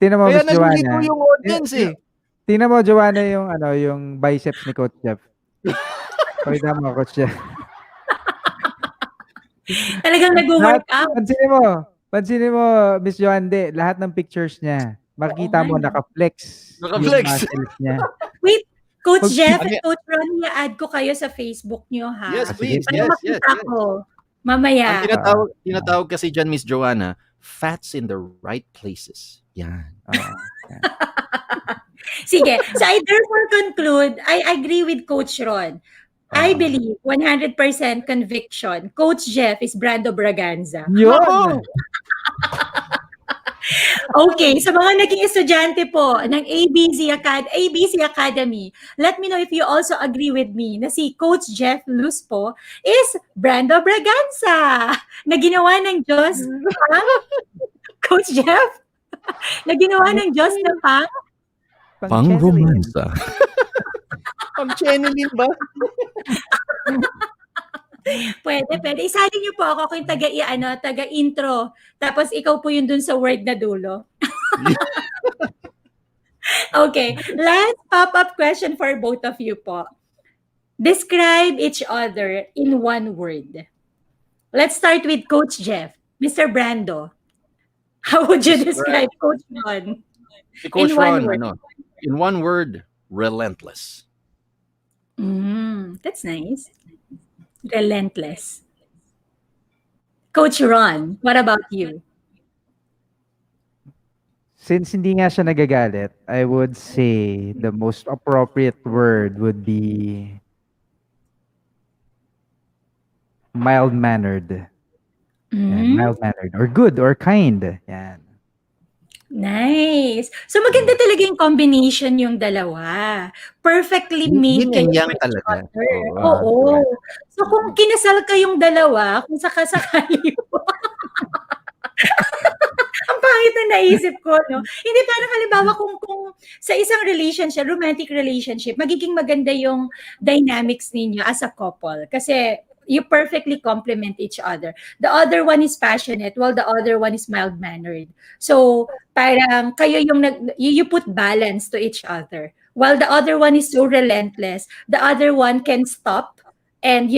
S3: Tinan mo,
S4: Kaya
S3: Miss Joanna.
S4: nandito yung audience eh.
S3: Tingnan mo, Joanna, yung biceps ni Coach Jeff. Pakita mo, Coach Jeff.
S1: Talagang nag-workout.
S3: Pansinin mo, Miss Joanne, lahat ng pictures niya, makikita mo naka-flex.
S4: Naka-flex.
S3: Yung muscles niya.
S1: Wait, Coach Jeff
S3: Ano
S1: and Coach Ron, i-add ko kayo sa Facebook nyo, ha?
S4: Yes, please.
S3: sige.
S1: Para makita ko. Mamaya.
S4: Ang tinatawag kasi dyan, Miss Joanna, fats in the right places. Yan.
S1: Sige. So I therefore conclude, I agree with Coach Ron. I believe 100% conviction. Coach Jeff is Brando Braganza.
S3: Yun!
S1: Okay, sa mga naging estudyante po ng ABC Academy, let me know if you also agree with me na si Coach Jeff Luspo is Brando Braganza na ginawa ng Diyos. Coach Jeff? Na ginawa ng Diyos na
S4: Pang romansa. Pang channeling ba?
S1: Pwede. Isali niyo po ako kung taga-intro. Tapos ikaw po yun dun sa word na dulo. Okay. Last pop-up question for both of you po. Describe each other in one word. Let's start with Coach Jeff. Mr. Brando. How would you describe Coach Ron?
S4: Si Coach
S1: In one
S4: Ron,
S1: word.
S4: in one word, relentless.
S1: That's nice. Relentless. Coach Ron, what about you?
S3: Since hindi nga siya nagagalit, I would say the most appropriate word would be mild-mannered. Yan, mild-mannered. Or good, or kind. Yan.
S1: Nice. So maganda talaga yung combination yung dalawa. Perfectly made
S4: Yin
S1: kayo
S4: and yang
S1: for each
S4: talaga.
S1: other.
S4: Oo.
S1: Oo. So kung kinasal kayong dalawa, kung sakasakali po. Ang pangit na naisip ko, no? Hindi, parang halimbawa kung sa isang relationship, romantic relationship, magiging maganda yung dynamics ninyo as a couple. Kasi you perfectly complement each other. The other one is passionate while the other one is mild-mannered. So, parang kayo yung you put balance to each other. While the other one is so relentless, the other one can stop and,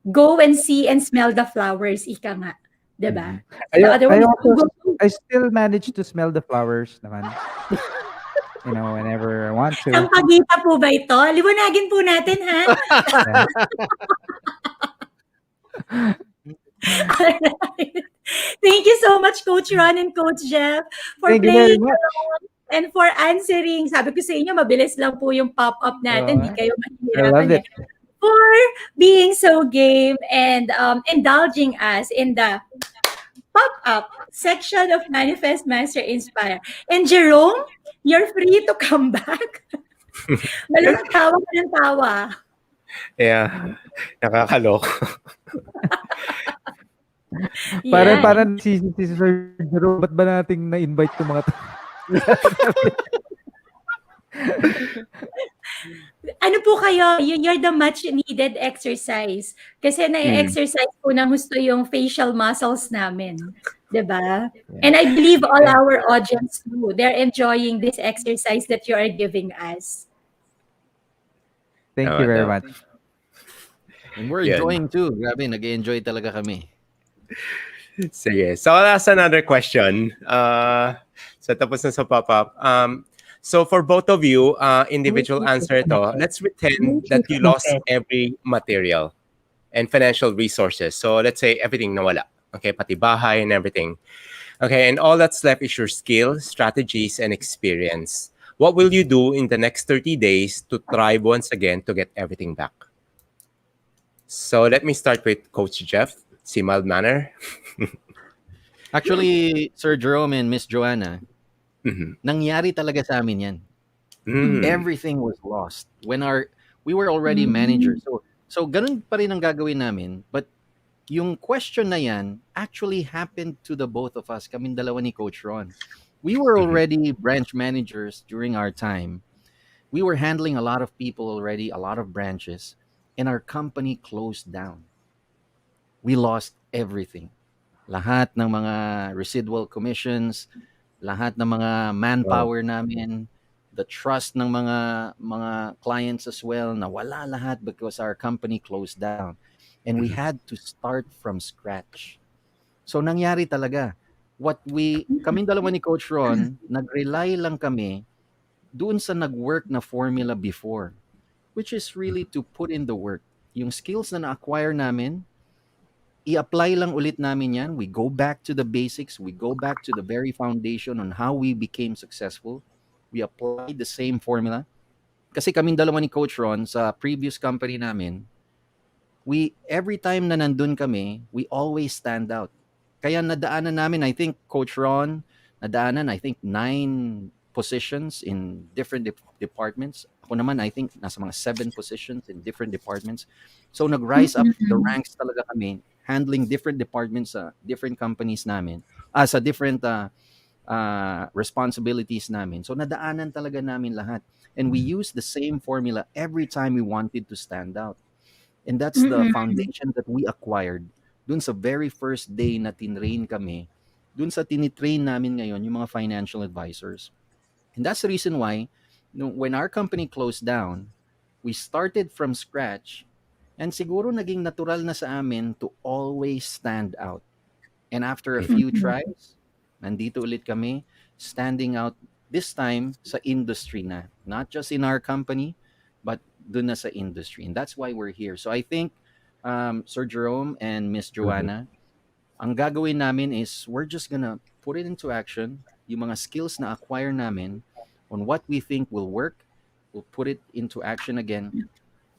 S1: go and see and smell the flowers, ika nga. 'Di ba?
S3: Mhm.
S1: So, the other
S3: I
S1: one is,
S3: also
S1: go, go.
S3: I still manage to smell the flowers naman, whenever I want to.
S1: Sampagita po ba ito? Liwanagin po natin, ha?
S3: Yeah.
S1: Alright. Thank you so much, Coach Ron and Coach Jeff, for
S3: Thank you very
S1: playing
S3: much.
S1: along and for answering. Sabi ko sa inyo, mabilis lang po yung pop-up natin. Di
S3: Oo,
S1: kayo
S3: I love
S1: mahihirapan eh.
S3: it.
S1: For being so game and indulging us in the pop-up section of Manifest Master Inspire. And Jerome, you're free to come back. Malamang tawa ka ng tawa.
S2: Yeah, nakakaloko.
S3: Parang
S1: Yeah.
S3: parang nagsisisi si Sir Jerome, ba't ba nating na-invite 'tong mga 'to?
S1: Ano po kayo, you're the much needed exercise. Kasi
S2: Mm.
S1: na-exercise po ng gusto yung facial muscles namin. 'Di ba? And
S3: Yeah.
S1: I believe all
S3: Thank
S1: our audience too, they're enjoying this exercise that you are giving us.
S3: thank
S2: Tama,
S3: you very
S2: tama.
S3: much.
S4: And we're
S2: Yun.
S4: enjoying too. Grabe, nag-enjoy talaga kami.
S2: Sige. So that's another question. So tapos na sa pop-up. So for both of you, individual answer to, let's pretend that you lost every material and financial resources. So let's say everything nawala. Okay, pati bahay and everything. Okay, and all that's left is your skill, strategies, and experience. What will you do in the next 30 days to thrive once again to get everything back? So let me start with Coach Jeff, si mild manner.
S4: Actually, Sir Jerome and Miss Joanna,
S2: Mhm.
S4: nangyari talaga sa amin yan.
S2: Mm.
S4: Everything was lost when we were already managers. So ganun pa rin ang gagawin namin. But yung question na yan actually happened to the both of us, kaming dalawa ni Coach Ron. We were already branch managers during our time. We were handling a lot of people already, a lot of branches, and our company closed down. We lost everything. Lahat ng mga residual commissions, lahat ng mga manpower namin, the trust ng mga clients as well, nawala lahat because our company closed down. And we had to start from scratch. So nangyari talaga. Kaming dalawa ni Coach Ron, nag-rely lang kami doon sa nag-work na formula before, which is really to put in the work. Yung skills na na-acquire namin, i-apply lang ulit namin yan. We go back to the basics. We go back to the very foundation on how we became successful. We apply the same formula. Kasi kaming dalawa ni Coach Ron sa previous company namin, every time na nandun kami, we always stand out. Kaya nadaanan namin, I think, Coach Ron, nadaanan, I think, 9 positions in different departments. Ako naman, I think, nasa mga 7 positions in different departments. So, nag-rise up the ranks talaga kami, handling different departments sa different companies namin, sa different responsibilities namin. So, nadaanan talaga namin lahat. And we use the same formula every time we wanted to stand out. And that's the foundation that we acquired dun sa very first day na tinrain kami, dun sa tinitrain namin ngayon, yung mga financial advisors. And that's the reason why, when our company closed down, we started from scratch, and siguro naging natural na sa amin to always stand out. And after a few tries, nandito ulit kami, standing out this time sa industry na. Not just in our company, but dun na sa industry. And that's why we're here. So I think, Sir Jerome and Miss Joanna, ang gagawin namin is we're just gonna put it into action. Yung mga skills na acquire namin on what we think will work, we'll put it into action again,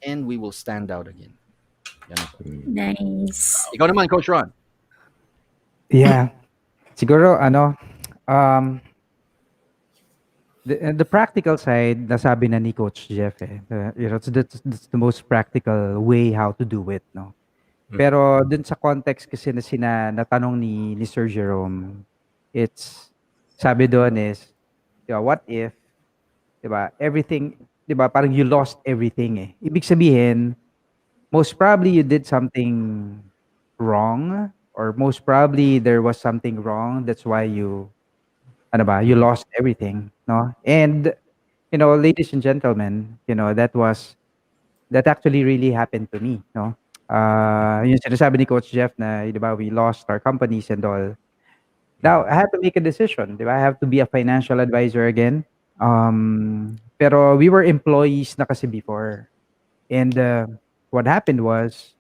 S4: and we will stand out again. Yan po.
S1: Nice.
S4: Ikaw naman, Coach Ron.
S3: Yeah. Siguro the practical side, nasabi na ni Coach Jeff that's the most practical way how to do it, no. Pero dun sa context kasi na natanong ni Sir Jerome, it's sabi doon is, what if, 'di ba? Everything, 'di ba? Parang you lost everything eh. Ibig sabihin, most probably you did something wrong, or most probably there was something wrong. That's why you, ano ba, you lost everything, no? And ladies and gentlemen, that actually really happened to me, no? Yung sinasabi ni Coach Jeff na, di ba, we lost our companies and all. Now, I had to make a decision, di ba? I have to be a financial advisor again. Pero we were employees na kasi before. And what happened was,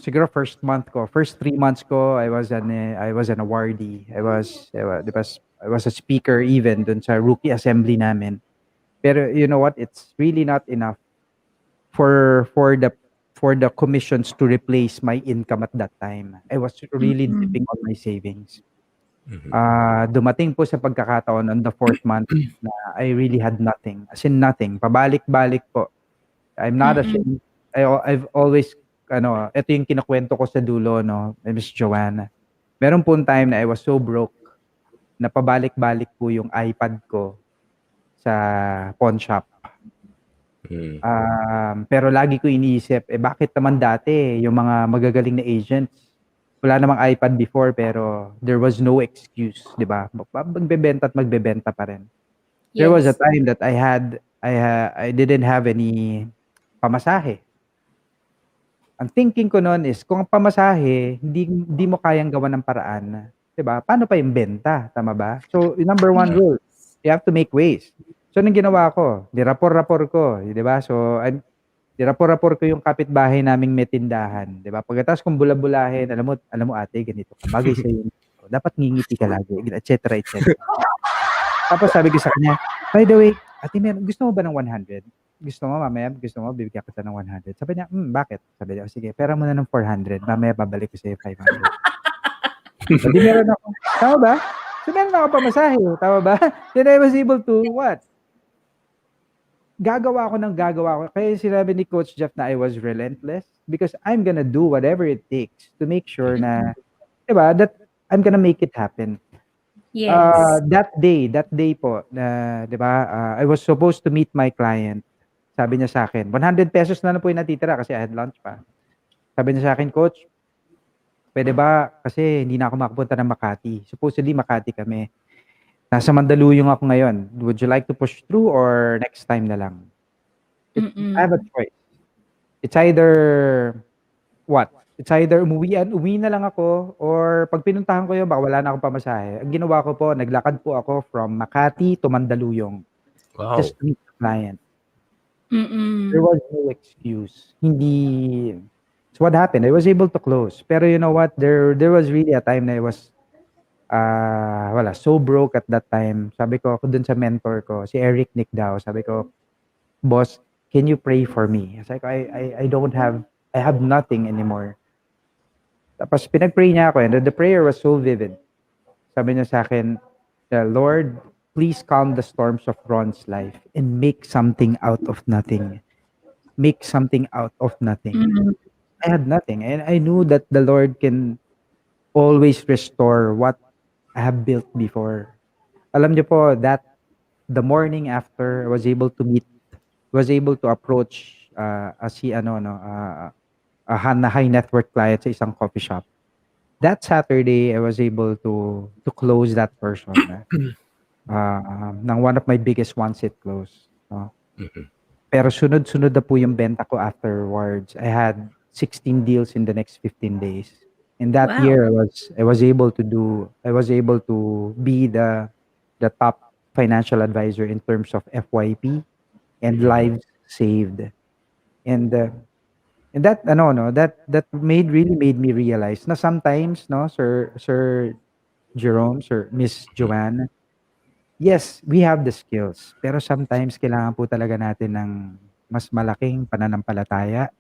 S3: siguro first 3 months ko, I was an awardee. I was a speaker even dun sa rookie assembly namin. Pero you know what? It's really not enough for for the for the commissions to replace my income at that time. I was really
S1: Mm-mm.
S3: dipping on my savings. Dumating po sa pagkakataon on the fourth month na I really had nothing. As in nothing. Pabalik-balik po. I'm not
S1: Mm-mm.
S3: ashamed. I've always, ito yung kinukwento ko sa dulo, no, Miss Joanna. Meron po time na I was so broke na pabalik-balik po yung iPad ko sa pawn shop. Pero lagi ko iniisip, bakit naman dati yung mga magagaling na agents, wala namang iPad before pero there was no excuse, 'di ba? Magbebenta at magbebenta pa rin. There was a
S1: Yes.
S3: time that I didn't have any pamasahe. Ang thinking ko noon is kung ang pamasahe hindi mo kayang gawan ng paraan, 'di ba? Paano pa yung benta, tama ba? So, yung number one rule, you have to make ways. So, anong ginawa ko? Nirapor-rapor ko, 'di ba? So, nirapor-rapor ko yung kapitbahay naming may tindahan, 'di ba? Pagkatapos kong bula-bulahin, alam mo ate, ganito ka, bagay sa'yo yun. Dapat ngingiti ka lagi, et cetera, et cetera. Tapos sabi ko sa kanya, by the way, ate, gusto mo ba ng 100? Gusto mo, bibigyan kita ng 100. Sabi niya, bakit? Sabi niya, sige, pera mo na ng 400, mamaya babalik ko sa'yo 500. So, di meron ako, tama ba? So, meron ako pamasahe, tama ba? Then I was able to, what? Gagawa ko. Kaya sinabi ni Coach Jeff na I was relentless because I'm gonna do whatever it takes to make sure na, diba, that I'm gonna make it happen.
S1: Yes.
S3: That day po na, 'di ba, I was supposed to meet my client. Sabi niya sa akin, 100 pesos na lang po yung natitira kasi I had lunch pa. Sabi niya sa akin, Coach, pwede ba kasi hindi na ako makapunta ng Makati. Supposedly Makati kami. Nasa Mandaluyong ako ngayon. Would you like to push through or next time na lang? I have a
S1: Mm-mm.
S3: choice. It's either what? It's either uwi na lang ako or pag pinuntahan ko yun, baka wala na akong pamasahe. Ang ginawa ko po, naglakad po ako from Makati to Mandaluyong
S2: Wow.
S3: just to meet the client. There
S1: Mm-mm.
S3: was no excuse. Hindi. So what happened? I was able to close. Pero you know what? There was really a time na I was so broke at that time. Sabi ko dun sa mentor ko, si Eric Nick daw, sabi ko, boss, can you pray for me? Sabi ko, I don't have, I have nothing anymore. Tapos pinag-pray niya ako and the prayer was so vivid. Sabi niya sa akin, Lord, please calm the storms of Ron's life and make something out of nothing. Make something out of nothing.
S1: Mm-mm.
S3: I had nothing and I knew that the Lord can always restore what I have built before. Alam niyo po that the morning after I was able to approach a high net worth client sa isang coffee shop. That Saturday, I was able to close that person ng one of my biggest ones it closed. No? Pero sunod-sunod na po yung benta ko afterwards. I had 16 deals in the next 15 days. In that
S1: Wow.
S3: year, I was able to be the top financial advisor in terms of FYP and lives saved. And that that really made me realize na sometimes, no, Sir Jerome, Sir Miss Joanne, yes, we have the skills, pero sometimes kailangan po talaga natin ng mas malaking pananampalataya.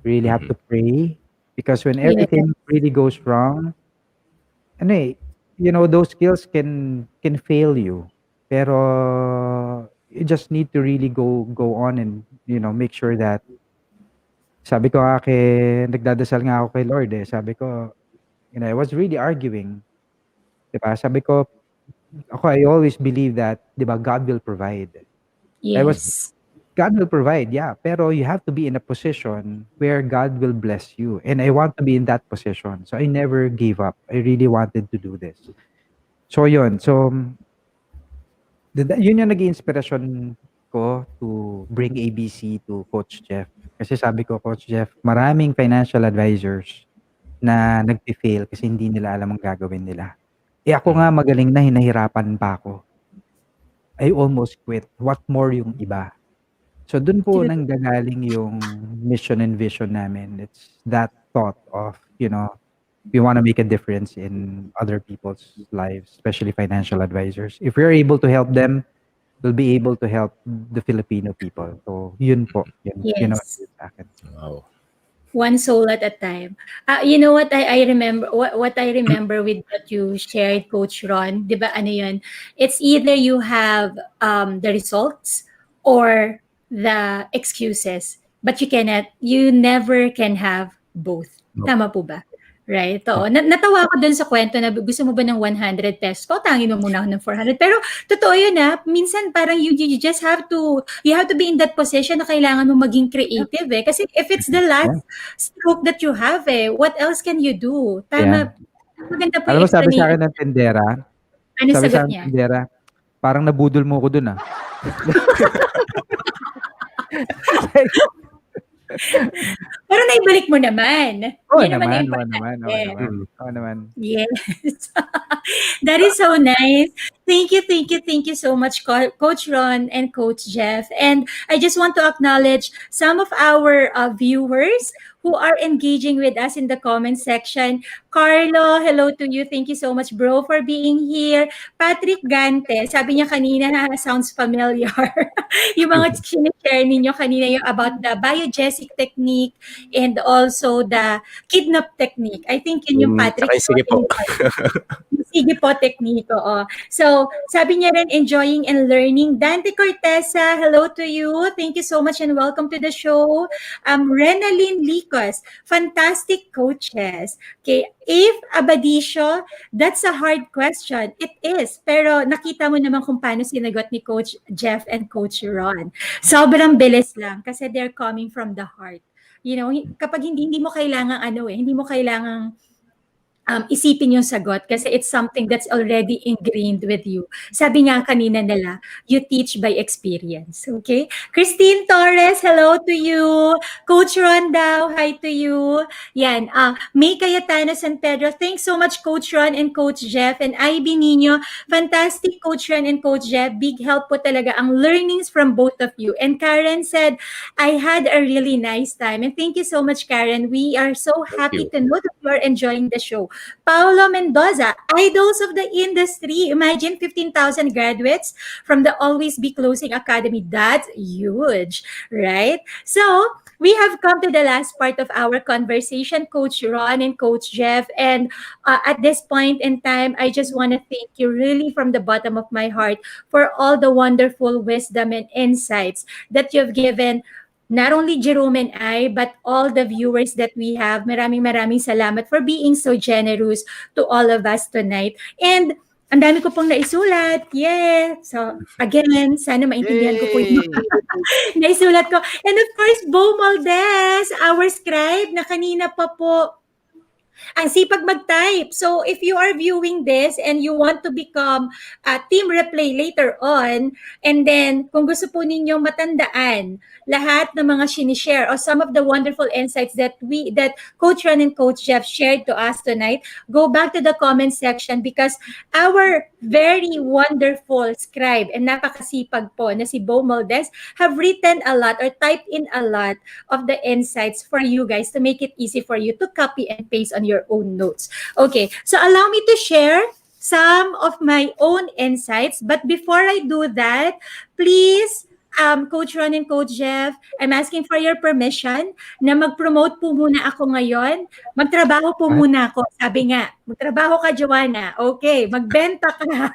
S3: We really have to pray because when
S1: Yes.
S3: everything really goes wrong, ano those skills can fail you. Pero you just need to really go on and make sure that sabi ko nga nagdadasal nga ako kay Lord sabi ko, I was really arguing, 'di ba? Sabi ko, I always believe that, 'di ba, God will provide. I was
S1: Yes.
S3: God will provide, yeah. Pero you have to be in a position where God will bless you. And I want to be in that position. So I never gave up. I really wanted to do this. So yun. So yun yung naging inspirasyon ko to bring ABC to Coach Jeff. Kasi sabi ko, Coach Jeff, maraming financial advisors na nagpi-fail kasi hindi nila alam ang gagawin nila. Eh ako nga magaling na, hinahirapan pa ako. I almost quit. What more yung iba? So dun po nanggagaling yung mission and vision namin. It's that thought of, we want to make a difference in other people's lives, especially financial advisors. If we're able to help them, we'll be able to help the Filipino people. So yun po. Yun ang
S1: Yes.
S3: sa akin.
S2: Wow.
S1: One soul at a time. You know what I remember, what I remember with what you shared, Coach Ron, 'di ba ano 'yun? It's either you have the results or the excuses, but you never can have both.
S2: No.
S1: Tama po ba? Right? Oo. Natawa ako dun sa kwento na gusto mo ba ng 100 pesos? Pautangin mo muna ako ng 400. Pero totoo yun minsan parang you just you have to be in that position na kailangan mo maging creative Kasi if it's the last stroke that you have what else can you do? Tama. Maganda po
S3: Alam
S1: yung
S3: mo, sabi sa
S1: explanation.
S3: akin ng tendera,
S1: Ano
S3: sabi
S1: sagot
S3: sa akin ng
S1: niya?
S3: tendera, parang nabudol mo ko dun
S1: Pero naibalik mo naman.
S3: Oo
S1: Yun naman
S3: naman,
S1: ang
S3: oo
S1: importante.
S3: naman.
S1: Yes. That is so nice. Thank you so much, Coach Ron and Coach Jeff. And I just want to acknowledge some of our viewers who are engaging with us in the comment section. Carlo, hello to you. Thank you so much, bro, for being here. Patrick Gante, sabi niya kanina, sounds familiar. Yung mga sinishare ninyo kanina yung about the biogesic technique and also the kidnap technique. I think yun yung Patrick.
S2: Saka sige po.
S1: Sige po, technique, oo. So, sabi niya rin, enjoying and learning. Dante Cortesa, hello to you. Thank you so much and welcome to the show. Renalyn Licos, fantastic coaches. Okay, if Abadisio, that's a hard question. It is. Pero nakita mo naman kung paano sinagot ni Coach Jeff and Coach Ron. Sobrang bilis lang kasi they're coming from the heart. Kapag hindi mo kailangang hindi mo kailangang isipin yung sagot kasi it's something that's already ingrained with you. Sabi nga kanina nila, you teach by experience. Okay? Christine Torres, hello to you. Coach Ron Dao, hi to you. Yan. May Cayetano San Pedro, thanks so much Coach Ron and Coach Jeff. And Ivy Nino, fantastic Coach Ron and Coach Jeff. Big help po talaga ang learnings from both of you. And Karen said, I had a really nice time. And thank you so much, Karen. We are so happy
S2: you.
S1: to know that you are enjoying the show. Paulo Mendoza, idols of the industry. Imagine 15,000 graduates from the Always Be Closing Academy. That's huge, right? So, we have come to the last part of our conversation, Coach Ron and Coach Jeff. And at this point in time, I just want to thank you really from the bottom of my heart for all the wonderful wisdom and insights that you've given not only Jerome and I, but all the viewers that we have. Maraming salamat for being so generous to all of us tonight. And ang dami ko pong naisulat. Yeah. So, again, sana maintindihan ko po yung naisulat ko. And of course, Bo Maldes, our scribe na kanina pa po ang sipag mag-type. So, if you are viewing this and you want to become a team replay later on, and then kung gusto po ninyong matandaan lahat ng mga sinishare or some of the wonderful insights that Coach Ron and Coach Jeff shared to us tonight, go back to the comment section because our very wonderful scribe and napakasipag po na si Bo Maldes have written a lot or typed in a lot of the insights for you guys to make it easy for you to copy and paste on your own notes. Okay, so allow me to share some of my own insights. But before I do that, please, Coach Ron and Coach Jeff, I'm asking for your permission na mag-promote po muna ako ngayon. Magtrabaho po muna ako. Sabi nga, magtrabaho ka, Joanna. Okay, magbenta ka.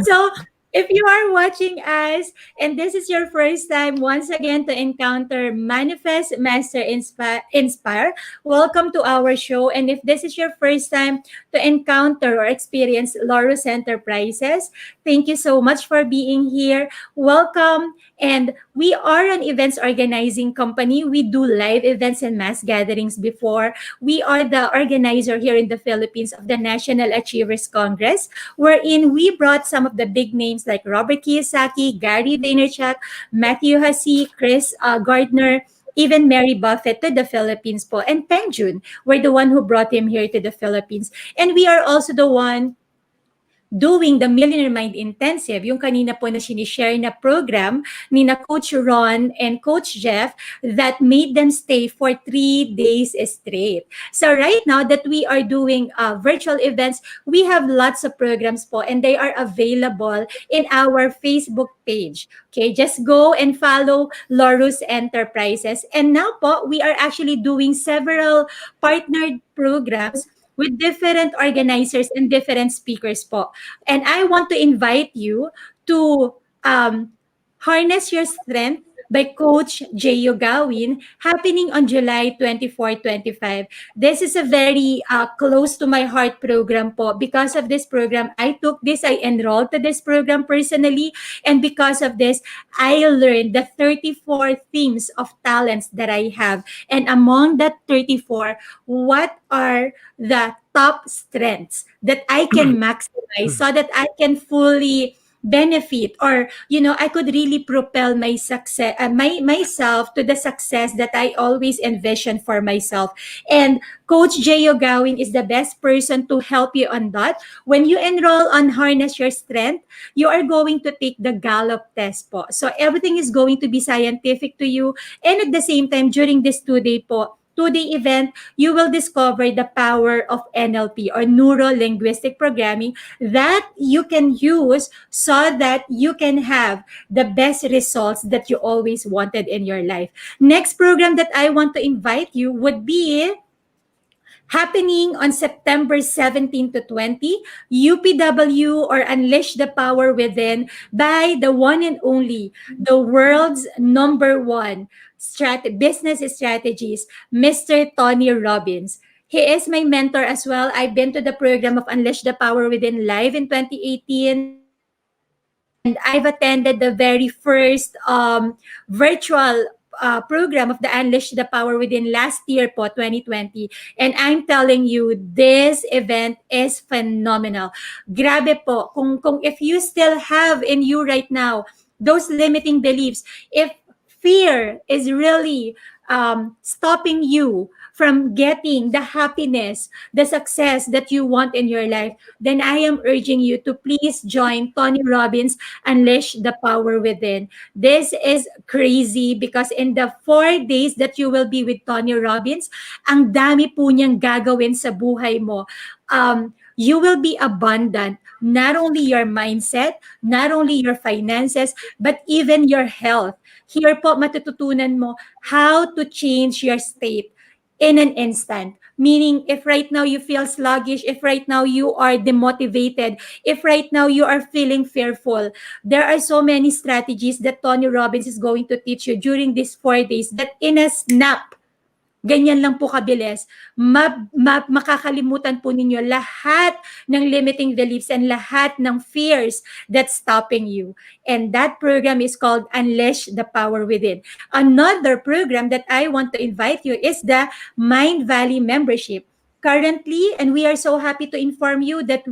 S1: So, If you are watching us and this is your first time once again to encounter Manifest Master Inspire, welcome to our show. And if this is your first time to encounter or experience Laurus Enterprises, thank you so much for being here. Welcome. And we are an events organizing company. We do live events and mass gatherings before. We are the organizer here in the Philippines of the National Achievers Congress, wherein we brought some of the big names like Robert Kiyosaki, Gary Vaynerchuk, Matthew Hussey, Chris Gardner, even Mary Buffett to the Philippines po. And Peng Joon, we're the one who brought him here to the Philippines. And we are also the one doing the Millionaire Mind Intensive, yung kanina po na sinishare na program ni na Coach Ron and Coach Jeff that made them stay for 3 days straight. So right now that we are doing virtual events, we have lots of programs po and they are available in our Facebook page. Okay, just go and follow Laurus Enterprises. And now po, we are actually doing several partnered programs with different organizers and different speakers po. And I want to invite you to Harness Your Strength by Coach Jay Yogawin, happening on July 24, 25. This is a very close to my heart program po. Because of this program, I took this, I enrolled to this program personally, and because of this, I learned the 34 themes of talents that I have. And among that 34, what are the top strengths that I can maximize so that I can fully benefit, or I could really propel my success, myself to the success that I always envision for myself. And Coach Jay Yogawin is the best person to help you on that. When you enroll on Harness Your Strength, you are going to take the Gallup test po. So everything is going to be scientific to you, and at the same time during this 2-day event, you will discover the power of NLP, or Neuro Linguistic Programming, that you can use so that you can have the best results that you always wanted in your life. Next program that I want to invite you would be happening on September 17 to 20, UPW, or Unleash the Power Within, by the one and only, the world's number one business strategist, Mr. Tony Robbins. He is my mentor as well. I've been to the program of Unleash the Power Within live in 2018. And I've attended the very first virtual program of the Unleash the Power Within last year po, 2020. And I'm telling you, this event is phenomenal. Grabe po, kung if you still have in you right now those limiting beliefs, if fear is really stopping you from getting the happiness, the success that you want in your life, then I am urging you to please join Tony Robbins, Unleash the Power Within. This is crazy because in the 4 days that you will be with Tony Robbins, ang dami po niyang gagawin sa buhay mo. You will be abundant, not only your mindset, not only your finances, but even your health. Here po matututunan mo how to change your state in an instant. Meaning, if right now you feel sluggish, if right now you are demotivated, if right now you are feeling fearful, there are so many strategies that Tony Robbins is going to teach you during these 4 days that in a snap, ganyan lang po kabilis, makakalimutan po ninyo lahat ng limiting beliefs and lahat ng fears that's stopping you. And that program is called Unleash the Power Within. Another program that I want to invite you is the Mind Valley membership. Currently, and we are so happy to inform you that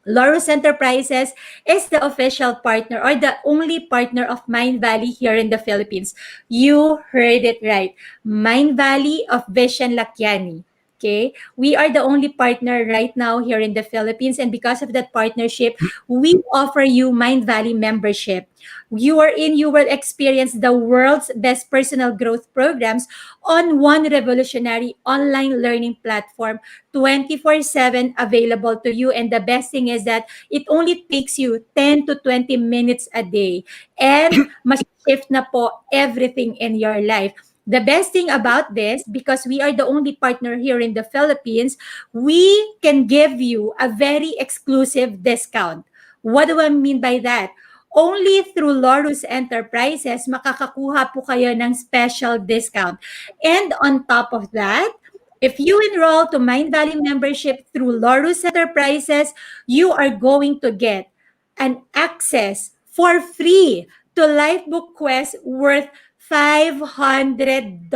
S1: Laurus Enterprises is the official partner, or the only partner of Mind Valley here in the Philippines. You heard it right. Mind Valley of Vision Lakiani. Okay? We are the only partner right now here in the Philippines, and because of that partnership, we offer you Mind Valley membership. You will experience the world's best personal growth programs on one revolutionary online learning platform, 24/7 available to you. And the best thing is that it only takes you 10 to 20 minutes a day. And mas-shift na po everything in your life. The best thing about this, because we are the only partner here in the Philippines, we can give you a very exclusive discount. What do I mean by that? Only through Laurus Enterprises, makakakuha po kayo ng special discount. And on top of that, if you enroll to Mind Valley membership through Laurus Enterprises, you are going to get an access for free to Lifebook Quest worth $500.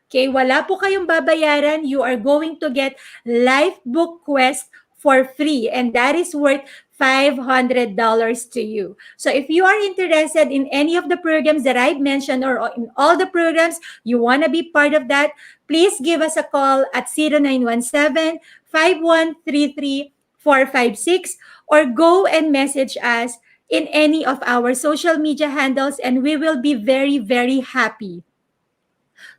S1: Okay, wala po kayong babayaran. You are going to get Lifebook Quest for free, and that is worth $500 to you. So if you are interested in any of the programs that I've mentioned or in all the programs, you want to be part of that, please give us a call at 0917-5133-456 or go and message us in any of our social media handles, and we will be very, very happy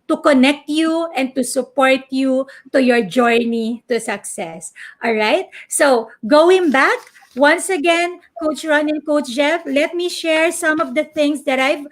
S1: to connect you and to support you to your journey to success. All right? So, going back, once again, Coach Ron and Coach Jeff, let me share some of the things that I've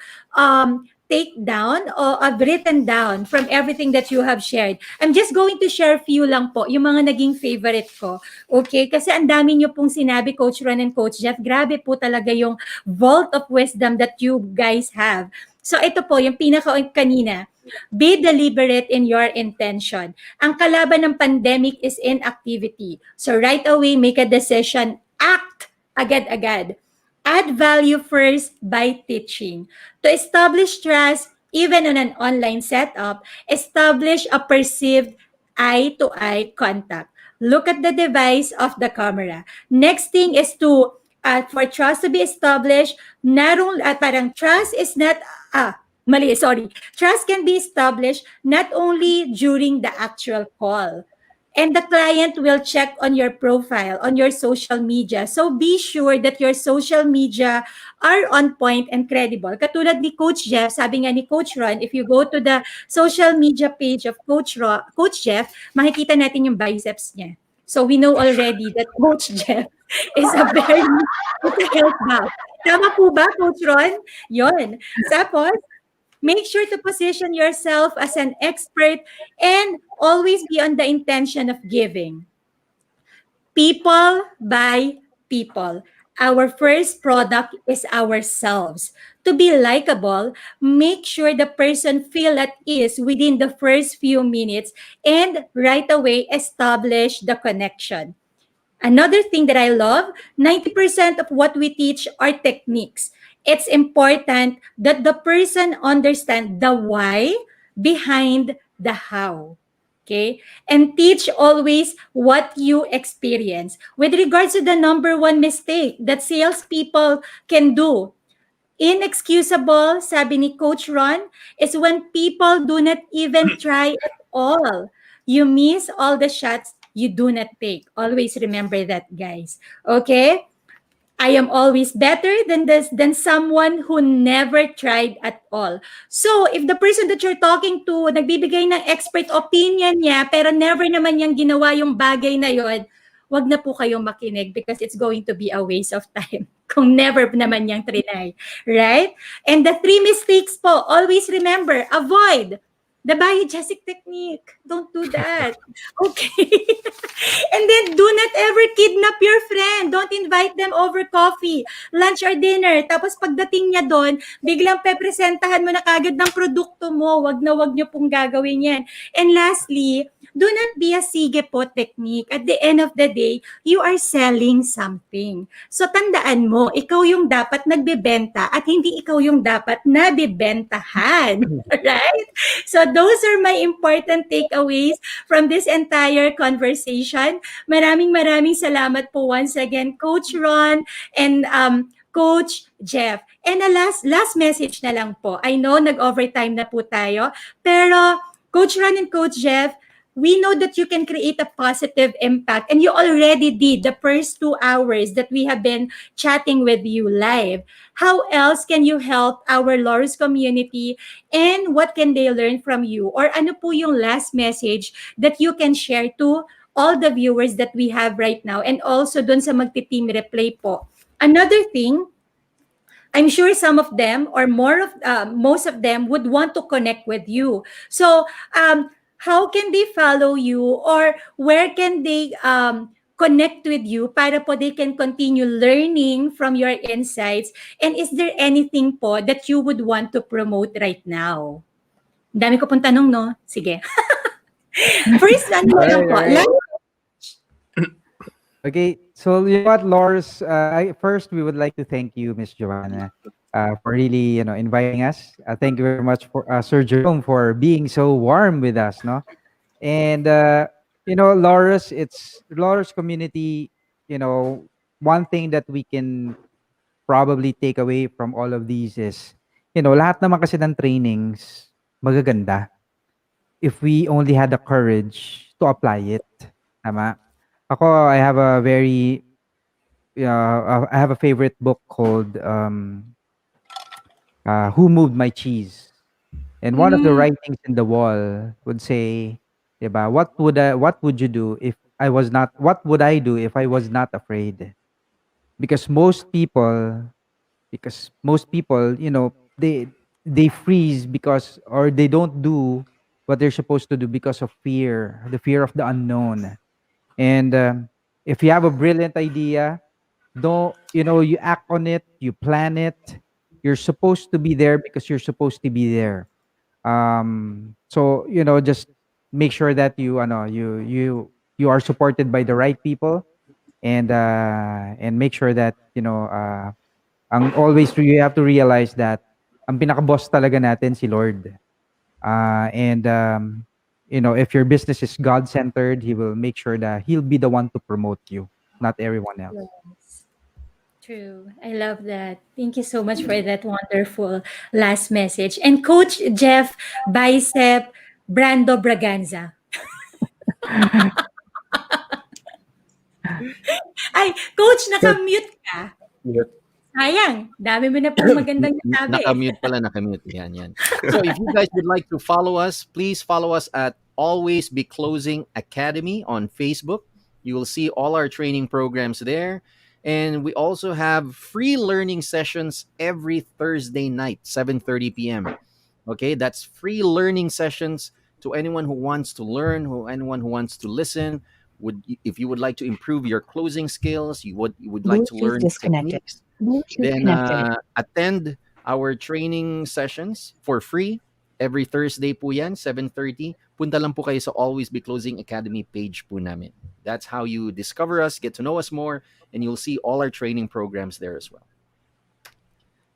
S1: take down or I've written down from everything that you have shared. I'm just going to share few lang po, yung mga naging favorite ko. Okay? Kasi ang dami nyo pong sinabi, Coach Ron and Coach Jeff. Grabe po talaga yung vault of wisdom that you guys have. So ito po, yung pinaka kanina. Be deliberate in your intention. Ang kalaban ng pandemic is inactivity. So right away, make a decision. Act agad-agad. Add value first by teaching. To establish trust, even on an online setup, establish a perceived eye-to-eye contact. Look at the device of the camera. Next thing is to, for trust to be established, not only, parang trust is not, mali, sorry. Trust can be established not only during the actual call, and the client will check on your profile, on your social media. So be sure that your social media are on point and credible. Katulad ni Coach Jeff, sabi nga ni Coach Ron, if you go to the social media page of Coach Jeff, makikita natin yung biceps niya. So we know already that Coach Jeff is a very health buff. Tama po ba, Coach Ron? Yun. Tapos, make sure to position yourself as an expert and always be on the intention of giving. People buy people. Our first product is ourselves. To be likable, make sure the person feel at ease within the first few minutes and right away establish the connection. Another thing that I love, 90% of what we teach are techniques. It's important that the person understand the why behind the how. Okay? And teach always what you experience. With regards to the number one mistake that salespeople can do, inexcusable, sabi ni Coach Ron, is when people do not even try at all. You miss all the shots you do not take. Always remember that, guys. Okay? I am always better than someone who never tried at all. So, if the person that you're talking to, nagbibigay ng expert opinion niya, pero never naman niyang ginawa yung bagay na yon, wag na po kayong makinig because it's going to be a waste of time kung never naman niyang trinay. Right? And the 3 mistakes po, always remember, avoid the biogesic technique. Don't do that. Okay. And then, do not ever kidnap your friend. Don't invite them over coffee, lunch, or dinner. Tapos pagdating niya doon, biglang pepresentahan mo na kagad ng produkto mo. Wag na wag niyo pong gagawin yan. And lastly, do not be a sige po technique. At the end of the day, you are selling something. So tandaan mo, ikaw yung dapat nagbebenta at hindi ikaw yung dapat nabibentahan. Right? So those are my important takeaways from this entire conversation. Maraming salamat po once again, Coach Ron and Coach Jeff. And a last message na lang po. I know nag-overtime na po tayo, pero Coach Ron and Coach Jeff, we know that you can create a positive impact, and you already did the first 2 hours that we have been chatting with you live. How else can you help our Laurus community, and what can they learn from you? Or ano po yung last message that you can share to all the viewers that we have right now, and also dun sa magti-team replay po? Another thing, I'm sure some of them or most of them would want to connect with you. So, how can they follow you, or where can they connect with you para po they can continue learning from your insights? And is there anything po that you would want to promote right now? Ang dami ko pong tanong, no? Sige. First, ano na lang po?
S3: Alright. Okay, so you know what, Laurus? First, we would like to thank you, Miss Joanna, for really, inviting us. Thank you very much for Sir Jerome for being so warm with us, no? And Laurus, it's Laurus community. You know, one thing that we can probably take away from all of these is, lahat naman kasi ng trainings magaganda if we only had the courage to apply it. Tama? Ako, I have a favorite book called Who Moved My Cheese? And one of the
S1: Mm,
S3: writings in the wall would say, diba, what would you do if I was not, what would I do if I was not afraid? Because most people, they freeze because, or they don't do what they're supposed to do because of fear, the fear of the unknown. And if you have a brilliant idea, don't you act on it, you plan it. You're supposed to be there because you're supposed to be there. So just make sure that you are supported by the right people, and make sure that ang always you have to realize that ang pinaka-boss talaga natin si Lord. And if your business is God-centered, he will make sure that he'll be the one to promote you, not everyone else.
S1: yes. True. I love that. Thank you so much for that wonderful last message. And Coach Jeff Bicep Brando Braganza. Ay, Coach, naka-mute ka. Sayang. Dami mo na pong magandang nasabi.
S4: Nakamute pala, nakamute. Yan, yan. So if you guys would like to follow us, please follow us at Always Be Closing Academy on Facebook. You will see all our training programs there. And we also have free learning sessions every Thursday night, 7:30 p.m. Okay, that's free learning sessions to anyone who wants to learn, anyone who wants to listen. If you would like to improve your closing skills, you would like to
S5: Bluetooth
S4: learn
S5: disconnected.
S4: techniques,
S5: Bluetooth
S4: then
S5: connected.
S4: attend our training sessions for free every Thursday po yan, 7:30. Punta lang po kayo sa Always Be Closing Academy page po namin. That's how you discover us, get to know us more, and you'll see all our training programs there as well.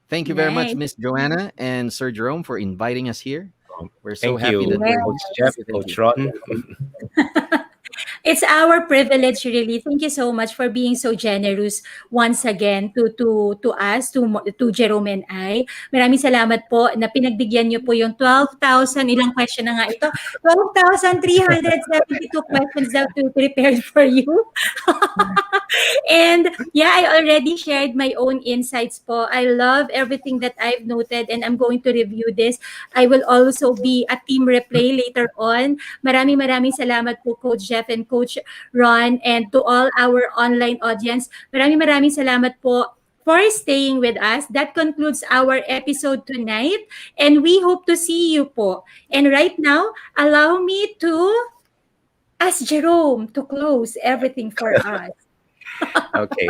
S4: Thank you very much,
S1: Nice.
S4: Miss Joanna and Sir Jerome, for inviting us here. We're so
S2: Thank
S4: happy
S2: you,
S4: that we're
S2: Coach
S4: here.
S2: Jeff,
S4: Thank you.
S2: Coach Ron.
S1: It's our privilege, really. Thank you so much for being so generous once again to us, to Jerome and I. Maraming salamat po na pinagbigyan niyo po yung 12,000, ilang question na nga ito? 12,372 questions that we prepared for you. And yeah, I already shared my own insights po. I love everything that I've noted and I'm going to review this. I will also be a team replay later on. Maraming salamat po Coach Jeff and Coach Ron, and to all our online audience. Maraming salamat po for staying with us. That concludes our episode tonight and we hope to see you po. And right now, allow me to ask Jerome to close everything for us.
S2: Okay.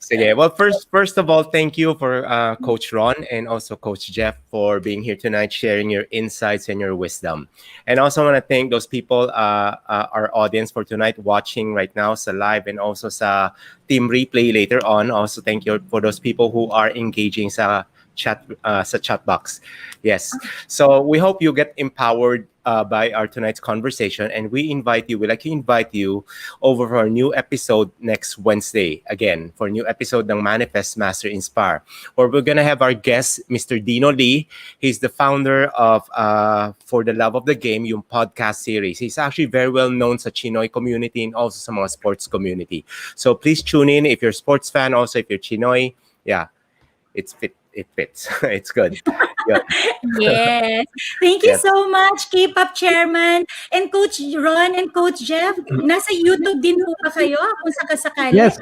S2: Sige. Well, first of all, thank you for Coach Ron and also Coach Jeff for being here tonight, sharing your insights and your wisdom. And also want to thank those people, our audience for tonight watching right now sa live and also sa team replay later on. Also, thank you for those people who are engaging sa chat box. Yes. So we hope you get empowered by our tonight's conversation, and we'd like to invite you over for a new episode next Wednesday, again, for a new episode ng Manifest Master Inspire, where we're gonna have our guest, Mr. Dino Lee. He's the founder of For the Love of the Game, yung podcast series. He's actually very well known sa Chinoy community and also sa mga sports community. So please tune in if you're a sports fan, also if you're Chinoy. Yeah, it fits. It's good. Good.
S1: Yes. Thank you
S2: Yes.
S1: so much, K-pop Chairman. And Coach Ron and Coach Jeff, nasa YouTube din po ba kayo kung sakasakali?
S3: Yes.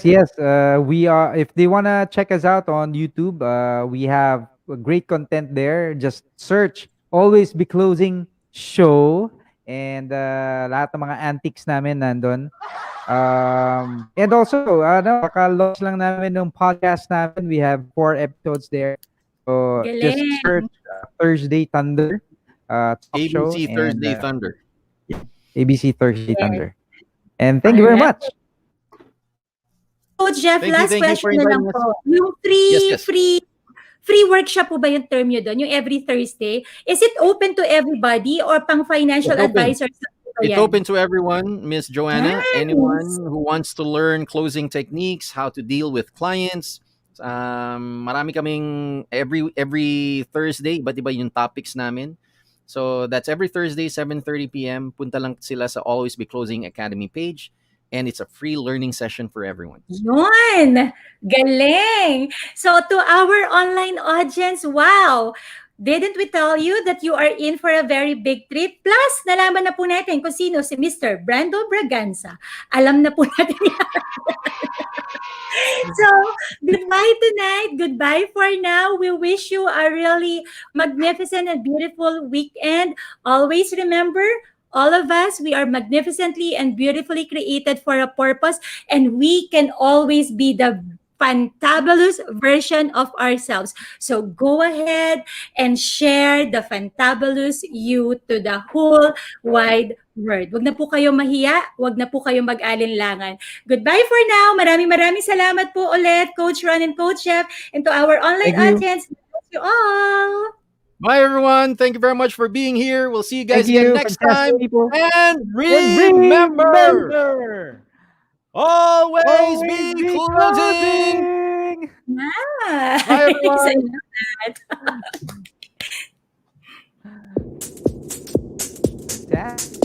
S3: Yes. We are. If they wanna check us out on YouTube, we have great content there. Just search "Always Be Closing Show," and lahat ng mga antics namin nandun. And also, kaka-launch lang namin ng podcast namin. We have 4 episodes there. So just
S1: Galing.
S3: search Thursday Thunder talk show
S4: ABC
S3: and
S4: Thursday Thunder.
S3: ABC Thursday
S1: Yes.
S3: Thunder. And thank you very
S1: Alright.
S3: much.
S1: Coach Jeff,
S4: Thank
S1: last
S4: you for
S1: question na lang
S4: inviting us.
S1: po. Yung free,
S4: Yes.
S1: free workshop po ba yung term nyo doon? Yung every Thursday? Is it open to everybody or pang financial
S4: It's open.
S1: advisors lang po
S4: It's
S1: yan?
S4: open to everyone, Miss Joanna.
S1: Nice.
S4: Anyone who wants to learn closing techniques, how to deal with clients. Marami kaming every Thursday, iba't iba yung topics namin. So that's every Thursday, 7:30 p.m. Punta lang sila sa Always Be Closing Academy page. And it's a free learning session for everyone.
S1: Yun! Galing! So to our online audience, wow! Didn't we tell you that you are in for a very big trip? Plus, nalaman na po natin kung sino si Mr. Brando Braganza. Alam na po natin yan. So, goodbye tonight. Goodbye for now. We wish you a really magnificent and beautiful weekend. Always remember, all of us, we are magnificently and beautifully created for a purpose, and we can always be the fantabulous version of ourselves. So go ahead and share the fantabulous you to the whole wide world. Wag na po kayo mahiya, wag na po kayo mag-alinlangan. Goodbye for now. Maraming salamat po ulit, Coach Ron and Coach Jeff, and to our online
S3: Thank you.
S1: audience. Thank you all.
S4: Bye, everyone. Thank you very much for being here. We'll see you guys
S3: Thank
S4: again
S3: you.
S4: next
S3: Fantastic
S4: time.
S3: people.
S4: And
S3: And
S4: remember, always be closing.
S3: closing.
S1: Nice.
S4: Bye, everyone.
S1: I love that.
S3: Fantastic.